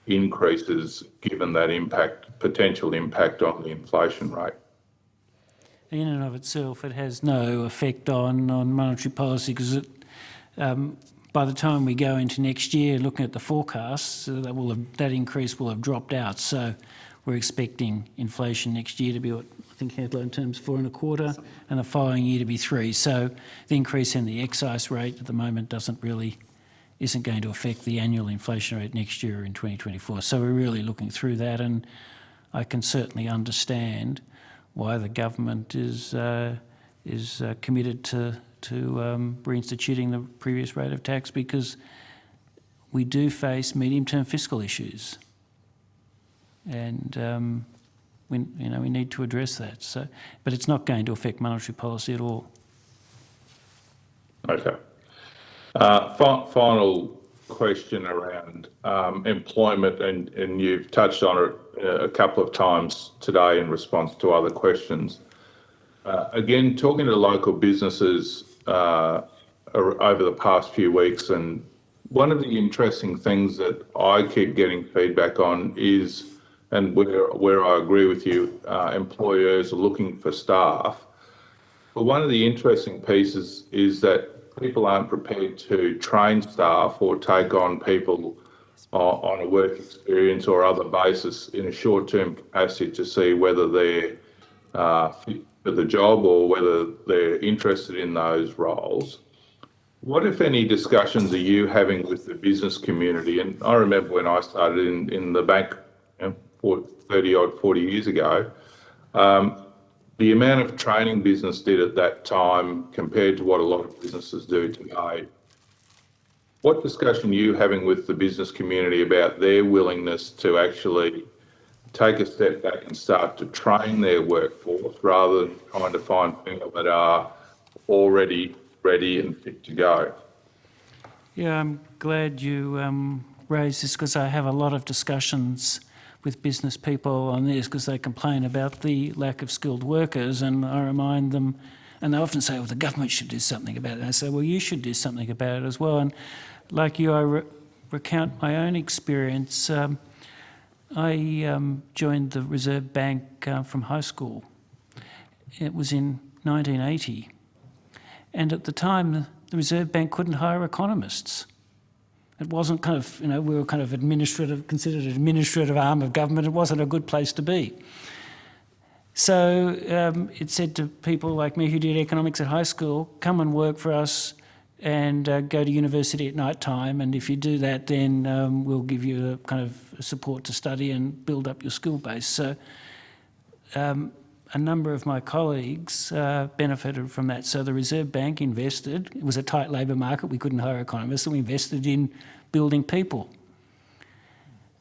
[SPEAKER 10] increases, given that potential impact on the inflation rate?
[SPEAKER 2] In and of itself, it has no effect on monetary policy because by the time we go into next year, looking at the forecasts, that increase will have dropped out. So we're expecting inflation next year to be what I think headline terms 4.25%, and the following year to be 3%. So the increase in the excise rate at the moment isn't going to affect the annual inflation rate next year in 2024. So we're really looking through that, and I can certainly understand why the government is committed to reinstituting the previous rate of tax, because we do face medium-term fiscal issues, and we need to address that. So, but it's not going to affect monetary policy at all.
[SPEAKER 10] Okay. Final question around employment, and you've touched on it a couple of times today in response to other questions. Again, talking to local businesses over the past few weeks, and one of the interesting things that I keep getting feedback on is, and where I agree with you, employers are looking for staff. But one of the interesting pieces is that people aren't prepared to train staff or take on people on a work experience or other basis in a short-term capacity to see whether they're fit for the job or whether they're interested in those roles. What, if any, discussions are you having with the business community? And I remember when I started in the bank 40 years ago, the amount of training business did at that time compared to what a lot of businesses do today. What discussion are you having with the business community about their willingness to actually take a step back and start to train their workforce rather than trying to find people that are already ready and fit to go?
[SPEAKER 2] Yeah, I'm glad you raised this, because I have a lot of discussions with business people on this, because they complain about the lack of skilled workers, and I remind them, and they often say, well, the government should do something about it. And I say, well, you should do something about it as well. And like you, I recount my own experience. I joined the Reserve Bank from high school. It was in 1980. And at the time, the Reserve Bank couldn't hire economists. It wasn't kind of, we were kind of considered an administrative arm of government. It wasn't a good place to be. So it said to people like me who did economics at high school, come and work for us and go to university at night time, and if you do that, then we'll give you a kind of support to study and build up your skill base. So a number of my colleagues benefited from that. So the Reserve Bank invested. It was a tight labour market. We couldn't hire economists, and we invested in building people.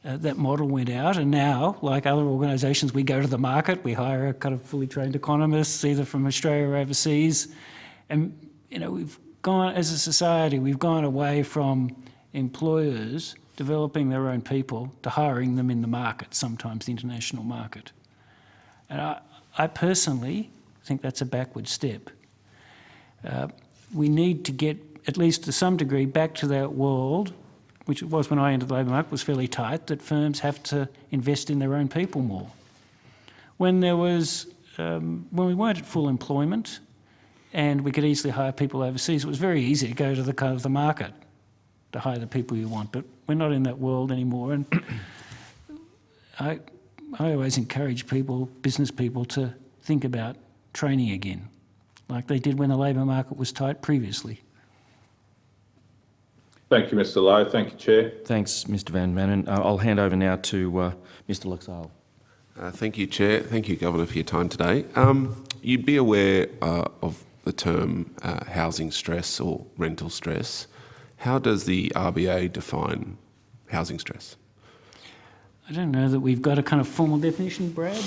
[SPEAKER 2] That model went out, and now, like other organisations, we go to the market, we hire a kind of fully trained economists, either from Australia or overseas, and we've gone, as a society, we've gone away from employers developing their own people to hiring them in the market, sometimes the international market. And I personally think that's a backward step. We need to get, at least to some degree, back to that world, which it was when I entered the labour market, was fairly tight, that firms have to invest in their own people more. When there was, when we weren't at full employment and we could easily hire people overseas, it was very easy to go to the kind of the market to hire the people you want, but we're not in that world anymore. And I always encourage people, business people, to think about training again, like they did when the labour market was tight previously.
[SPEAKER 10] Thank you, Mr. Lowe. Thank you, Chair.
[SPEAKER 1] Thanks, Mr Van Manen. I'll hand over now to Mr Laxale.
[SPEAKER 11] Thank you, Chair. Thank you, Governor, for your time today. You'd be aware of the term housing stress or rental stress. How does the RBA define housing stress?
[SPEAKER 2] I don't know that we've got a kind of formal definition, Brad.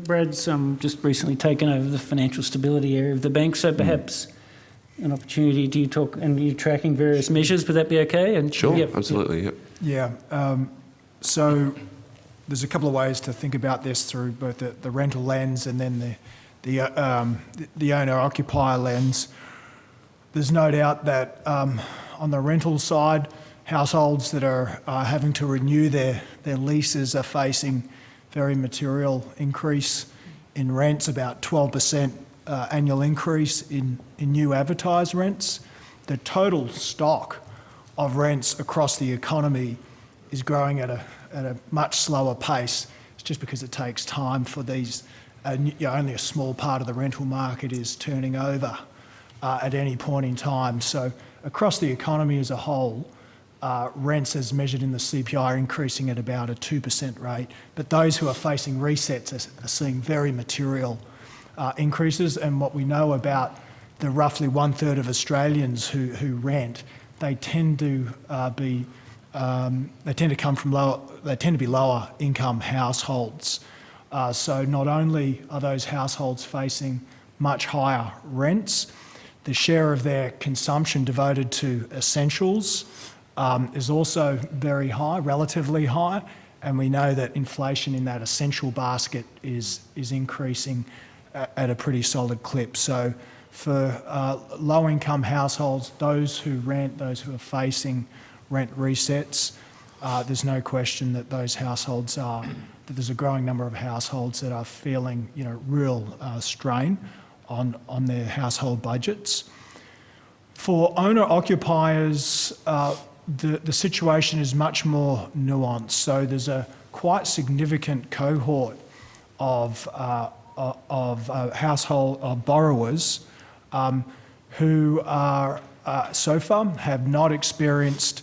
[SPEAKER 2] Brad's just recently taken over the financial stability area of the bank, so perhaps an opportunity. Do you talk, and you're tracking various measures, would that be okay? And
[SPEAKER 11] sure,
[SPEAKER 2] yep,
[SPEAKER 11] absolutely, yep.
[SPEAKER 5] Yeah. So there's a couple of ways to think about this through both the rental lens and then the owner-occupier lens. There's no doubt that on the rental side, households that are having to renew their leases are facing very material increase in rents, about 12% annual increase in new advertised rents. The total stock of rents across the economy is growing at a much slower pace. It's just because it takes time for these, only a small part of the rental market is turning over at any point in time. So across the economy as a whole, rents as measured in the CPI are increasing at about a 2% rate, but those who are facing resets are seeing very material increases. And what we know about the roughly 1/3 of Australians who rent, they tend to come from lower income households. So not only are those households facing much higher rents, the share of their consumption devoted to essentials is also very high, relatively high, and we know that inflation in that essential basket is increasing at a pretty solid clip. So for low-income households, those who rent, those who are facing rent resets, there's no question that those households that there's a growing number of households that are feeling, real strain on their household budgets. For owner-occupiers, the situation is much more nuanced. So there's a quite significant cohort of household borrowers who are so far have not experienced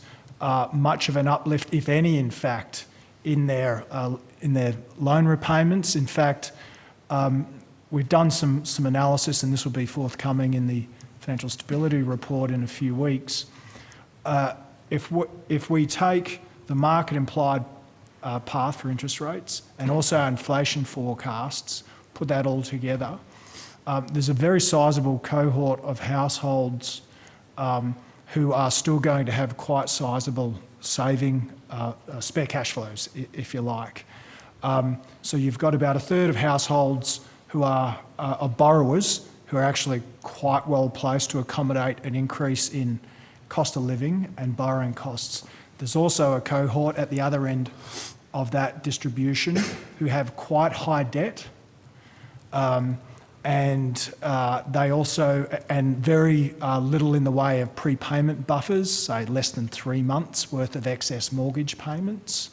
[SPEAKER 5] much of an uplift, if any, in fact, in their loan repayments. In fact, we've done some analysis, and this will be forthcoming in the Financial Stability Report in a few weeks. If we take the market implied path for interest rates and also our inflation forecasts, put that all together, there's a very sizable cohort of households who are still going to have quite sizable saving, spare cash flows, if you like. So you've got about 1/3 of households who are borrowers who are actually quite well placed to accommodate an increase in cost of living and borrowing costs. There's also a cohort at the other end of that distribution who have quite high debt, and they also, and very little in the way of prepayment buffers, say less than 3 months worth of excess mortgage payments.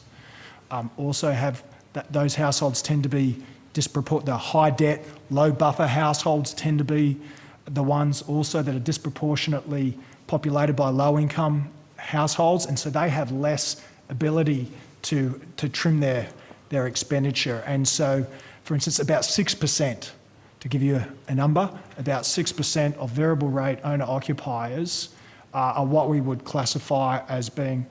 [SPEAKER 5] Also have, those households tend to be the high debt, low buffer households tend to be the ones also that are disproportionately populated by low income households, and so they have less ability to trim their expenditure. And so, for instance, about 6%, to give you a number, about 6% of variable rate owner occupiers are what we would classify as being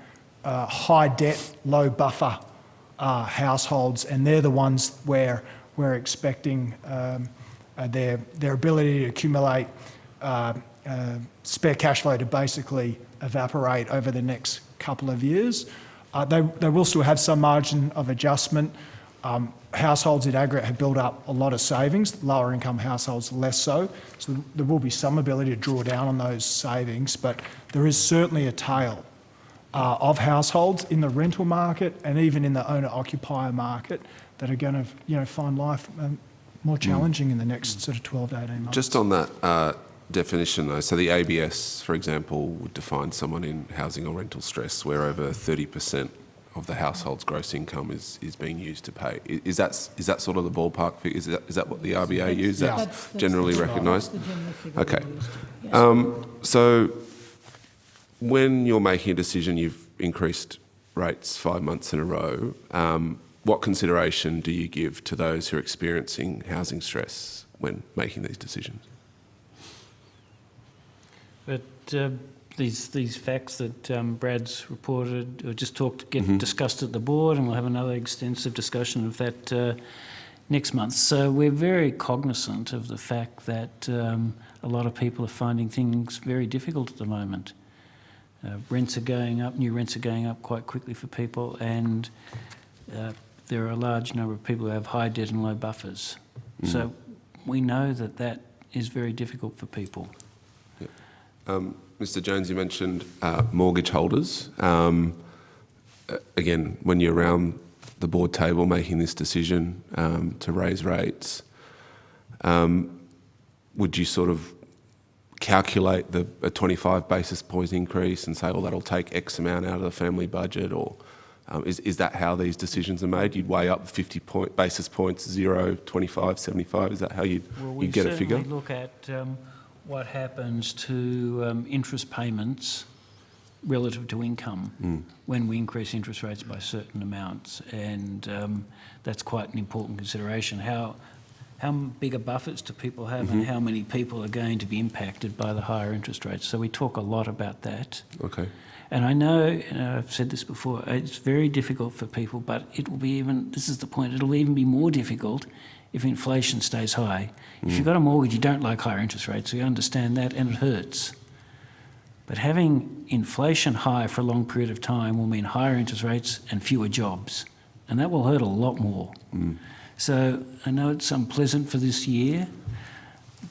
[SPEAKER 5] high debt, low buffer households, and they're the ones where we're expecting their ability to accumulate spare cash flow to basically evaporate over the next couple of years. They will still have some margin of adjustment. Households in aggregate have built up a lot of savings, lower income households less so. So there will be some ability to draw down on those savings, but there is certainly a tail of households in the rental market and even in the owner-occupier market that are going to find life more challenging in the next sort of 12 to 18 months.
[SPEAKER 11] Just on that definition though, so the ABS, for example, would define someone in housing or rental stress where over 30% of the household's gross income is being used to pay. Is that sort of the ballpark figure? Is that what the RBA use?
[SPEAKER 5] Yeah.
[SPEAKER 11] That's generally recognised?
[SPEAKER 3] That's the general figure
[SPEAKER 11] Okay.
[SPEAKER 3] we used. Yes.
[SPEAKER 11] So when you're making a decision, you've increased rates 5 months in a row. What consideration do you give to those who are experiencing housing stress when making these decisions?
[SPEAKER 2] But these facts that Brad's reported or just talked get discussed at the board, and we'll have another extensive discussion of that next month. So we're very cognizant of the fact that a lot of people are finding things very difficult at the moment. Rents are going up, new rents are going up quite quickly for people, and there are a large number of people who have high debt and low buffers. So we know that is very difficult for people.
[SPEAKER 11] Mr. Jones, you mentioned mortgage holders. Again, when you're around the board table making this decision to raise rates, would you sort of calculate a 25 basis point increase and say, well, that'll take X amount out of the family budget, or is that how these decisions are made? You'd weigh up 50 basis points, 0, 25, 75, is that how you'd get a figure?
[SPEAKER 2] We certainly look at what happens to interest payments relative to income when we increase interest rates by certain amounts, and that's quite an important consideration. How big a buffers do people have and how many people are going to be impacted by the higher interest rates? So we talk a lot about that.
[SPEAKER 11] Okay.
[SPEAKER 2] And I know, I've said this before, it's very difficult for people, but it will be even, this is the point, it'll even be more difficult if inflation stays high. If you've got a mortgage, you don't like higher interest rates, so you understand that, and it hurts. But having inflation high for a long period of time will mean higher interest rates and fewer jobs, and that will hurt a lot more. So I know it's unpleasant for this year,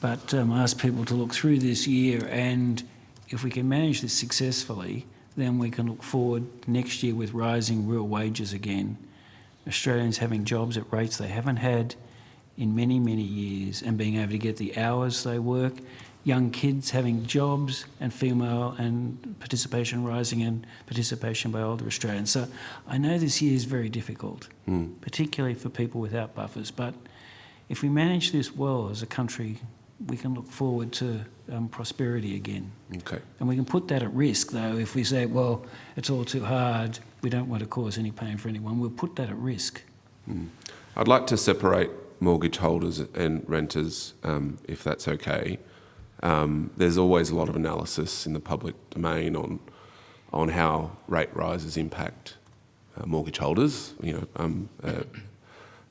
[SPEAKER 2] but I ask people to look through this year, and if we can manage this successfully, then we can look forward next year with rising real wages again. Australians having jobs at rates they haven't had in many, many years, and being able to get the hours they work, young kids having jobs, and female and participation rising, and participation by older Australians. So I know this year is very difficult, particularly for people without buffers, but if we manage this well as a country, we can look forward to prosperity again.
[SPEAKER 11] Okay.
[SPEAKER 2] And we can put that at risk, though, if we say, well, it's all too hard, we don't want to cause any pain for anyone. We'll put that at risk.
[SPEAKER 11] I'd like to separate mortgage holders and renters, if that's okay. There's always a lot of analysis in the public domain on how rate rises impact mortgage holders.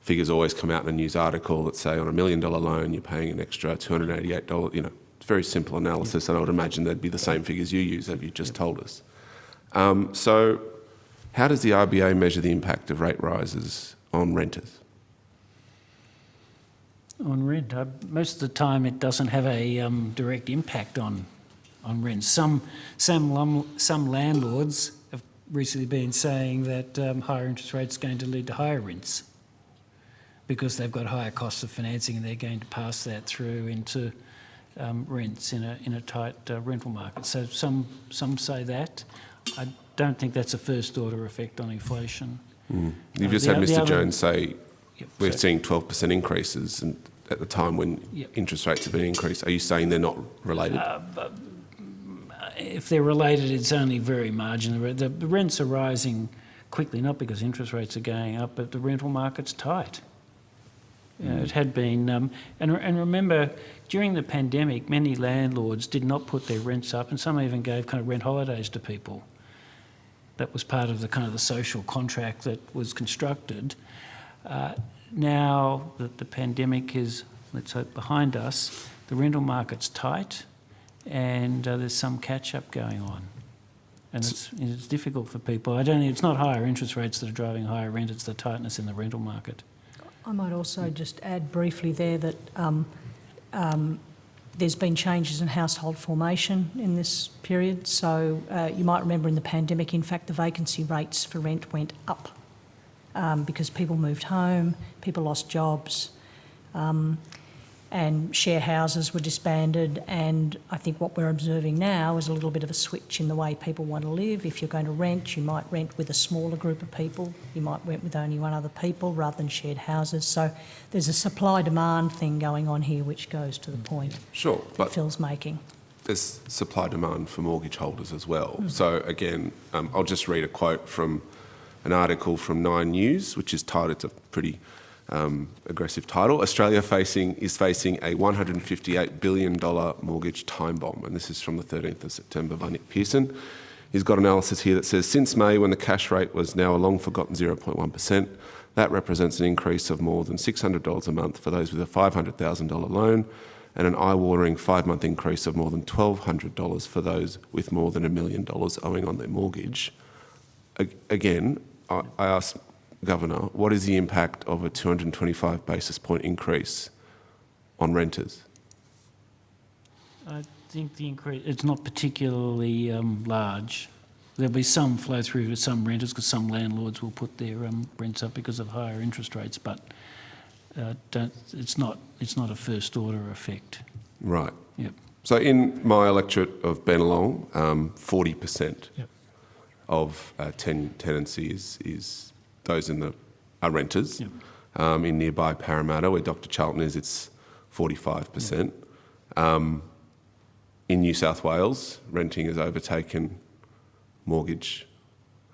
[SPEAKER 11] Figures always come out in a news article that say on $1 million loan you're paying an extra $288. It's very simple analysis, and I would imagine they'd be the same figures you use, as you just told us. So, how does the RBA measure the impact of rate rises on renters?
[SPEAKER 2] On rent, most of the time it doesn't have a direct impact on rent. Some landlords have recently been saying that higher interest rates are going to lead to higher rents. because they've got higher costs of financing and they're going to pass that through into rents in a tight rental market. So some say that. I don't think that's a first order effect on inflation.
[SPEAKER 11] You've just
[SPEAKER 2] the
[SPEAKER 11] had
[SPEAKER 2] o- the
[SPEAKER 11] Mr
[SPEAKER 2] other-
[SPEAKER 11] Jones say we're
[SPEAKER 2] sorry.
[SPEAKER 11] seeing 12% increases and at the time when interest rates have been increased. Are you saying they're not related?
[SPEAKER 2] If they're related, it's only very marginal. The rents are rising quickly, not because interest rates are going up, but the rental market's tight. You know, it had been, and remember, during the pandemic, many landlords did not put their rents up, and some even gave kind of rent holidays to people. That was part of the kind of the social contract that was constructed. Now that the pandemic is, let's hope, behind us, the rental market's tight, and there's some catch-up going on. And it's difficult for people. I don't think it's not higher interest rates that are driving higher rent, it's the tightness in the rental market.
[SPEAKER 3] I might also just add briefly there that there's been changes in household formation in this period. So you might remember in the pandemic, in fact, the vacancy rates for rent went up because people moved home, people lost jobs, and share houses were disbanded. And I think what we're observing now is a little bit of a switch in the way people want to live. If you're going to rent, you might rent with a smaller group of people. You might rent with only one other people rather than shared houses. So there's a supply-demand thing going on here which goes to the point
[SPEAKER 11] Sure,
[SPEAKER 3] that
[SPEAKER 11] but
[SPEAKER 3] Phil's making.
[SPEAKER 11] there's supply demand for mortgage holders as well. So again, I'll just read a quote from an article from Nine News, which is titled, it's a pretty aggressive title, Australia is facing a $158 billion mortgage time bomb. And this is from the 13th of September by Nick Pearson. He's got analysis here that says, since May, when the cash rate was now a long-forgotten 0.1%, that represents an increase of more than $600 a month for those with a $500,000 loan and an eye-watering 5-month increase of more than $1,200 for those with more than $1 million owing on their mortgage. Again, I asked Governor, what is the impact of a 225 basis point increase on renters?
[SPEAKER 2] I think the increase, it's not particularly large. There'll be some flow through to some renters because some landlords will put their rents up because of higher interest rates, but it's not a first order effect.
[SPEAKER 11] Right.
[SPEAKER 2] Yep.
[SPEAKER 11] So in my electorate of Bennelong, 40% of tenancy is those are renters.
[SPEAKER 2] Yep.
[SPEAKER 11] In nearby Parramatta, where Dr. Charlton is, it's 45%. In New South Wales, renting has overtaken mortgage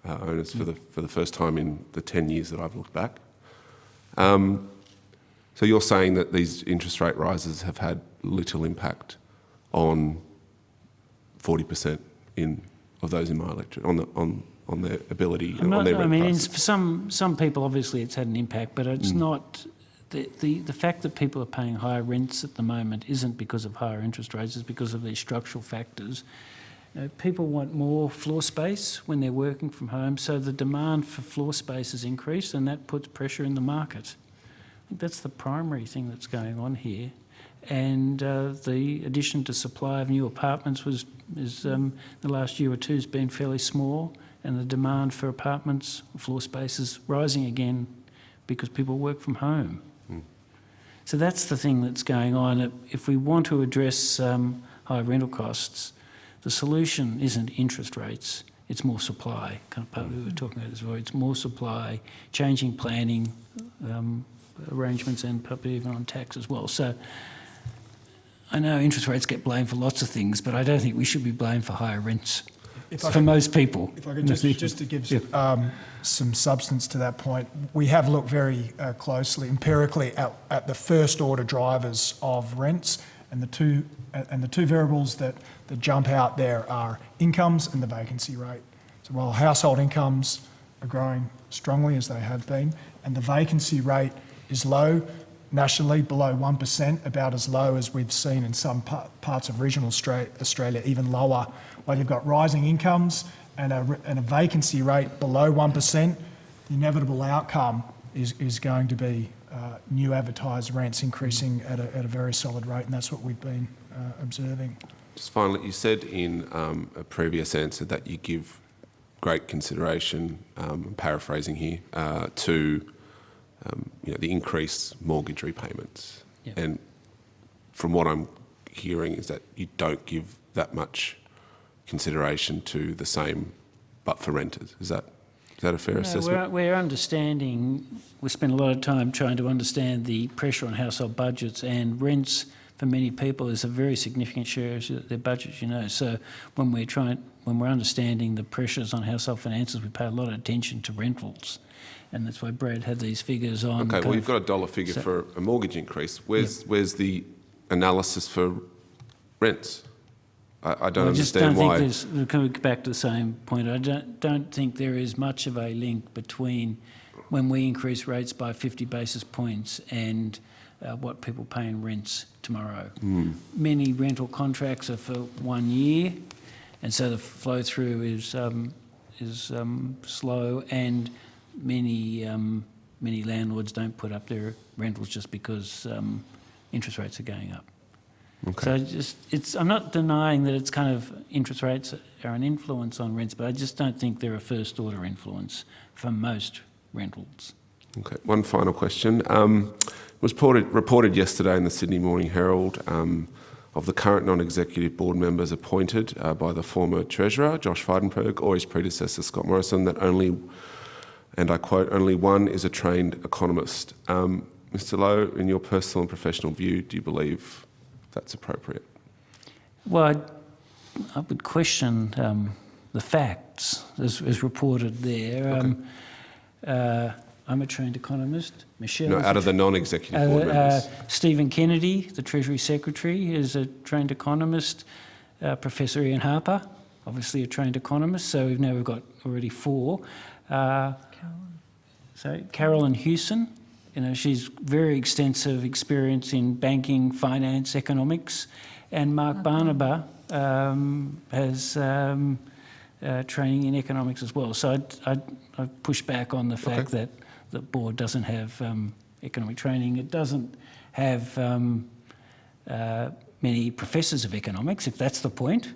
[SPEAKER 11] owners for the first time in the 10 years that I've looked back. So you're saying that these interest rate rises have had little impact on 40% of those in my electorate, on their ability, on their rent prices?
[SPEAKER 2] For some people, obviously, it's had an impact, but it's not. The fact that people are paying higher rents at the moment isn't because of higher interest rates, it's because of these structural factors. People want more floor space when they're working from home, so the demand for floor space has increased, and that puts pressure in the market. I think that's the primary thing that's going on here. And the addition to supply of new apartments the last year or two has been fairly small, and the demand for apartments, floor space is rising again because people work from home. So that's the thing that's going on. If we want to address high rental costs, the solution isn't interest rates, it's more supply. Kind of part we were talking about as well. It's more supply, changing planning arrangements, and probably even on tax as well. So I know interest rates get blamed for lots of things, but I don't think we should be blamed for higher rents for most people.
[SPEAKER 5] If I could just to give some substance to that point, we have looked very closely, empirically, at the first order drivers of rents, and the two variables that jump out there are incomes and the vacancy rate. So while household incomes are growing strongly, as they have been, and the vacancy rate is low, nationally below 1%, about as low as we've seen in some parts of regional Australia, even lower. While you've got rising incomes and a vacancy rate below 1%, the inevitable outcome is going to be new advertised rents increasing at a very solid rate, and that's what we've been observing.
[SPEAKER 11] Just finally, you said in a previous answer that you give great consideration, I'm paraphrasing here, to the increased mortgage repayments.
[SPEAKER 2] Yeah.
[SPEAKER 11] And from what I'm hearing is that you don't give that much consideration to the same, but for renters. Is that a fair assessment?
[SPEAKER 2] We're understanding, we spend a lot of time trying to understand the pressure on household budgets, and rents for many people is a very significant share of their budgets, So when we're understanding the pressures on household finances, we pay a lot of attention to rentals. And that's why Brad had these figures on.
[SPEAKER 11] Okay, well, you've got a dollar figure for a mortgage increase. Where's the analysis for rents? I don't understand why.
[SPEAKER 2] We'll come back to the same point. I don't think there is much of a link between when we increase rates by 50 basis points and what people pay in rents tomorrow. Many rental contracts are for 1 year, and so the flow through is slow, and many landlords don't put up their rentals just because interest rates are going up.
[SPEAKER 11] Okay.
[SPEAKER 2] So I'm not denying that it's kind of interest rates are an influence on rents, but I just don't think they're a first order influence for most rentals.
[SPEAKER 11] Okay, one final question. It was reported yesterday in the Sydney Morning Herald of the current non-executive board members appointed by the former Treasurer, Josh Frydenberg, or his predecessor, Scott Morrison, that only, and I quote, only one is a trained economist. Mr. Lowe, in your personal and professional view, do you believe that's appropriate?
[SPEAKER 2] Well, I would question the facts as reported there.
[SPEAKER 11] Okay.
[SPEAKER 2] I'm a trained economist. Michelle.
[SPEAKER 11] No, out of the non-executive board members.
[SPEAKER 2] Stephen Kennedy, the Treasury Secretary, is a trained economist. Professor Ian Harper, obviously a trained economist. So we've got already 4. Carolyn Hewson. She's very extensive experience in banking, finance, economics, and Mark Barnaba has training in economics as well. So I push back on the fact that the board doesn't have economic training. It doesn't have many professors of economics, if that's the point.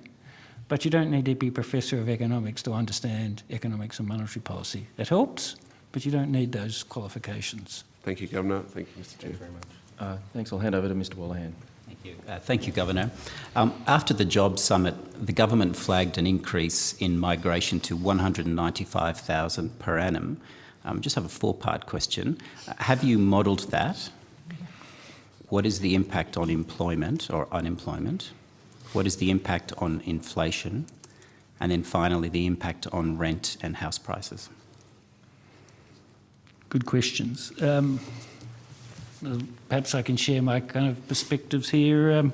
[SPEAKER 2] But you don't need to be a professor of economics to understand economics and monetary policy. It helps, but you don't need those qualifications.
[SPEAKER 11] Thank you, Governor. Thank you, Mr. Chair.
[SPEAKER 1] Thank you very much. Thanks. I'll hand over to Mr. Wallahan.
[SPEAKER 12] Thank you. Thank you, Governor. After the Jobs Summit, the government flagged an increase in migration to 195,000 per annum. Just have a 4-part question. Have you modelled that? What is the impact on employment or unemployment? What is the impact on inflation? And then finally, the impact on rent and house prices.
[SPEAKER 2] Good questions. Perhaps I can share my kind of perspectives here. I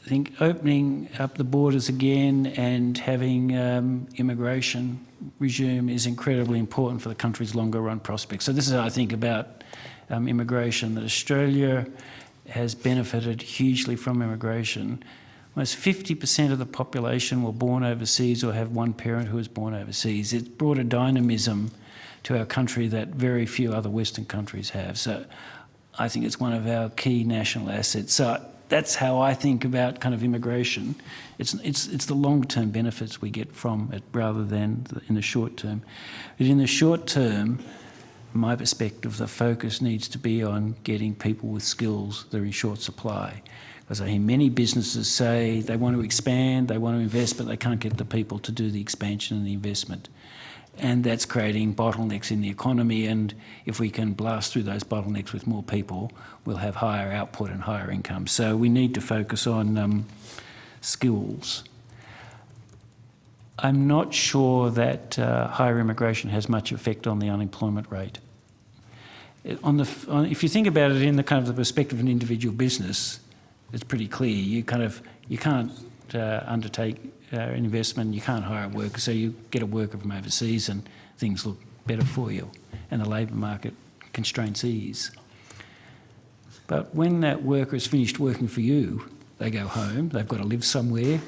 [SPEAKER 2] think opening up the borders again and having immigration resume is incredibly important for the country's longer run prospects. So this is how I think about immigration, that Australia has benefited hugely from immigration. Almost 50% of the population were born overseas or have one parent who was born overseas. It's brought a dynamism to our country that very few other Western countries have. So I think it's one of our key national assets. So that's how I think about kind of immigration. It's the long-term benefits we get from it rather than in the short term. But in the short term, from my perspective, the focus needs to be on getting people with skills that are in short supply. Because I hear many businesses say they want to expand, they want to invest, but they can't get the people to do the expansion and the investment. And that's creating bottlenecks in the economy, and if we can blast through those bottlenecks with more people, we'll have higher output and higher income. So we need to focus on skills. I'm not sure that higher immigration has much effect on the unemployment rate. If you think about it in the kind of the perspective of an individual business, it's pretty clear. You can't undertake an investment, you can't hire a worker, so you get a worker from overseas and things look better for you, and the labour market constraints ease. But when that worker is finished working for you, they go home, they've got to live somewhere,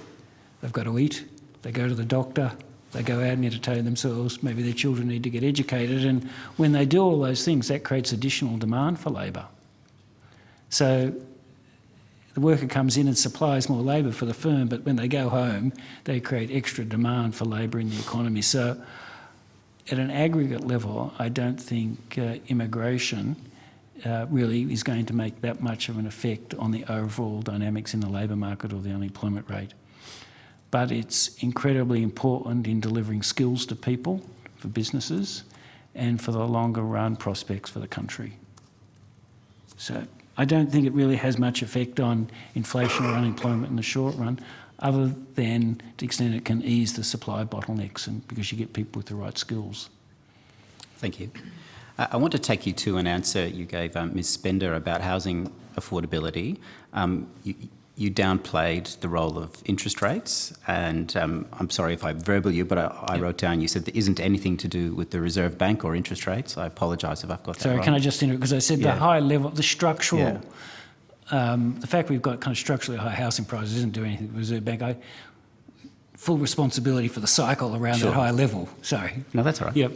[SPEAKER 2] they've got to eat, they go to the doctor, they go out and entertain themselves, maybe their children need to get educated, and when they do all those things, that creates additional demand for labour. So the worker comes in and supplies more labour for the firm, but when they go home, they create extra demand for labour in the economy. So at an aggregate level, I don't think immigration really is going to make that much of an effect on the overall dynamics in the labour market or the unemployment rate. But it's incredibly important in delivering skills to people, for businesses, and for the longer run prospects for the country. So I don't think it really has much effect on inflation or unemployment in the short run, other than to the extent it can ease the supply bottlenecks and because you get people with the right skills.
[SPEAKER 12] Thank you. I want to take you to an answer you gave Ms Spender about housing affordability. You downplayed the role of interest rates, and I'm sorry if I verbal you, but I wrote down, you said there isn't anything to do with the Reserve Bank or interest rates. I apologise if I've got that
[SPEAKER 2] Sorry,
[SPEAKER 12] wrong.
[SPEAKER 2] can I just interrupt? Because I said the high level, the structural,
[SPEAKER 12] Yeah.
[SPEAKER 2] the fact we've got kind of structurally high housing prices isn't doing anything to the Reserve Bank. Full responsibility for the cycle around
[SPEAKER 12] Sure.
[SPEAKER 2] that high level. Sorry.
[SPEAKER 12] No, that's all right.
[SPEAKER 2] Yep.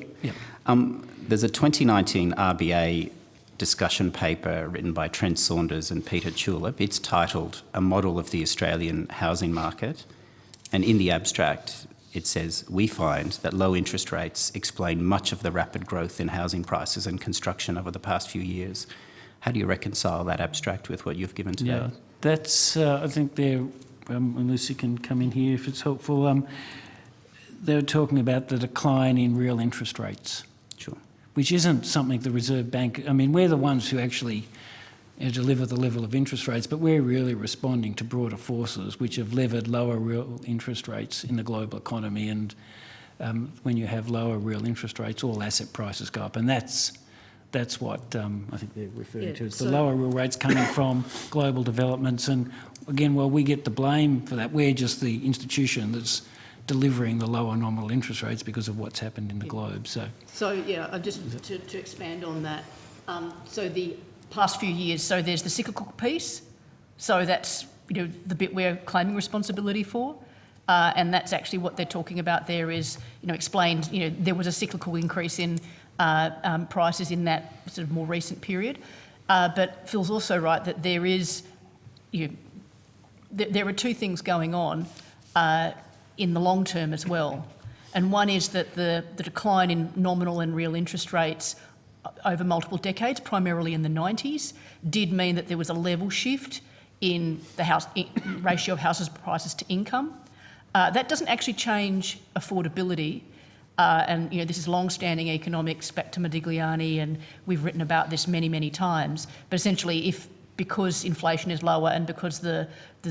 [SPEAKER 12] There's a 2019 RBA discussion paper written by Trent Saunders and Peter Tulip. It's titled A Model of the Australian Housing Market. And in the abstract, it says, we find that low interest rates explain much of the rapid growth in housing prices and construction over the past few years. How do you reconcile that abstract with what you've given today?
[SPEAKER 2] Yeah, that's, I think they're, and Lucy can come in here if it's helpful. They're talking about the decline in real interest rates.
[SPEAKER 12] Sure.
[SPEAKER 2] Which isn't something the Reserve Bank, I mean, we're the ones who actually deliver the level of interest rates, but we're really responding to broader forces which have levered lower real interest rates in the global economy. And when you have lower real interest rates, all asset prices go up. And that's what I think they're referring to. It's the lower real rates coming from global developments. And again, while we get the blame for that, we're just the institution that's delivering the lower nominal interest rates because of what's happened in the globe.
[SPEAKER 4] So yeah, just to expand on that. So the past few years, so there's the cyclical piece. So that's the bit we're claiming responsibility for. And that's actually what they're talking about there is, explained, there was a cyclical increase in prices in that sort of more recent period. But Phil's also right that there is, there are two things going on in the long term as well. And one is that the decline in nominal and real interest rates over multiple decades, primarily in the 90s, did mean that there was a level shift in the ratio of houses prices to income. That doesn't actually change affordability. And this is long-standing economics back to Modigliani, and we've written about this many, many times. But essentially, because inflation is lower and because the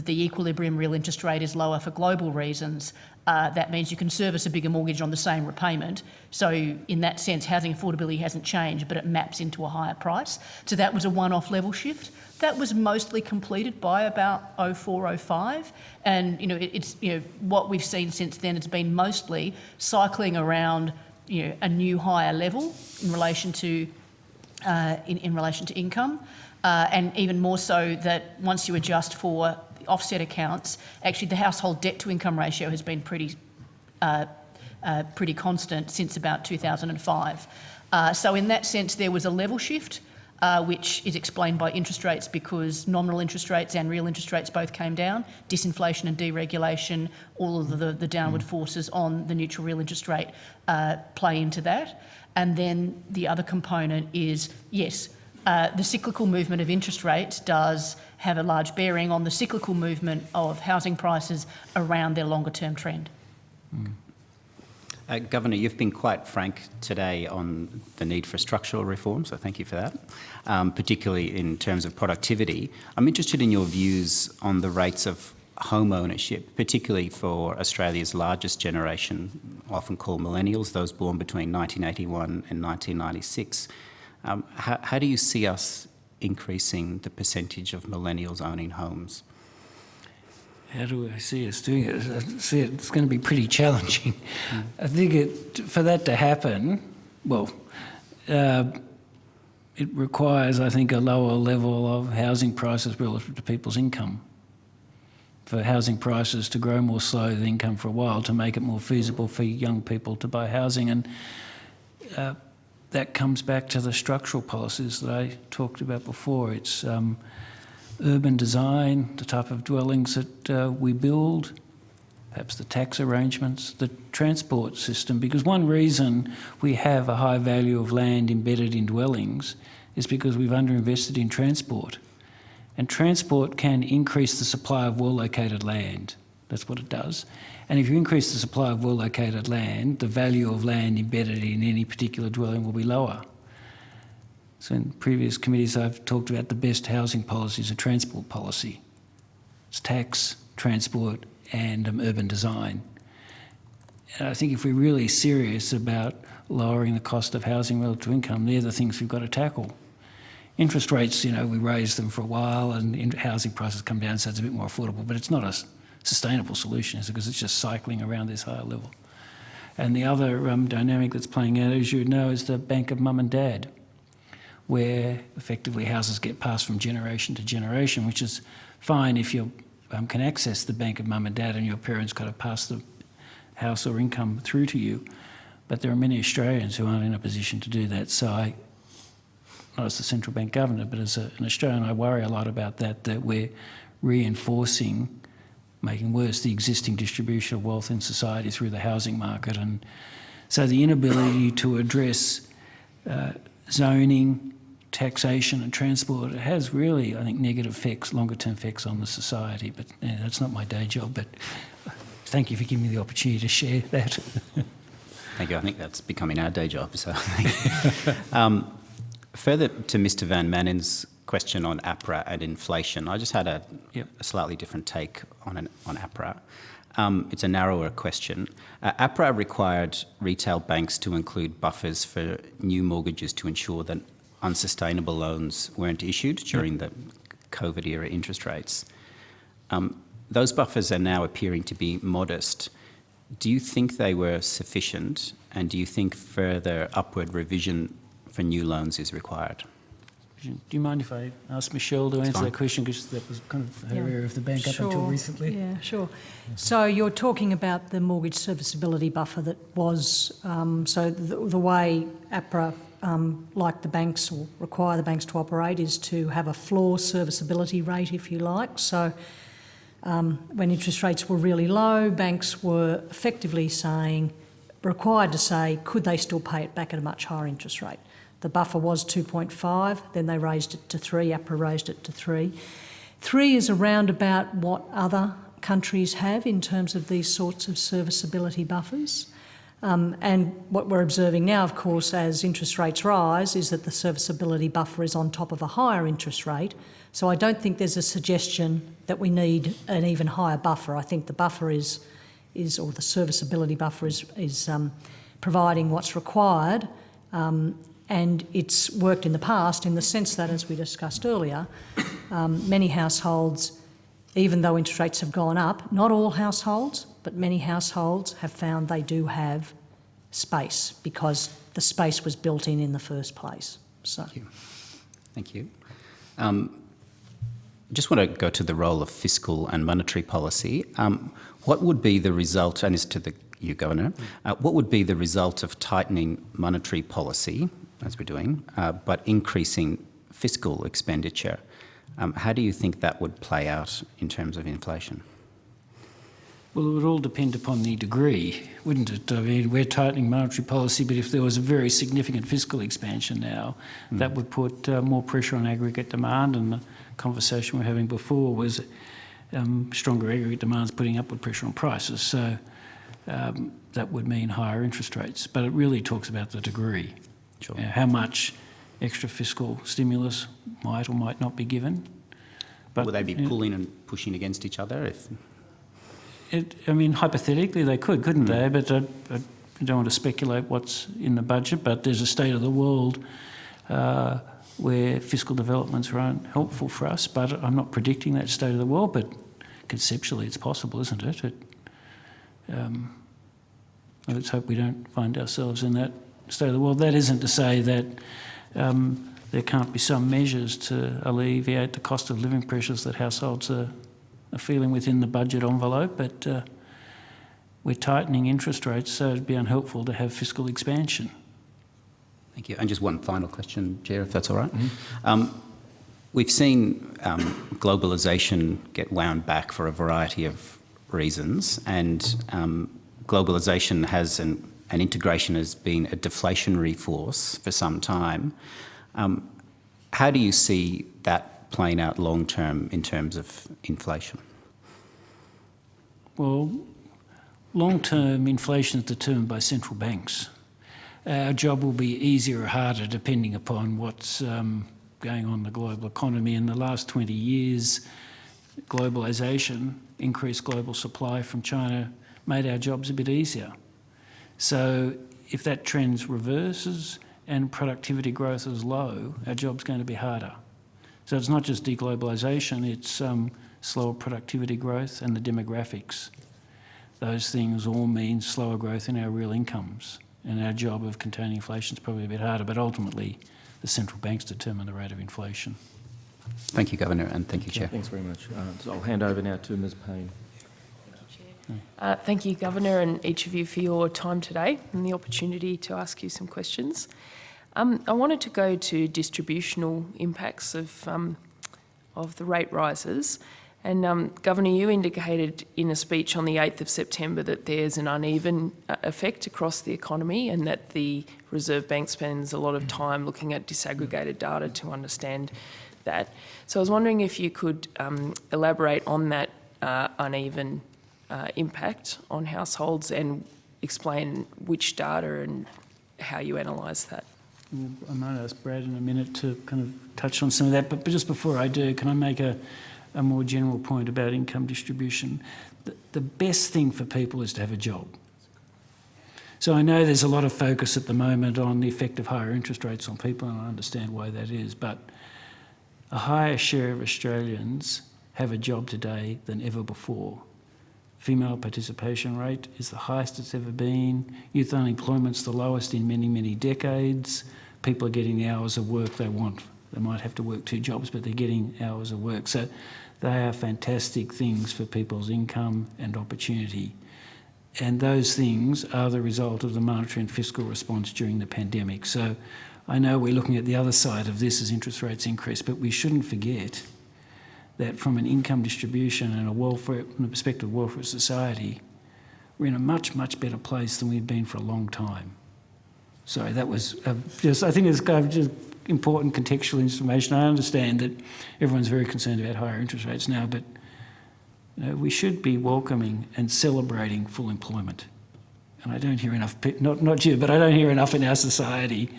[SPEAKER 4] equilibrium real interest rate is lower for global reasons, that means you can service a bigger mortgage on the same repayment. So in that sense, housing affordability hasn't changed, but it maps into a higher price. So that was a one-off level shift. That was mostly completed by about 04, 05. And, it's what we've seen since then, it's been mostly cycling around, a new higher level in relation to income. And even more so that once you adjust for offset accounts, actually the household debt to income ratio has been pretty constant since about 2005. So in that sense, there was a level shift, which is explained by interest rates because nominal interest rates and real interest rates both came down, disinflation and deregulation, all of the downward forces on the neutral real interest rate play into that. And then the other component is, yes, the cyclical movement of interest rates does have a large bearing on the cyclical movement of housing prices around their longer term trend.
[SPEAKER 12] Governor, you've been quite frank today on the need for structural reform, so thank you for that, particularly in terms of productivity. I'm interested in your views on the rates of home ownership, particularly for Australia's largest generation, often called millennials, those born between 1981 and 1996. How do you see us increasing the percentage of millennials owning homes?
[SPEAKER 2] How do I see us doing it? I see it's going to be pretty challenging. I think for that to happen, it requires, I think, a lower level of housing prices relative to people's income. For housing prices to grow more slowly than income for a while, to make it more feasible for young people to buy housing. And that comes back to the structural policies that I talked about before. It's urban design, the type of dwellings that we build, perhaps the tax arrangements, the transport system, because one reason we have a high value of land embedded in dwellings is because we've underinvested in transport. And transport can increase the supply of well-located land. That's what it does. And if you increase the supply of well-located land, the value of land embedded in any particular dwelling will be lower. So in previous committees, I've talked about the best housing policy is a transport policy. It's tax, transport, and urban design. And I think if we're really serious about lowering the cost of housing relative to income, they're the things we've got to tackle. Interest rates, we raised them for a while and housing prices come down, so it's a bit more affordable, but it's not a sustainable solution, is it? Because it's just cycling around this higher level. And the other dynamic that's playing out, as you know, is the bank of mum and dad, where effectively houses get passed from generation to generation, which is fine if you can access the bank of mum and dad and your parents kind of pass the house or income through to you. But there are many Australians who aren't in a position to do that. So not as the central bank governor, but as an Australian, I worry a lot about that we're reinforcing, making worse the existing distribution of wealth in society through the housing market. And so the inability to address zoning, taxation and transport has really, I think, negative effects, longer-term effects on the society. But that's not my day job, but thank you for giving me the opportunity to share that.
[SPEAKER 12] Thank you. I think that's becoming our day job. So, further to Mr Van Manen's question on APRA and inflation, I just had a slightly different take on APRA. It's a narrower question. APRA required retail banks to include buffers for new mortgages to ensure that unsustainable loans weren't issued during the COVID-era interest rates. Those buffers are now appearing to be modest. Do you think they were sufficient, and do you think further upward revision for new loans is required?
[SPEAKER 2] Do you mind if I ask Michelle to answer that question, because that was kind of her area of the bank up until recently?
[SPEAKER 3] Yeah, sure. So you're talking about the mortgage serviceability buffer that was, so the way APRA, like the banks, or require the banks to operate, is to have a floor serviceability rate, if you like. So when interest rates were really low, banks were effectively required to say, could they still pay it back at a much higher interest rate? The buffer was 2.5, then they raised it to 3, APRA raised it to 3. 3 is around about what other countries have in terms of these sorts of serviceability buffers. And what we're observing now, of course, as interest rates rise, is that the serviceability buffer is on top of a higher interest rate. So I don't think there's a suggestion that we need an even higher buffer. I think the buffer is or the serviceability buffer is providing what's required. And it's worked in the past in the sense that, as we discussed earlier, many households, even though interest rates have gone up, not all households, but many households have found they do have space because the space was built in the first place. So.
[SPEAKER 12] Thank you. Just want to go to the role of fiscal and monetary policy. What would be the result, and it's to you, Governor, what would be the result of tightening monetary policy, as we're doing, but increasing fiscal expenditure? How do you think that would play out in terms of inflation?
[SPEAKER 2] Well, it would all depend upon the degree, wouldn't it? I mean, we're tightening monetary policy, but if there was a very significant fiscal expansion now, that would put more pressure on aggregate demand, and the conversation we were having before was stronger aggregate demands putting upward pressure on prices. So that would mean higher interest rates. But it really talks about the degree.
[SPEAKER 12] Sure.
[SPEAKER 2] How much extra fiscal stimulus might or might not be given. But,
[SPEAKER 12] will they be pulling and pushing against each other?
[SPEAKER 2] Hypothetically they could, couldn't they? But I don't want to speculate what's in the budget, but there's a state of the world where fiscal developments are unhelpful for us, but I'm not predicting that state of the world, but conceptually it's possible, isn't it? Let's hope we don't find ourselves in that state of the world. That isn't to say that there can't be some measures to alleviate the cost of living pressures that households are feeling within the budget envelope, but we're tightening interest rates, so it'd be unhelpful to have fiscal expansion.
[SPEAKER 12] Thank you. And just one final question, Chair, if that's all right. We've seen globalisation get wound back for a variety of reasons, and globalisation has and integration has been a deflationary force for some time. How do you see that playing out long term in terms of inflation?
[SPEAKER 2] Well, long-term inflation is determined by central banks. Our job will be easier or harder depending upon what's going on in the global economy. In the last 20 years, globalisation, increased global supply from China, made our jobs a bit easier. So if that trend reverses and productivity growth is low, our job's going to be harder. So it's not just deglobalisation, it's slower productivity growth and the demographics. Those things all mean slower growth in our real incomes, and our job of containing inflation is probably a bit harder, but ultimately the central banks determine the rate of inflation.
[SPEAKER 12] Thank you, Governor, and thank you, Chair.
[SPEAKER 1] Thanks very much. So I'll hand over now to Ms Payne.
[SPEAKER 13] Thank you, Governor, and each of you for your time today and the opportunity to ask you some questions. I wanted to go to distributional impacts of the rate rises. And Governor, you indicated in a speech on the 8th of September that there's an uneven effect across the economy and that the Reserve Bank spends a lot of time looking at disaggregated data to understand that. So I was wondering if you could elaborate on that uneven impact on households and explain which data and how you analyse that.
[SPEAKER 2] I might ask Brad in a minute to kind of touch on some of that, but just before I do, can I make a more general point about income distribution? The best thing for people is to have a job. So I know there's a lot of focus at the moment on the effect of higher interest rates on people, and I understand why that is, but a higher share of Australians have a job today than ever before. Female participation rate is the highest it's ever been. Youth unemployment's the lowest in many, many decades. People are getting the hours of work they want. They might have to work 2 jobs, but they're getting hours of work. So they are fantastic things for people's income and opportunity. And those things are the result of the monetary and fiscal response during the pandemic. So I know we're looking at the other side of this as interest rates increase, but we shouldn't forget that from an income distribution and from the perspective of welfare society, we're in a much, much better place than we've been for a long time. Sorry, that was I think it's kind of just important contextual information. I understand that everyone's very concerned about higher interest rates now, but we should be welcoming and celebrating full employment. And I don't hear enough, not you, but I don't hear enough in our society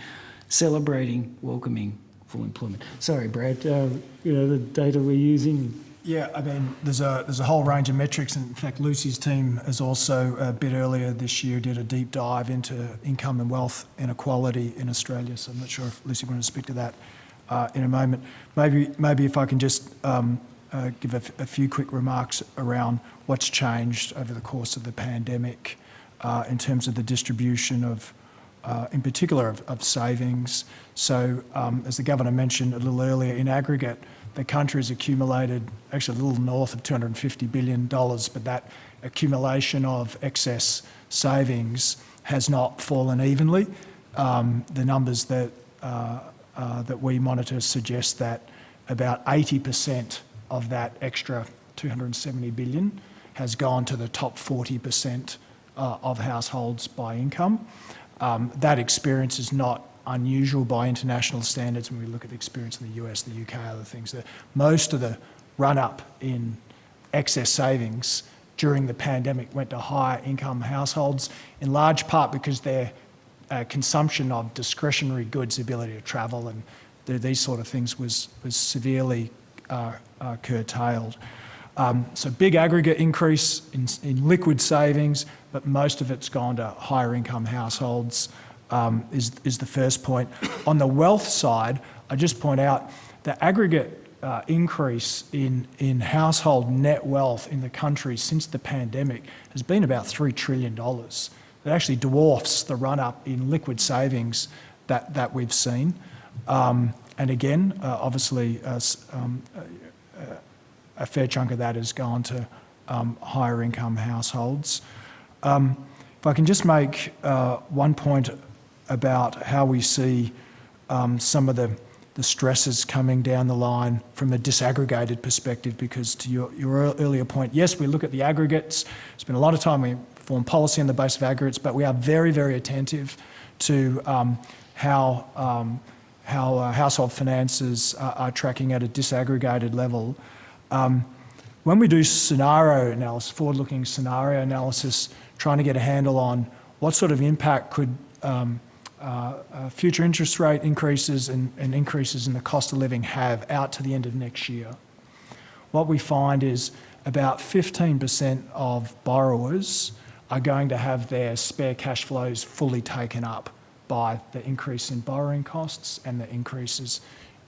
[SPEAKER 2] celebrating, welcoming full employment. Sorry, Brad, the data we're using.
[SPEAKER 5] Yeah, I mean, there's a whole range of metrics. In fact, Lucy's team has also, a bit earlier this year, did a deep dive into income and wealth inequality in Australia. So I'm not sure if Lucy wanted to speak to that in a moment. Maybe if I can just give a few quick remarks around what's changed over the course of the pandemic in terms of the distribution of, in particular, of savings. So, as the Governor mentioned a little earlier, in aggregate, the country's accumulated actually a little north of $250 billion, but that accumulation of excess savings has not fallen evenly. The numbers that we monitor suggest that about 80% of that extra $270 billion has gone to the top 40% of households by income. That experience is not unusual by international standards when we look at the experience in the US, the UK, other things. Most of the run-up in excess savings during the pandemic went to higher income households, in large part because their consumption of discretionary goods, ability to travel and these sort of things was severely curtailed. So big aggregate increase in liquid savings, but most of it's gone to higher income households is the first point. On the wealth side, I just point out the aggregate increase in household net wealth in the country since the pandemic has been about $3 trillion. It actually dwarfs the run-up in liquid savings that we've seen. And again, obviously, a fair chunk of that has gone to higher income households. If I can just make one point about how we see some of the the stresses coming down the line from a disaggregated perspective, because to your earlier point, yes, we look at the aggregates. Spend a lot of time, we form policy on the basis of aggregates, but we are very, very attentive to how household finances are tracking at a disaggregated level. When we do scenario analysis, forward-looking scenario analysis, trying to get a handle on what sort of impact could future interest rate increases and increases in the cost of living have out to the end of next year, what we find is about 15% of borrowers are going to have their spare cash flows fully taken up by the increase in borrowing costs and the increases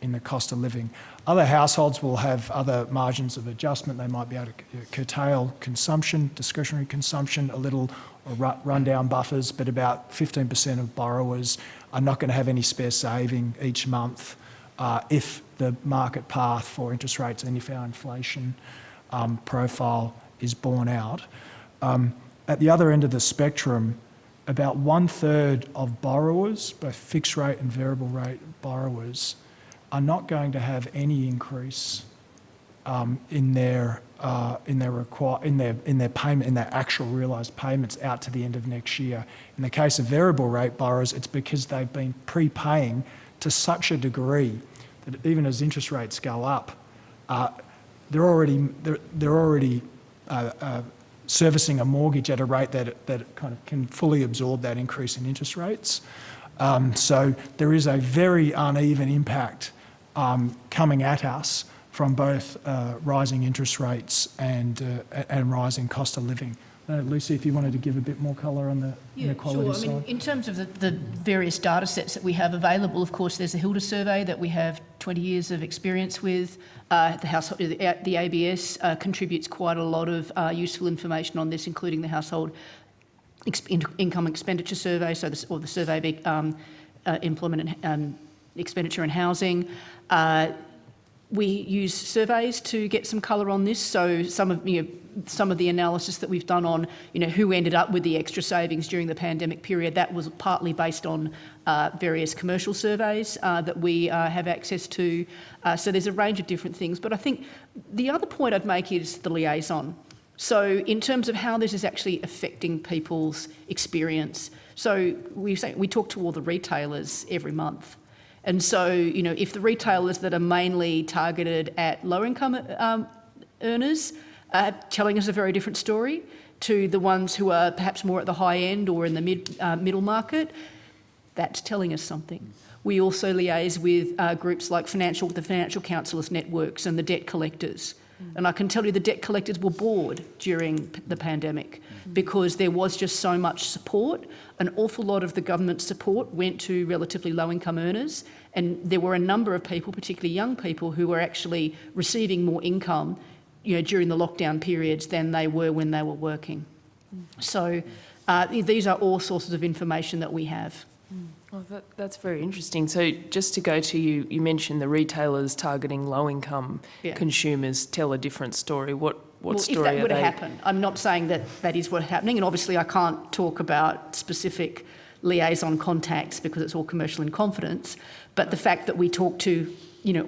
[SPEAKER 5] in the cost of living. Other households will have other margins of adjustment. They might be able to curtail consumption, discretionary consumption a little, or run down buffers, but about 15% of borrowers are not going to have any spare saving each month if the market path for interest rates and if our inflation profile is borne out. At the other end of the spectrum, about 1/3 of borrowers, both fixed rate and variable rate borrowers, are not going to have any increase in their payment, in their actual realised payments out to the end of next year. In the case of variable rate borrowers, it's because they've been prepaying to such a degree that even as interest rates go up, they're already servicing a mortgage at a rate that kind of can fully absorb that increase in interest rates. So there is a very uneven impact coming at us from both rising interest rates and rising cost of living. Lucy, if you wanted to give a bit more colour on the inequality side.
[SPEAKER 4] I mean, in terms of the various data sets that we have available, of course, there's the Hilda survey that we have 20 years of experience with. The ABS contributes quite a lot of useful information on this, including the household income expenditure survey, or the survey of employment and expenditure and housing. We use surveys to get some colour on this. So some of the analysis that we've done on who ended up with the extra savings during the pandemic period, that was partly based on various commercial surveys that we have access to. So there's a range of different things. But I think the other point I'd make is the liaison. So in terms of how this is actually affecting people's experience. So we talk to all the retailers every month. And so, if the retailers that are mainly targeted at low-income earners are telling us a very different story to the ones who are perhaps more at the high end or in the middle market, that's telling us something. We also liaise with groups like the financial counsellors networks and the debt collectors. And I can tell you the debt collectors were bored during the pandemic because there was just so much support. An awful lot of the government support went to relatively low-income earners, and there were a number of people, particularly young people, who were actually receiving more income during the lockdown periods than they were when they were working. So these are all sources of information that we have.
[SPEAKER 13] Well, that's very interesting. So just to go to you mentioned the retailers targeting low-income consumers tell a different story. What story
[SPEAKER 4] if that
[SPEAKER 13] are
[SPEAKER 4] were to
[SPEAKER 13] they?
[SPEAKER 4] happen, I'm not saying that is what's happening, and obviously I can't talk about specific liaison contacts because it's all commercial in confidence, but the fact that we talk to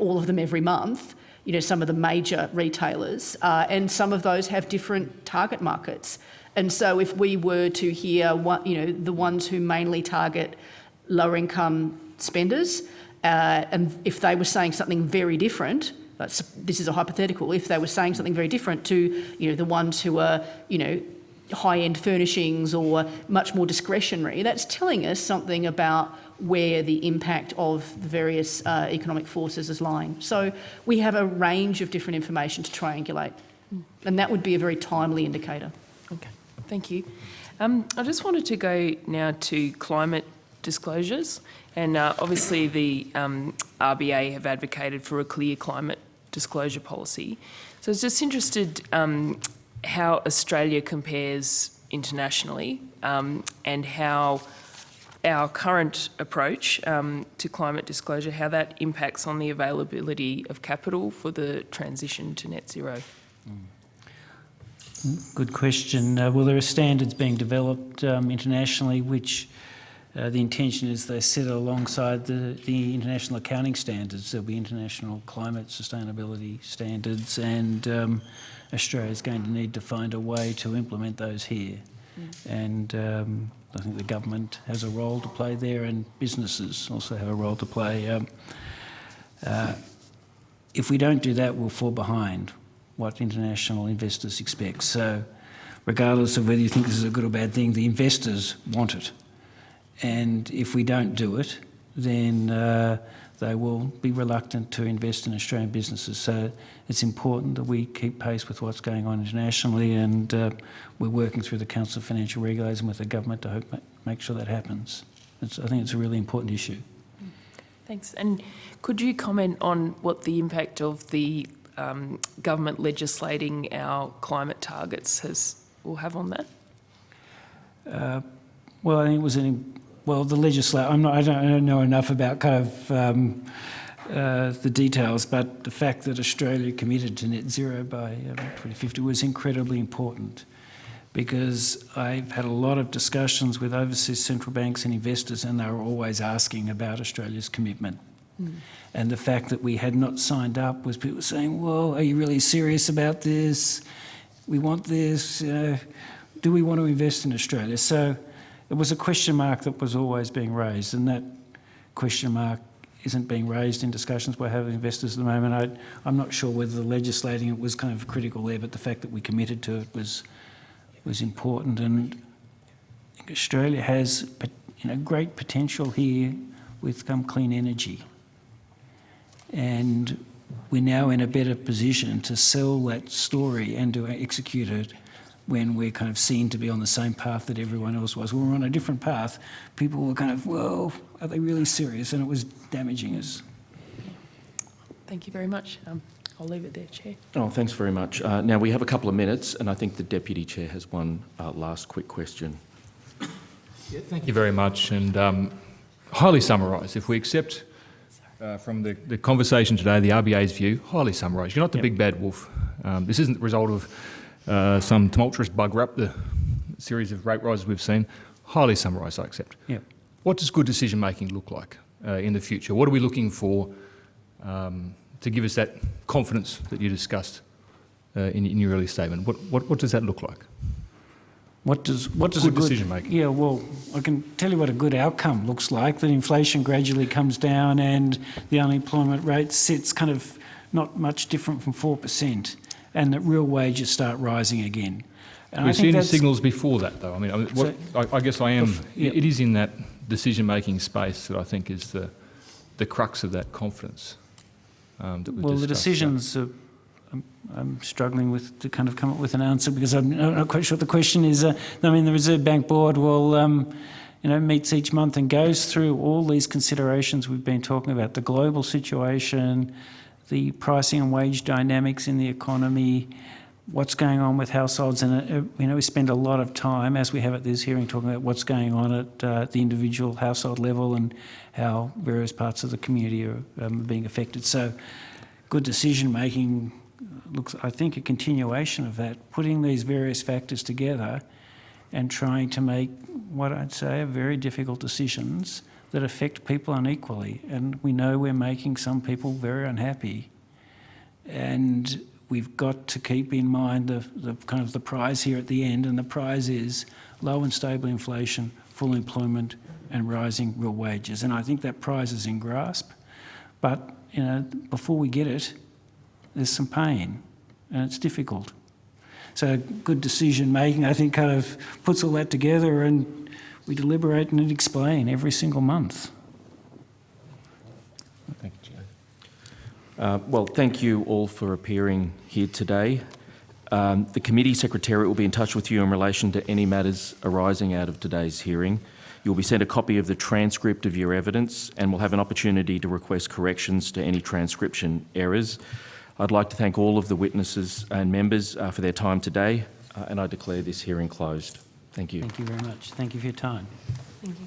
[SPEAKER 4] all of them every month, some of the major retailers, and some of those have different target markets. And so if we were to hear the ones who mainly target lower income spenders, and if they were saying something very different, this is a hypothetical, if they were saying something very different to the ones who are high-end furnishings or much more discretionary, that's telling us something about where the impact of the various economic forces is lying. So we have a range of different information to triangulate, and that would be a very timely indicator.
[SPEAKER 13] Okay, thank you. I just wanted to go now to climate disclosures, and obviously the RBA have advocated for a clear climate disclosure policy. So I was just interested how Australia compares internationally and how our current approach to climate disclosure, how that impacts on the availability of capital for the transition to net zero.
[SPEAKER 2] Good question. Well, there are standards being developed internationally which The intention is they sit alongside the international accounting standards. There'll be international climate sustainability standards, and Australia's going to need to find a way to implement those here. And I think the government has a role to play there, and businesses also have a role to play. If we don't do that, we'll fall behind what international investors expect. So regardless of whether you think this is a good or bad thing, the investors want it. And if we don't do it, then they will be reluctant to invest in Australian businesses. So it's important that we keep pace with what's going on internationally, and we're working through the Council of Financial Regulators and with the government to make sure that happens. I think it's a really important issue.
[SPEAKER 13] Thanks. And could you comment on what the impact of the government legislating our climate targets will have on that?
[SPEAKER 2] Well, I think it was the legislation. I don't know enough about kind of the details, but the fact that Australia committed to net zero by 2050 was incredibly important, because I've had a lot of discussions with overseas central banks and investors, and they were always asking about Australia's commitment. And the fact that we had not signed up was people saying, well, are you really serious about this? We want this. Do we want to invest in Australia? So it was a question mark that was always being raised, and that question mark isn't being raised in discussions we're having with investors at the moment. I'm not sure whether the legislating it was kind of critical there, but the fact that we committed to it was important. And I think Australia has great potential here with clean energy. And we're now in a better position to sell that story and to execute it when we're kind of seen to be on the same path that everyone else was. When we're on a different path, people were kind of, well, are they really serious? And it was damaging us.
[SPEAKER 13] Thank you very much. I'll leave it there, Chair.
[SPEAKER 1] Oh, thanks very much. Now, we have a couple of minutes, and I think the Deputy Chair has one last quick question.
[SPEAKER 6] Yeah, thank you very much. And highly summarised, if we accept from the conversation today, the RBA's view, highly summarised. You're not the big bad wolf. This isn't the result of some tumultuous bugger up, the series of rate rises we've seen. Highly summarised, I accept.
[SPEAKER 2] Yep.
[SPEAKER 6] What does good decision making look like in the future? What are we looking for to give us that confidence that you discussed in your earlier statement? What does that look like?
[SPEAKER 2] What does
[SPEAKER 6] good
[SPEAKER 2] a good
[SPEAKER 6] decision making?
[SPEAKER 2] Yeah, well, I can tell you what a good outcome looks like. That inflation gradually comes down and the unemployment rate sits kind of not much different from 4%, and that real wages start rising again. And
[SPEAKER 6] We've seen signals before that, though. I guess I am.
[SPEAKER 2] Yep.
[SPEAKER 6] It is in that decision-making space that I think is the crux of that confidence that we've discussed.
[SPEAKER 2] Well, the decisions I'm struggling to kind of come up with an answer, because I'm not quite sure what the question is. The Reserve Bank Board will, meets each month and goes through all these considerations we've been talking about: the global situation, the pricing and wage dynamics in the economy, what's going on with households, and we spend a lot of time, as we have at this hearing, talking about what's going on at the individual household level and how various parts of the community are being affected. So, good decision making looks, I think, a continuation of that, putting these various factors together and trying to make what I'd say are very difficult decisions that affect people unequally. And we know we're making some people very unhappy. And we've got to keep in mind the kind of the prize here at the end, and the prize is low and stable inflation, full employment, and rising real wages. And I think that prize is in grasp. But, before we get it, there's some pain, and it's difficult. So good decision making, I think, kind of puts all that together, and we deliberate and explain every single month.
[SPEAKER 6] Thank you, Chair.
[SPEAKER 1] Well, thank you all for appearing here today. The committee secretariat will be in touch with you in relation to any matters arising out of today's hearing. You'll be sent a copy of the transcript of your evidence, and will have an opportunity to request corrections to any transcription errors. I'd like to thank all of the witnesses and members for their time today, and I declare this hearing closed. Thank you.
[SPEAKER 2] Thank you very much. Thank you for your time.
[SPEAKER 13] Thank you.